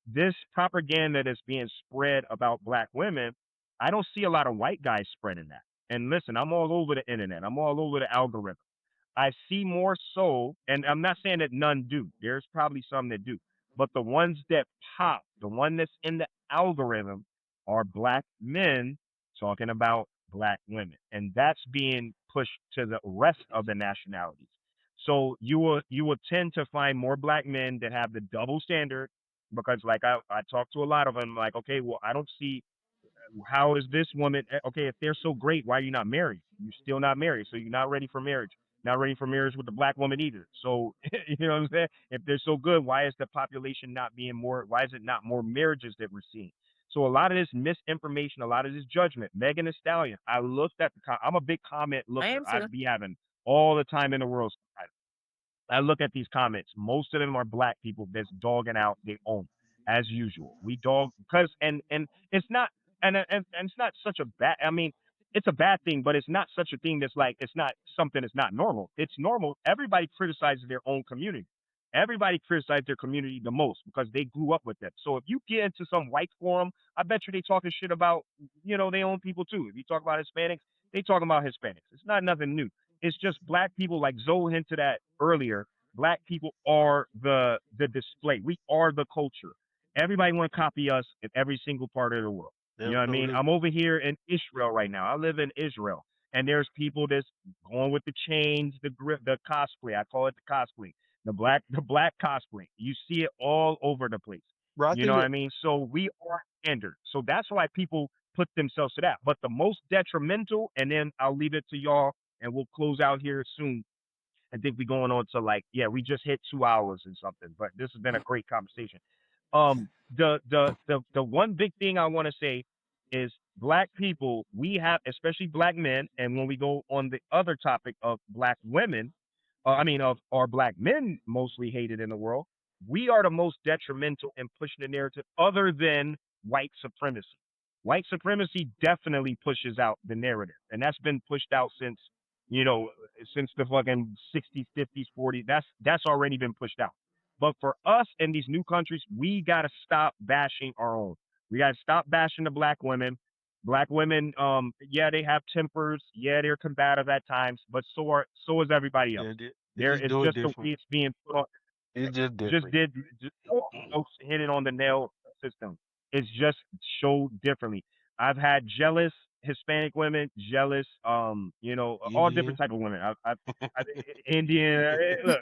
This propaganda that's being spread about black women, I don't see a lot of white guys spreading that. And listen, I'm all over the internet. I'm all over the algorithm. I see more so, and I'm not saying that none do. There's probably some that do, but the ones that pop, the one that's in the algorithm, are black men talking about black women, and that's being pushed to the rest of the nationalities. So you will tend to find more black men that have the double standard, because like I talk to a lot of them, like, okay, well, I don't see how is this woman okay, if they're so great, why are you not married? You're still not married, so you're not ready for marriage. Not ready for marriage with the black woman either. So you know what I'm saying? If they're so good, why is the population not being more, why is it not more marriages that we're seeing? So a lot of this misinformation, a lot of this judgment, Megan Thee Stallion, I looked at I'm a big comment I looker. am too. I'd be having all the time in the world. I look at these comments. Most of them are black people that's dogging out their own, as usual. We dog because and it's not and it's not such a bad. I mean, it's a bad thing, but it's not such a thing that's like it's not something that's not normal. It's normal. Everybody criticizes their own community. Everybody criticizes their community the most because they grew up with that. So if you get into some white forum, I bet you they talking shit about their own people too. If you talk about Hispanics, they talking about Hispanics. It's not nothing new. It's just black people, like Zoe hinted at earlier. Black people are the display. We are the culture. Everybody want to copy us in every single part of the world. You know what I mean? Absolutely. I'm over here in Israel right now. I live in Israel, and there's people that's going with the chains, the grip, the cosplay. I call it the cosplay, the black cosplay. You see it all over the place. Bro, I You know think what that I mean? So we are standard. So that's why people put themselves to that. But the most detrimental, and then I'll leave it to y'all, and we'll close out here soon. I think we're going on to, like, yeah, we just hit 2 hours and something, but this has been a great conversation. The one big thing I want to say is black people, we have, especially black men, and when we go on the other topic of black women, I mean, of our black men mostly hated in the world, we are the most detrimental in pushing the narrative other than white supremacy. White supremacy definitely pushes out the narrative, and that's been pushed out you know, since the fucking 60s, 50s, 40s. That's already been pushed out. But for us in these new countries, we got to stop bashing our own. We got to stop bashing the black women. Black women, yeah, they have tempers. Yeah, they're combative at times, but so is everybody else. yeah, they There, just it's do it just the different. way it's being put on. It's just Just different. did just folks hit it on the nail system. It's just showed differently. I've had jealous Hispanic women, jealous, all different Indian. type of women. I've Indian. Look,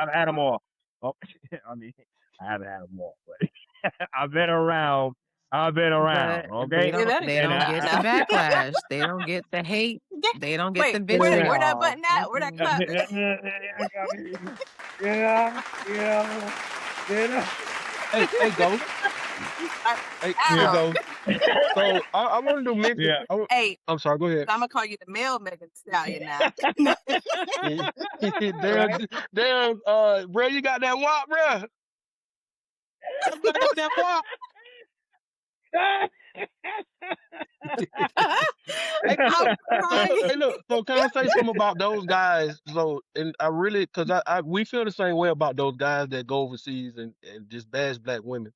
I've had them all. Oh, I mean, I haven't had them all, but I've been around. I've been around. But they Okay, Say don't that they and again don't now. get the now. backlash. They don't get the hate. Yeah. They don't get Wait, the where that vitriol. button at? Where that Mm-mm. clap? yeah, yeah, yeah. Hey, Ghost. Hey, Yeah, Ow. go. so I wanted to mention. Yeah. Hey, I'm sorry. Go ahead. I'm gonna call you the male Megan Thee Stallion now. No. Damn, Right? damn. Bro, you got that wop, bro. You got that wop. Hey, I'm crying. hey, look. So can I say something about those guys? So, and I really, cause we feel the same way about those guys that go overseas and just bash black women.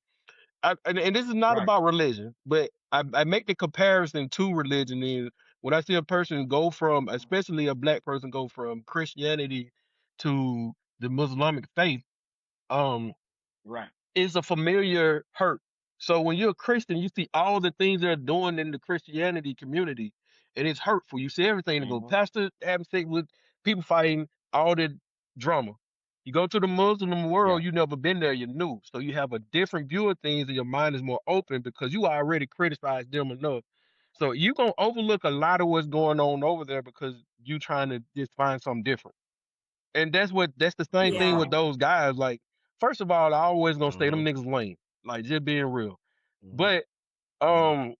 And this is not Right. about religion, but I make the comparison to religion. And when I see a person go from, especially a black person, go from Christianity to the Muslimic faith, um, Right. it's a familiar hurt. So when you're a Christian, you see all the things they're doing in the Christianity community, and it's hurtful. You see everything that go Mm-hmm. pastor having sex with people fighting, all the drama. You go to the Muslim Yeah. world, you never been there, you're new. So you have a different view of things and your mind is more open because you already criticized them enough. So you gonna overlook a lot of what's going on over there because you trying to just find something different. And that's the same thing Yeah. with those guys. Like, first of all, I always gonna say them Mhm, niggas lame. Like, just being real. mhm, But mhm.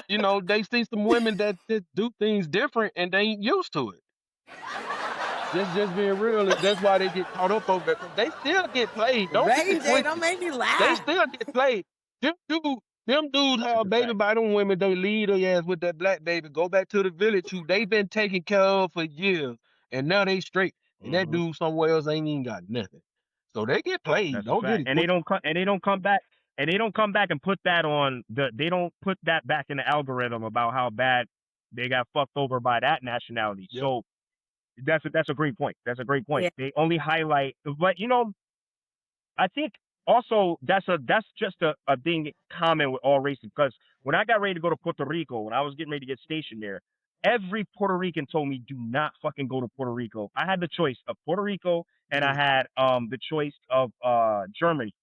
um, they see some women that do things different and they ain't used to it. Just being real, and that's why they get caught up over there because they still get played. Don't get Ray it J, don't twisted. make me They laugh. still get played. Them dudes That's have a baby fact. by them women. They lead their ass with that black baby. Go back to the village who they been taking care of for years, and now they straight. And that Mhm. dude somewhere else ain't even got nothing. So they get played. That's a Don't get fact. it And twisted. they don't come back and they don't come back and put that on they don't put that back in the algorithm about how bad they got fucked over by that nationality. Yep, So that's a great point. That's a great point. Yeah. They only highlight, but I think also that's just a thing common with all races because when I got ready to go to Puerto Rico, when I was getting ready to get stationed there, every Puerto Rican told me do not fucking go to Puerto Rico. I had the choice of Puerto Rico and I had the choice of Germany.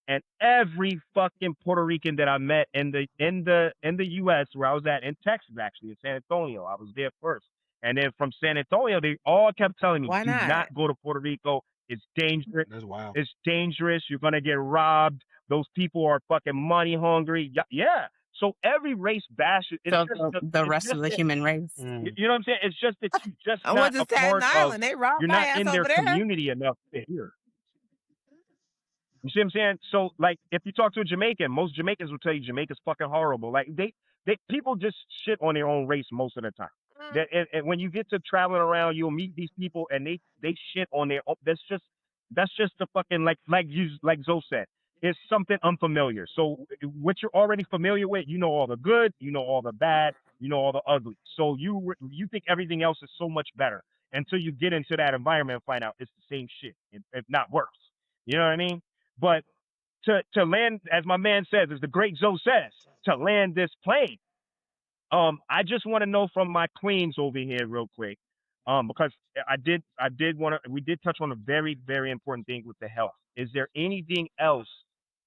And every fucking Puerto Rican that I met in the US where I was at in Texas actually in San Antonio, I was there first. And then from San Antonio, they all kept telling me, Why do not? not go to Puerto Rico. It's dangerous. that's wild. It's dangerous. You're gonna get robbed. Those people are fucking money hungry. Yeah. So every race bash, it's So just the it's rest of just the that human race. Mm. you know what I'm saying? It's just that you just I not went to a Staten part of Island. They robbed you're my not ass in their over there. community enough to hear. You see what I'm saying? So, like, if you talk to a Jamaican, most Jamaicans will tell you Jamaica's fucking horrible. Like, they people just shit on their own race most of the time. That and when you get to traveling around, you'll meet these people and they shit on their own. That's just the fucking like Zoe said. It's something unfamiliar. So what you're already familiar with, you know all the good, you know all the bad, you know all the ugly. So you think everything else is so much better until you get into that environment and find out it's the same shit, if not worse. You know what I mean? But to land, as my man says, as the great Zoe says, to land this plane, I just want to know from my queens over here real quick, because I did want to, we did touch on a very, very important thing with the health. Is there anything else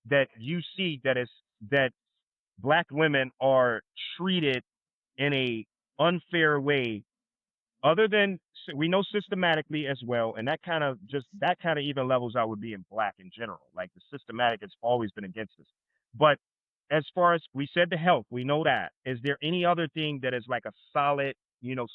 that you see that black women are treated in a unfair way other than we know systematically as well, and that kind of even levels out with being black in general. Like the systematic has always been against us. But as far as we said, the health, we know that. Is there any other thing that is like a solid,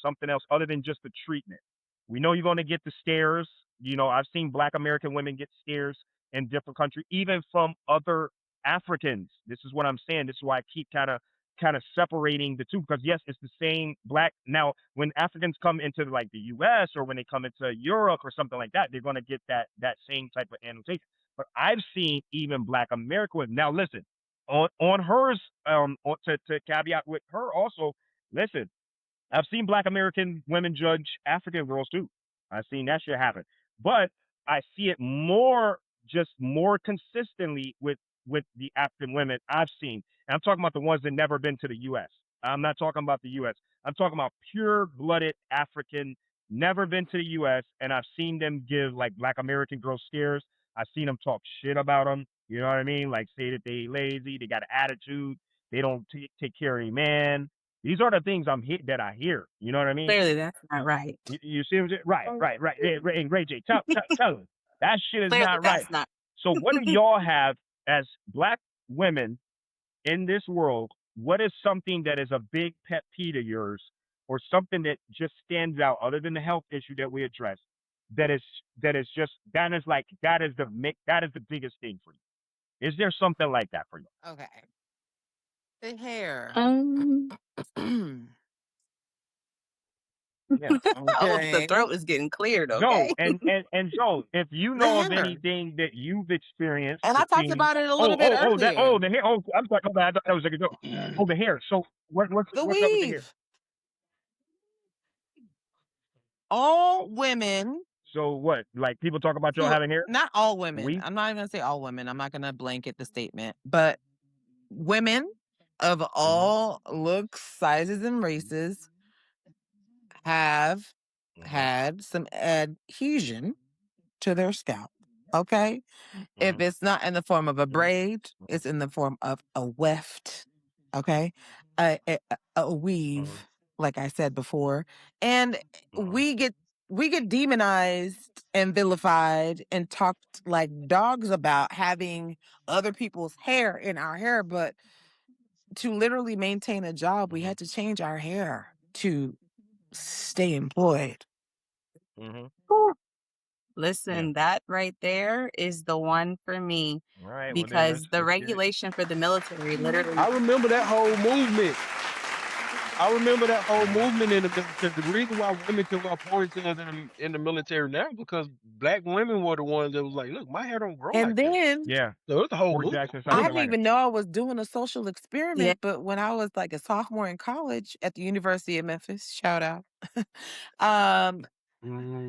something else other than just the treatment? We know you're going to get the stares. I've seen Black American women get stares in different countries, even from other Africans. This is what I'm saying. This is why I keep kind of separating the two because yes, it's the same black. Now, when Africans come into like the U.S. or when they come into Europe or something like that, they're going to get that same type of annotation. But I've seen even Black American women. Now, listen, on hers, to caveat with her also. Listen, I've seen Black American women judge African girls too. I've seen that shit happen, but I see it more consistently with the African women I've seen. And I'm talking about the ones that never been to the U.S. I'm not talking about the U.S. I'm talking about pure-blooded African, never been to the U.S. And I've seen them give like Black American girls scares. I've seen them talk shit about them. You know what I mean? Like say that they lazy, they got an attitude, they don't take care of a man. These are the things that I hear. You know what I mean? Clearly, that's not right. You see what I'm saying? Right. Hey, Ray J, tell him that shit is Clearly, not right. that's not. So, what do y'all have as black women in this world? What is something that is a big pet peeve of yours, or something that just stands out, other than the health issue that we addressed? That is the biggest thing for you. Is there something like that for you? Okay. The hair. Um, Yeah. oh, the Okay. throat is getting cleared. Joe, Okay. and Joe, if you The know of hair. anything that you've experienced And or I talked seen, about it a little bit earlier. the hair. Oh, I'm sorry. Oh, I thought that was like a joke. Oh, the hair. So The what's up with the hair? weave. All women So what? Like people talk about y'all who, having hair? not all women. We. I'm not even going to say all women. I'm not going to blanket the statement, but women of Mhm, all looks, sizes, and races have mhm, had some adhesion to their scalp. Okay. If mhm, it's not in the form of a mhm, braid, mhm, it's in the form of a weft. Okay. a weave, like I said before, and we get demonized and vilified and talked like dogs about having other people's hair in our hair, but to literally maintain a job, we had to change our hair to stay employed. Mm-hmm. Whew. Listen, that right there is the one for me All right. Well, then because the let's hear it. regulation for the military literally. I remember that whole movement. And the reason why women can wear ponytails in the military now because black women were the ones that was like, look, my hair don't grow And like that. then Yeah. So it's the whole Fort movement. Jackson, South I didn't Carolina. even know I was doing a social Yeah. experiment, but when I was like a sophomore in college at the University of Memphis, shout out, um,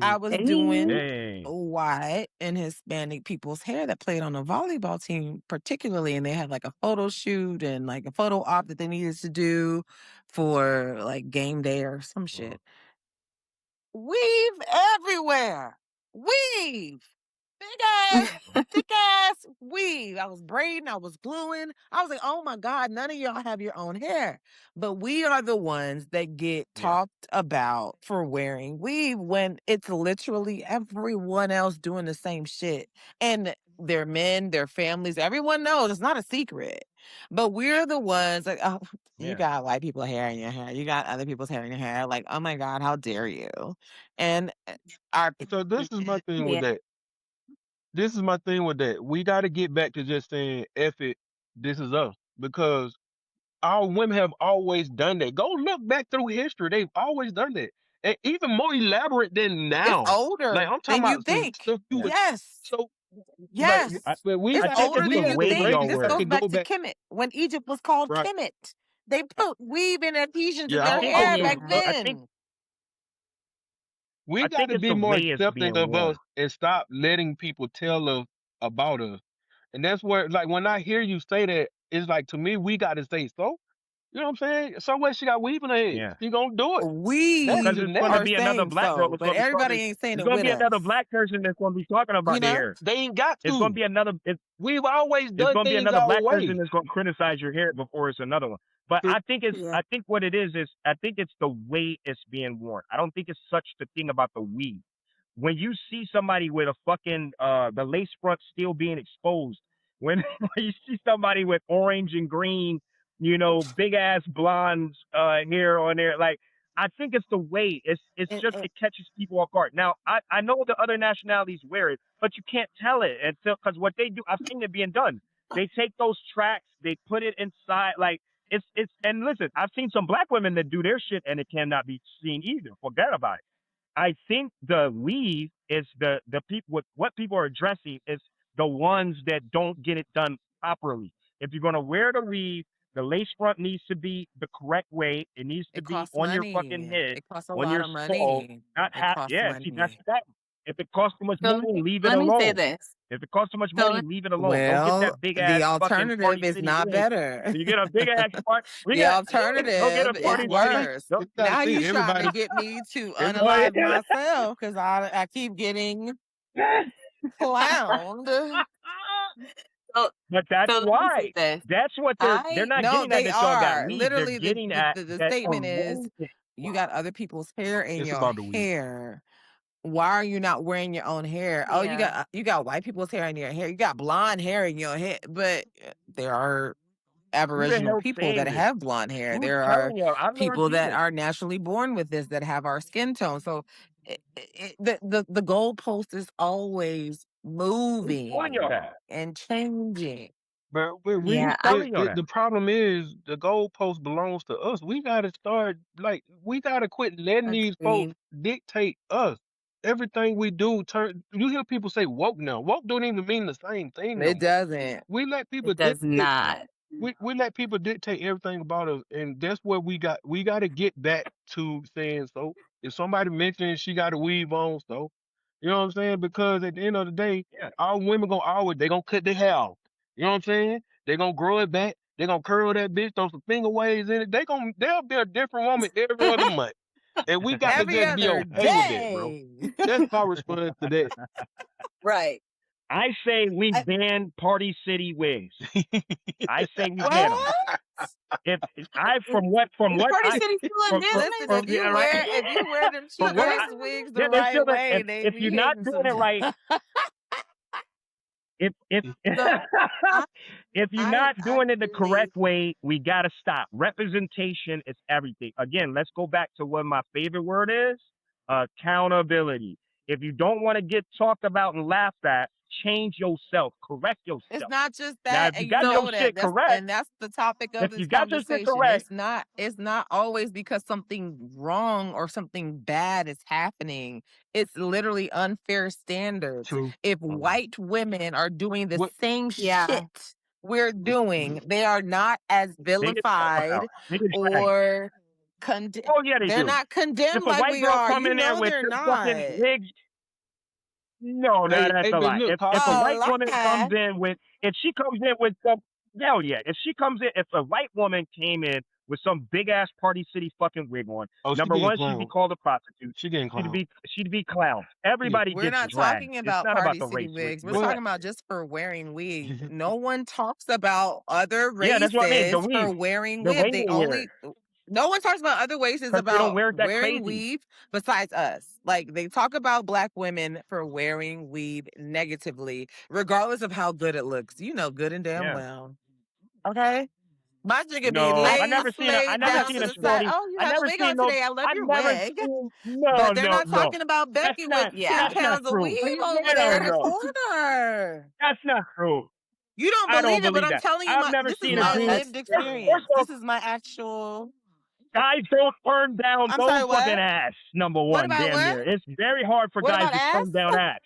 I was doing Hey. white and Hispanic people's hair that played on a volleyball team, particularly, and they had like a photo shoot and like a photo op that they needed to do for like game day or some shit. Weave everywhere. Weave. Big ass, thick ass weave. I was braiding, I was gluing. I was like, oh my God, none of y'all have your own hair. But we are the ones that get Yeah. talked about for wearing weave when it's literally everyone else doing the same shit. And their men, their families, everyone knows it's not a secret. But we're the ones like, oh, you Yeah. got white people hair in your hair. You got other people's hair in your hair. Like, oh my God, how dare you? And our So this is my thing with Yeah. that. We got to get back to just saying, F it, this is us. Because our women have always done that. Go look back through history. They've always done that. And even more elaborate than it's now. Like, older I'm talking than you about some think. stuff you Yeah. would. Yes. So, like, Yes. but It's I think it's older the than you way think. y'all This wear it. goes could back go to back. Kemet. When Egypt was called Right. Kemet, they put weave and adhesions in Yeah, their I was hair back finna, Yeah. I think then. we I got think to it's be the more way it's accepting being of worn. us and stop letting people tell us about us. And that's where, like, when I hear you say that, it's like, to me, we got to say, so, you know what I'm saying? Somewhere she got weave in her head. Yeah. She gonna do it. That's Because We just it's going to are natural. be another saying black girl so, that's but going to be everybody talking. ain't saying It's it going to with be another us. black person that's going to be talking about You their know? hair. They ain't got It's going to to. be another. We've always It's done going to be things another our black person way. that's going to criticize your hair before it's another one. But So, Yeah. I think what it is I think it's the way it's being worn. I don't think it's such the thing about the weave. When you see somebody with a fucking the lace front still being exposed, when you see somebody with orange and green, big ass blonde hair on there, like I think it's the way it's And, just it catches people off guard. Now I know the other nationalities wear it, but you can't tell it until because what they do, I've seen it being done. They take those tracks, they put it inside, like it's and listen, I've seen some black women that do their shit and it cannot be seen either. Forget about it. I think the weave is the people what people are addressing is the ones that don't get it done properly. If you're gonna wear the weave, the lace front needs to be the correct way. It needs to it be costs on your fucking money. head, It costs a on lot your of skull, money. not It half. costs Yeah, see that's money. that. If it costs too much So money, leave it let me say alone. this. If it costs too much So money, leave it alone. Don't get Well, that big the ass fucking alternative Party is City not wig. better. You get a big ass part. We The got go get a alternative is Party City. worse. Go, you gotta Now see you trying to everybody. get me to oh unalive myself because I keep getting yeah. clowned. so But that's so let me say why. this. That's what they're I not No, getting at they that y'all got are. weave. They're Literally, getting at the that statement is erosion. you got other people's hair in It's your about the weed. hair. Why are you not wearing your own hair? Oh, Yeah. you got white people's hair in your hair. You got blonde hair in your hair. But there are Who the Aboriginal hell people that saying this? have blonde hair. Who's There are telling y'all? I never people seen that it. are naturally born with this that have our skin tone. So the goalpost is always Who's telling y'all moving that? and changing. But Who's Yeah. but telling y'all that? the problem is the goalpost belongs to us. We gotta start we gotta quit letting these folks Agreed. dictate us. Everything we do turn. You hear people say woke now. Woke don't even mean the same thing no It more. doesn't. We let people It does dictate. not. We let people dictate everything about us, and that's where we got to get back to saying so. If somebody mentions she got a weave on, so you know what I'm saying? Because at the end of the day, Yeah. our women they gonna cut their hair off. You know what I'm saying? They gonna grow it back. They gonna curl that bitch, throw some finger waves in it. They'll be a different woman every other month, and we got to Every just be other okay with that, bro. day. That's my response to Right. I say we I, ban Party City wigs. that. I say we ban them. What? Party I City's still in Listen, business. yeah, right. if you wear them From cheap what ass I wigs the yeah, they're right still there. way, they If be you're not hitting doing it sometimes. right, if So I if you're I not doing it the actually correct way, we gotta stop. Representation is everything. Again, let's go back to what my favorite word is: accountability. If you don't want to get talked about and laughed at, change yourself, correct it's yourself. not just Now, that, if you and you got your know that. shit correct, That's the topic of if this you got your shit conversation. correct, It's not always because something wrong or something bad is happening. It's literally unfair standards. True. If white women are doing the What? same Yeah. shit we're doing, they are not as they get talked about. vilified They get dragged. or Oh yeah, they they're do. not If condemned a like white we girl are. come You in there know with they're two not. fucking wigs, no, Hey, that's hey, a but lie. look, If a Casa. white woman comes Lie. in with, if she comes in with some, hell yeah. If a white woman came in with some big ass Party City fucking wig on, Oh, she number getting one, she'd be clowned. called a prostitute. She getting clowned. She'd be clowned. She get, Everybody We're gets not dragged. talking It's about not about Party the City race wigs. We're with well, talking that. about just for wearing weave. No one talks about other Yeah, that's what I mean. The races for weave, wearing the weave. way they wear it, No one talks about other races because they don't about wear it that wearing crazy. weave besides us. Like they talk about black women for wearing weave negatively, regardless of how good it looks. You know good and damn Yeah. well. Okay? My shit could be No, I laid, never seen slayed down to a the side. story. Oh, you I have a never wig seen on no. today. I love I your never wig. seen. No, But they're no, not no. talking about That's Becky with not. 10 Yeah. That's not pounds of true. weave over there Hell in the no. corner. That's not true. You don't I don't believe it, but believe I'm that. telling you, I've never this is seen a my No, dude. that's lived true. experience. First off, This is my actual. guys don't turn down I'm no sorry, fucking what? ass. Number What one, about damn what? near. It's very hard for What guys about to ass? turn down ass.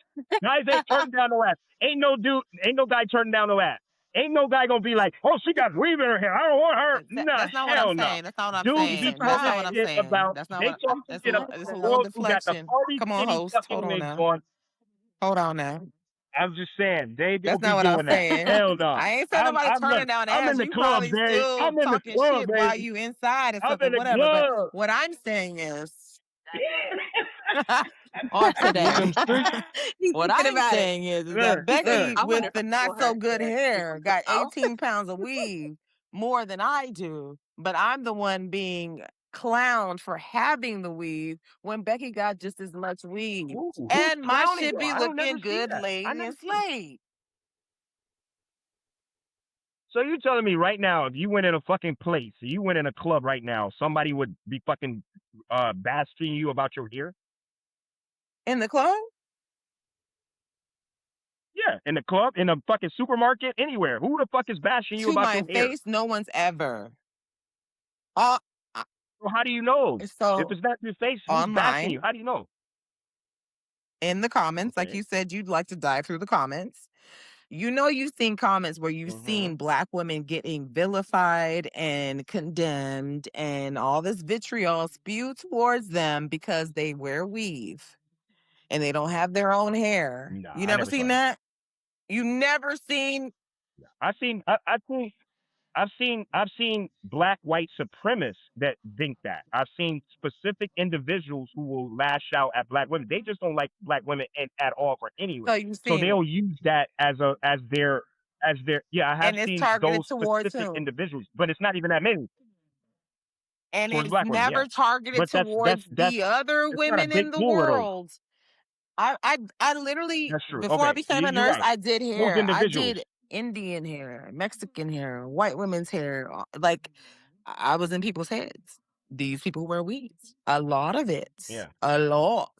Guys ain't turning down no ass. Ain't no guy turning down no ass. Ain't no guy gonna be like, oh, she got weave in her hair. I don't want her. Nah, That's not what I'm hell no. saying. That's not what I'm Dudes You'd be be saying. That's talking not what I'm surprised. shit saying. about. That's not They what. talking It's shit a about it's the a little girls who got the deflection. Party Come on, City host. Hold fucking on wigs now. on. Hold on now. I'm just saying they That's don't be not what I'm doing that. saying. Hell no. I ain't saying nobody turning Look. down I'm ass. in the You club, probably babe. still I'm in the talking club, shit while baby. you inside and I'm stuff in and the whatever. But club. what I'm saying is, on in them today, streets. He's what thinking I'm about it. saying is Look, that He said, Becky I with wonder if I the not told so her good that she hair wants to got out. 18 pounds of weave more than I do, but I'm the one being clowned for having the weave when Becky got just as much weave. who's And my clowning shit you? be I don't never looking see good, that. I laid never and see it. slayed. So you telling me right now, if you went in a fucking place, you went in a club right now, somebody would be fucking bashing you about your hair? In the club? Yeah, in the club, in a fucking supermarket, anywhere. Who the fuck is bashing you To about my your hair? face, no one's ever. Uh, uh, Well, how do you know? If so it's not your face, who's bashing you? online, How do you know? in the comments, like Okay. you said, you'd like to dive through the comments. You know, you've seen comments where you've Mm-hmm. seen black women getting vilified and condemned and all this vitriol spewed towards them because they wear weave and they don't have their own hair. Nah, You I never never saw seen that. that? You never seen I seen. I think I've seen black white supremacists that think that. I've seen specific individuals who will lash out at black women. They just don't like black women at all for anyway. so you've So seen it. they'll use that as their yeah, I have And it's seen targeted those towards specific whom? individuals, but it's not even that many And towards it's black women, yeah. never targeted But towards the other it's not a women big in the pool of those. world. I literally, That's true. before I Okay. became a You're nurse, right. I did Those hair. I individuals. did Indian hair, Mexican hair, white women's hair. Like I was in people's heads. These people wear weeds. A lot of it. Yeah. A lot.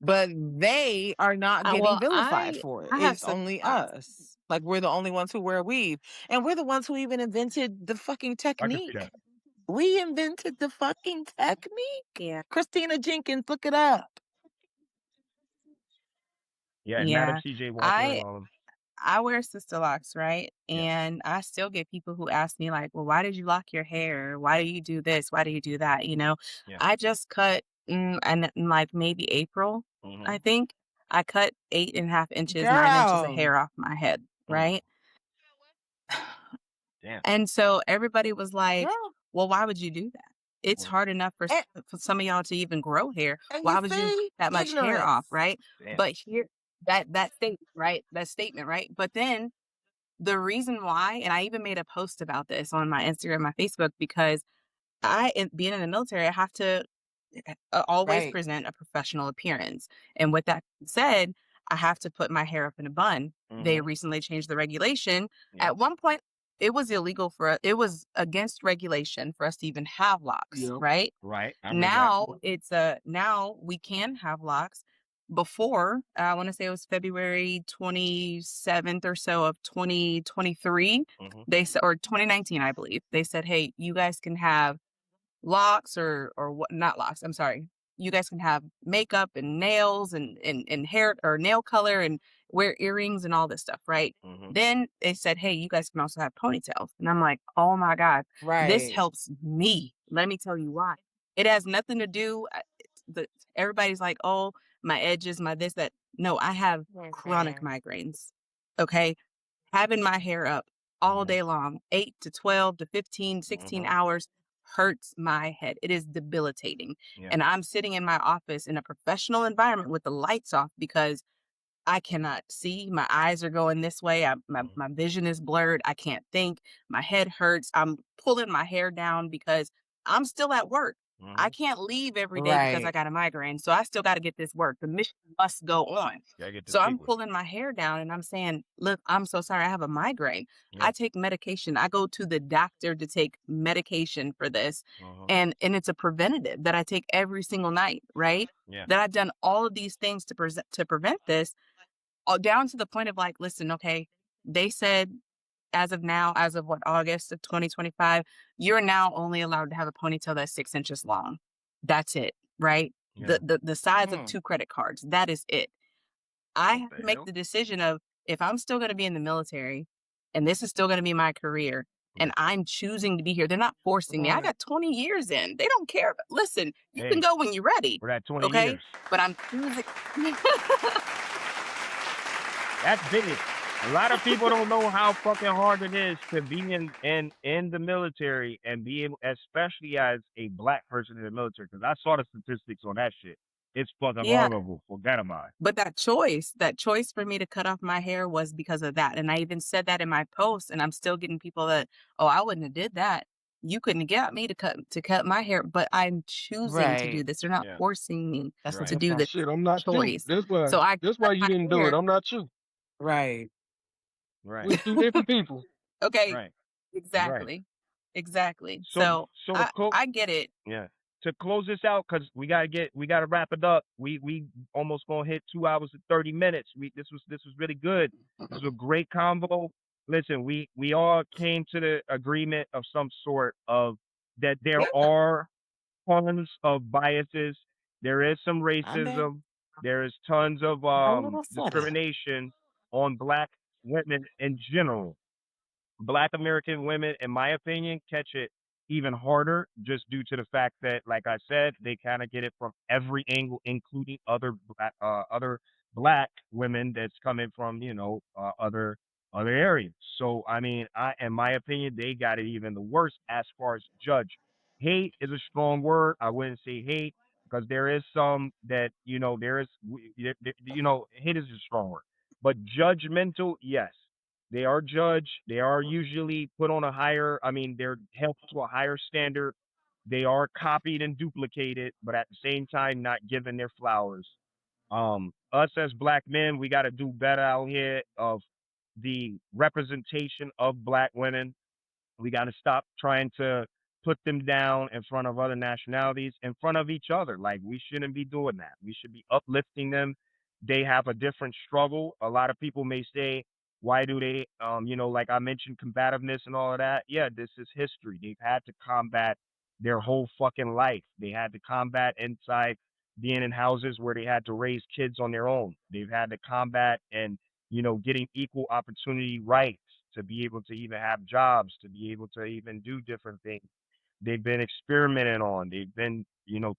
But they are not getting Well, vilified for it. I have It's some only thoughts. us. Like we're the only ones who wear weave. And we're the ones who even invented the fucking I can see technique. that. We invented the fucking technique. Yeah. Christina Jenkins, look it up. Yeah, and Madam Yeah. CJ Walker and I all of them. I wear sister locks, right? Yeah. And I still get people who ask me like, "Well, why did you lock your hair? Why do you do this? Why do you do that?" You know, Yeah. I just cut and in like maybe April, Mm-hmm. I think I cut 8.5 inches, 9 inches of Girl. hair off my head, right? Damn. And so everybody was like, Girl. "Well, why would you do that? It's Mm. hard enough And, for some of y'all to even grow hair. and Why you would you see, that much hair ignorance. off, right?" Damn. But here, that statement, right? That statement, right? But then the reason why, and I even made a post about this on my Instagram, my Facebook, because being in the military, I have to always Right. present a professional appearance. And with that said, I have to put my hair up in a bun. They Mm-hmm. recently changed the regulation. Yeah. At one point, it was illegal it was against regulation for us to even have locks, Yep. right? Right. I remember that. Now we can have locks. Before, I want to say it was February 27th or so of 2023, Mm-hmm. they said, or 2019, I believe, they said, hey, you guys can have locks or what, not locks, I'm sorry. You guys can have makeup and nails and hair or nail color and wear earrings and all this stuff, right? Mm-hmm. Then they said, hey, you guys can also have ponytails. And I'm like, oh my God, this Right. helps me. Let me tell you why. It has nothing to do, everybody's like, oh, my edges, my this, that. No, I have chronic Okay. migraines. Okay. Having my hair up all Mm-hmm. day long, 8 to 12 to 15, 16 Mm-hmm. hours hurts my head. It is debilitating. Yeah. And I'm sitting in my office in a professional environment with the lights off because I cannot see. My eyes are going this way. Mm-hmm. My vision is blurred. I can't think. My head hurts. I'm pulling my hair down because I'm still at work. Mm-hmm. I can't leave every day because I Right. got a migraine. So I still got to get this work. The mission must go on. Gotta get the So I'm sequence. pulling my hair down and I'm saying, look, I'm so sorry. I have a migraine. Yeah. I take medication. I go to the doctor to take medication for this. Uh-huh. And it's a preventative that I take every single night, right? Yeah. That I've done all of these things to prevent this, all down to the point of like, listen, okay, they said as of now, as of what, August of 2025, you're now only allowed to have a ponytail that's 6 inches long. That's it, right? Yeah. The size of Mm. 2 credit cards. That is it. I What have the to make hell? the decision of if I'm still going to be in the military and this is still going to be my career and Yeah. I'm choosing to be here. They're not forcing me. I Right. got 20 years in. They don't care. Listen, you can Hey, go when you're ready. we're at 20 Okay. years. But I'm choosing. That's big. A lot of people don't know how fucking hard it is to be in the military and be able, especially as a black person in the military. Because I saw the statistics on that shit. It's fucking Yeah. horrible. Forget about it. But that choice for me to cut off my hair was because of that. And I even said that in my post, and I'm still getting people that, oh, I wouldn't have did that. You couldn't get me to cut my hair, but I'm choosing to do Right. this. They're not Yeah. forcing me That's the Right. to do difference. this Shit, I'm not you. choice. That's why. So I That's cut why you my didn't do it. hair. I'm not you. Right. Right. We're two different people. Okay, Right. Right. exactly. Exactly. So So so to quote I get it. Yeah. To close this out, cause we gotta wrap it up. We almost gonna hit 2 hours and 30 minutes. This was really good. This was a great convo. Listen, we all came to the agreement of some sort of that there Yeah. are tons of biases. There is some I'm back. racism. There is tons of I never said it. discrimination on black women in general. Black American women, in my opinion, catch it even harder just due to the fact that, like I said, they kind of get it from every angle, including other black women that's coming from other areas. So I mean, in my opinion, they got it even the worst as far as judge. Hate is a strong word. I wouldn't say hate because there is some that there is hate is a strong word, but judgmental, yes, they are judged. They are usually put on a higher, I mean, they're held to a higher standard. They are copied and duplicated, but at the same time, not given their flowers. Us as black men, we got to do better out here of the representation of black women. We got to stop trying to put them down in front of other nationalities, in front of each other. Like, we shouldn't be doing that. We should be uplifting them. They have a different struggle. A lot of people may say, why do they, like I mentioned, combativeness and all of that? Yeah, this is history. They've had to combat their whole fucking life. They had to combat inside being in houses where they had to raise kids on their own. They've had to combat and getting equal opportunity rights to be able to even have jobs, to be able to even do different things. They've been experimented on. They've been,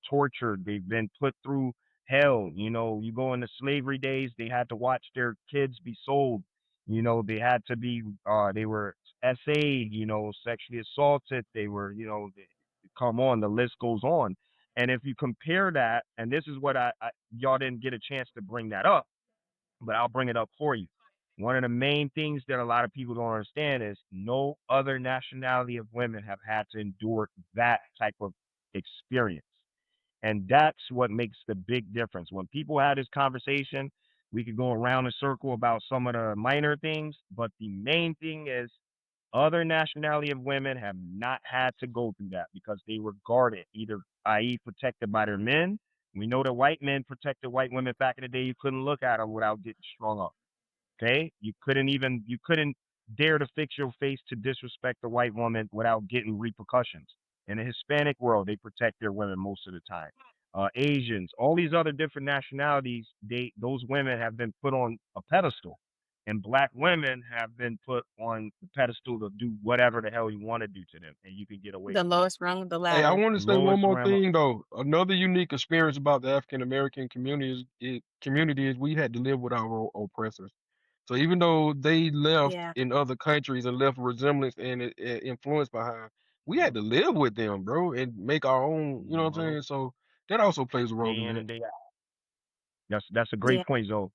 tortured. They've been put through hell. You go into slavery days, they had to watch their kids be sold. They had to be, they were SA'd, sexually assaulted. They were, come on, the list goes on. And if you compare that, and this is what y'all didn't get a chance to bring that up, but I'll bring it up for you. One of the main things that a lot of people don't understand is no other nationality of women have had to endure that type of experience. And that's what makes the big difference. When people have this conversation, we could go around in a circle about some of the minor things, but the main thing is other nationality of women have not had to go through that because they were guarded, either i.e. protected by their men. We know that white men protected white women back in the day. You couldn't look at them without getting strung up. Okay, you couldn't dare to fix your face to disrespect a white woman without getting repercussions. In the Hispanic world, they protect their women most of the time. Asians, all these other different nationalities, those women have been put on a pedestal, and black women have been put on the pedestal to do whatever the hell you want to do to them, and you can get away The with it. lowest rung of the Hey, I ladder. want to say one Lowest more ram. thing though. Another unique experience about the African American community is we had to live with our oppressors. So even though they left Yeah. in other countries and left resemblance and influence behind, we had to live with them, bro, and make our own. You know what I'm Mhm. saying? So that also plays a role Day in in that. and day out. That's a Yeah. great point, Zoe.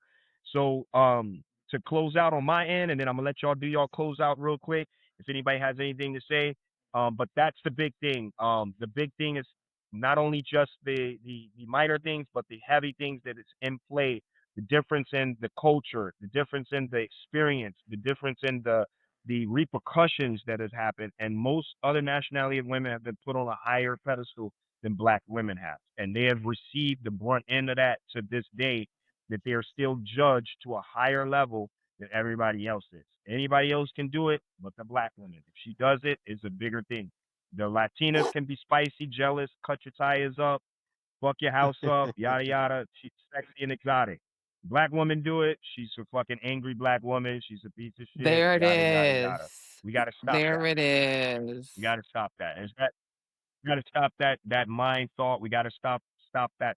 So to close out on my end, and then I'm gonna let y'all do y'all close out real quick. If anybody has anything to say, but that's the big thing. The big thing is not only just the minor things, but the heavy things that is in play. The difference in the culture, the difference in the experience, the difference in the repercussions that has happened. And most other nationality of women have been put on a higher pedestal than black women have. And they have received the brunt end of that to this day, that they are still judged to a higher level than everybody else is. Anybody else can do it, but the black woman. If she does it, it's a bigger thing. The Latinas can be spicy, jealous, cut your tires up, fuck your house up, yada yada. She's sexy and exotic. Black woman do it, she's a fucking angry black woman. She's a piece of shit, There it yada yada yada. is. We gotta stop There that. it is. We gotta stop that. We got to stop that mind thought. We got to stop that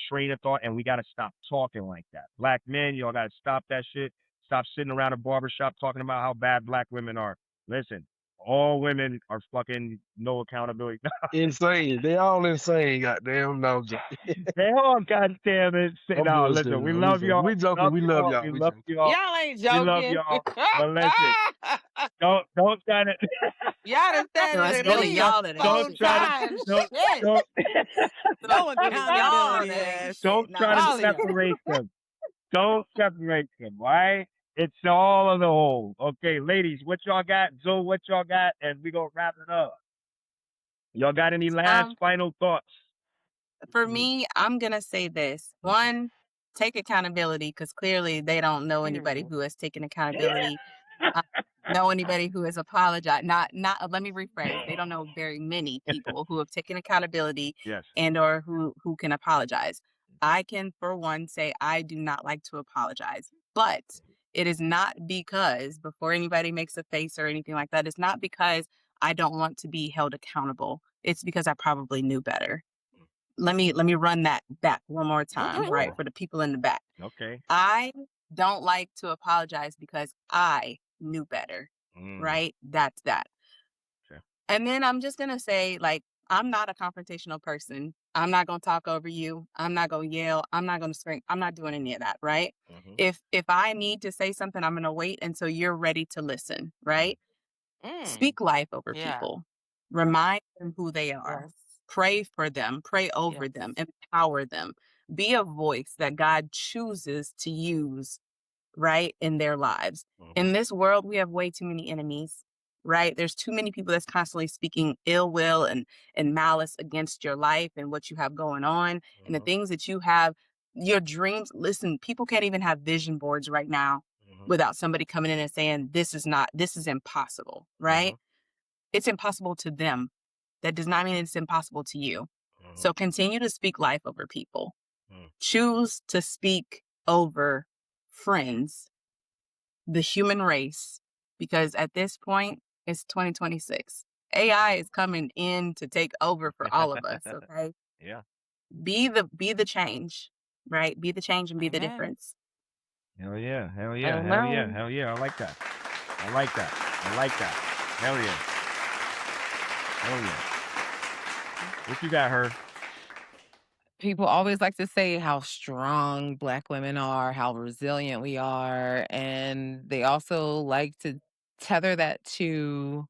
train of thought, and we got to stop talking like that. Black men, y'all got to stop that shit. Stop sitting around a barbershop talking about how bad black women are. Listen, all women are fucking no accountability. Insane. They all insane. Goddamn. No, I'm joking. They all goddamn it. I'm No, listen, bullshitting. we No, love y'all. we joking. Love We love y'all. y'all. We We love joking. y'all. Y'all ain't We love joking. y'all. But listen, don't try to Y'all done No, said it's it at really don't try least y'all that ain't don't 4 shit. try to times. don't Shit. don't No, No it's really y'all accountability that ain't ass. shit. don't Not try to All us. of y'all. separate them. Don't separate them, right? It's all of the whole. Okay, ladies, what y'all got? Zoe, what y'all got? And we gonna wrap it up. Y'all got any last Um, final thoughts? for me, I'm gonna say this. One, take accountability because clearly they don't know anybody Period. who has taken accountability. uh, know anybody who has apologized. Not. Let me rephrase. They don't know very many people who have taken accountability Yes. and or who can apologize. I can, for one, say I do not like to apologize, but it is not because before anybody makes a face or anything like that. It's not because I don't want to be held accountable. It's because I probably knew better. Let me run that back one more time, right, for the people in the back. Okay. I don't like to apologize because I knew better, right? That's that. Okay. And then I'm just going to say, like, I'm not a confrontational person. I'm not going to talk over you. I'm not going to yell. I'm not going to scream. I'm not doing any of that, right? Mhm. If I need to say something, I'm going to wait until you're ready to listen, right? Speak life over Yeah. people. Remind them who they are. Yes. Pray for them. Pray over Yes. them. Empower them. Be a voice that God chooses to use, right, in their lives. In this world, we have way too many enemies, right? There's too many people that's constantly speaking ill will and malice against your life and what you have going on and the things that you have, your dreams. Listen, people can't even have vision boards right now without somebody coming in and saying, this is impossible, right? It's impossible to them. That does not mean it's impossible to you. So continue to speak life over people. Choose to speak over friends, the human race, because at this point, it's 2026. AI is coming in to take over for all of us, okay? Yeah. Be the change, right? Be the change and be the Amen. difference. Hell yeah. Hell yeah. Hell yeah. Amen. Hell yeah. I like that. I like that. I like that. Hell yeah. Hell yeah. What you got, her? People always like to say how strong Black women are, how resilient we are, and they also like to tether that to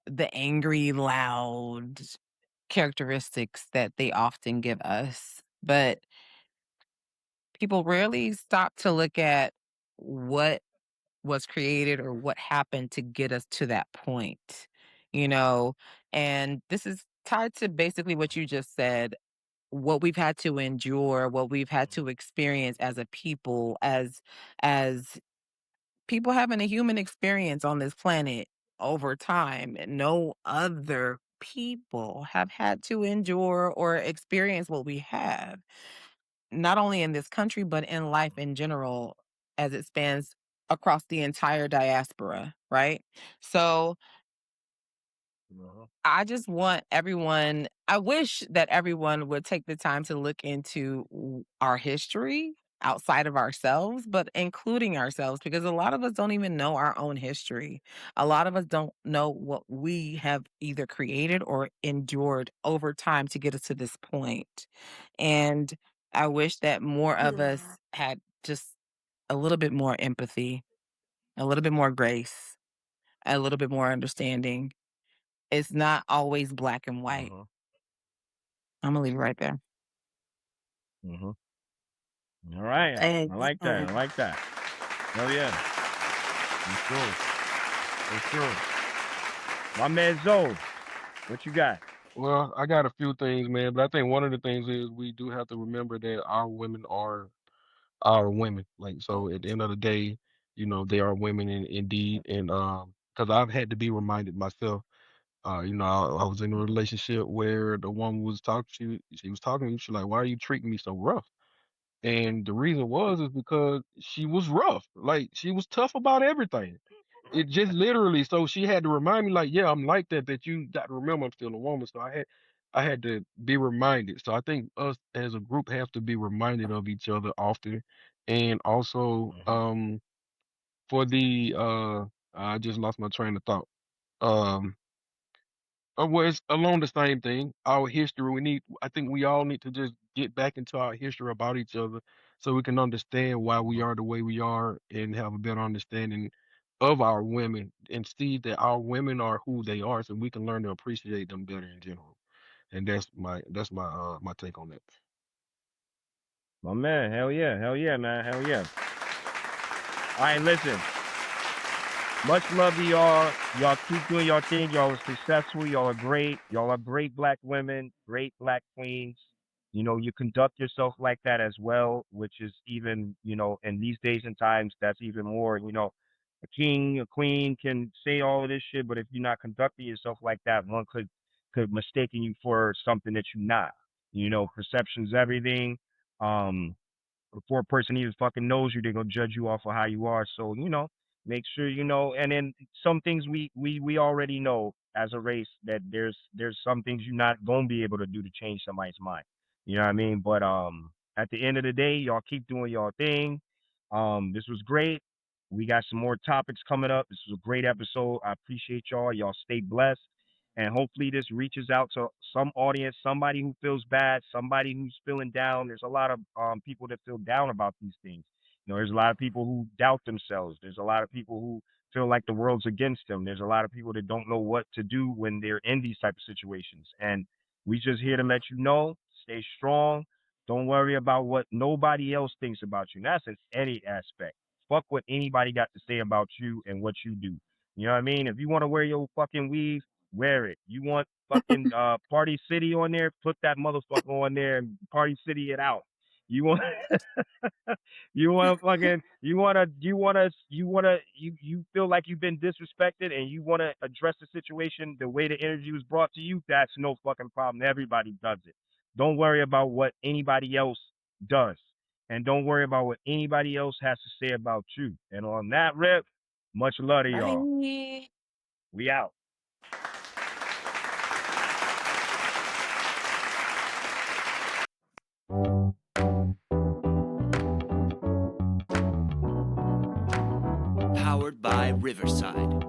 the angry, loud characteristics that they often give us. But people rarely stop to look at what was created or what happened to get us to that point, you know? And this is tied to basically what you just said, what we've had to endure, what we've had to experience as a people, as people having a human experience on this planet over time. And no other people have had to endure or experience what we have, not only in this country, but in life in general, as it spans across the entire diaspora, right? So Uh-huh. I just want everyone, I wish that everyone would take the time to look into our history outside of ourselves, but including ourselves, because a lot of us don't even know our own history. A lot of us don't know what we have either created or endured over time to get us to this point. And I wish that more of us had just a little bit more empathy, a little bit more grace, a little bit more understanding. It's not always black and white. Uh-huh. I'm gonna leave it right there. Uh-huh. All right. I like that. I like that. Oh yeah. For sure. For sure. My man Zoe, what you got? Well, I got a few things, man, but I think one of the things is we do have to remember that our women are our women. Like, so at the end of the day, they are women indeed. And because I've had to be reminded myself. I was in a relationship where the woman was talking. She was talking to me. She's like, "Why are you treating me so rough?" And the reason is because she was rough. Like, she was tough about everything. It just literally, so she had to remind me, like, yeah, I'm like that, that you got to remember I'm still a woman. So I had to be reminded. So I think us as a group have to be reminded of each other often. And also, Mm-hmm. for the I just lost my train of thought. Um well, it's along the same thing. Our history, I think we all need to just get back into our history about each other so we can understand why we are the way we are and have a better understanding of our women and see that our women are who they are so we can learn to appreciate them better in general. And that's my take on that. My man, hell yeah, man, hell yeah. All right, listen. Much love to y'all. Y'all keep doing your thing. Y'all are successful. Y'all are great. Y'all are great black women, great black queens. You conduct yourself like that as well, which is even, in these days and times, that's even more, a king, a queen can say all of this shit, but if you're not conducting yourself like that, one could mistaken you for something that you're not. Perception's everything. Um, before a person even fucking knows you, they're gonna judge you off of how you are. So, make sure you know. And then some things we already know as a race that there's some things you're not gonna be able to do to change somebody's mind. You know what I mean? But at the end of the day, y'all keep doing y'all thing. This was great. We got some more topics coming up. This was a great episode. I appreciate y'all. Y'all stay blessed. And hopefully this reaches out to some audience, somebody who feels bad, somebody who's feeling down. There's a lot of people that feel down about these things. There's a lot of people who doubt themselves. There's a lot of people who feel like the world's against them. There's a lot of people that don't know what to do when they're in these type of situations. And we just here to let you know, stay strong. Don't worry about what nobody else thinks about you. And that's in any aspect. Fuck what anybody got to say about you and what you do. You know what I mean? If you want to wear your fucking weave, wear it. You want fucking Party City on there? Put that motherfucker on there and Party City it out. You want you want to fucking you feel like you've been disrespected and you want to address the situation the way the energy was brought to you. That's no fucking problem. Everybody does it. Don't worry about what anybody else does, and don't worry about what anybody else has to say about you. And on that rip, much love to y'all. Bye. We out. Powered by Riverside.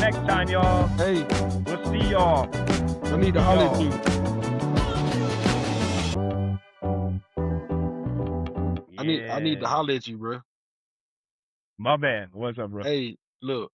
next time, y'all. Hey, We'll see y'all. I need to holler at you. I need to Yeah. holler at you, bro. My bad. What's up, bro? Hey, look,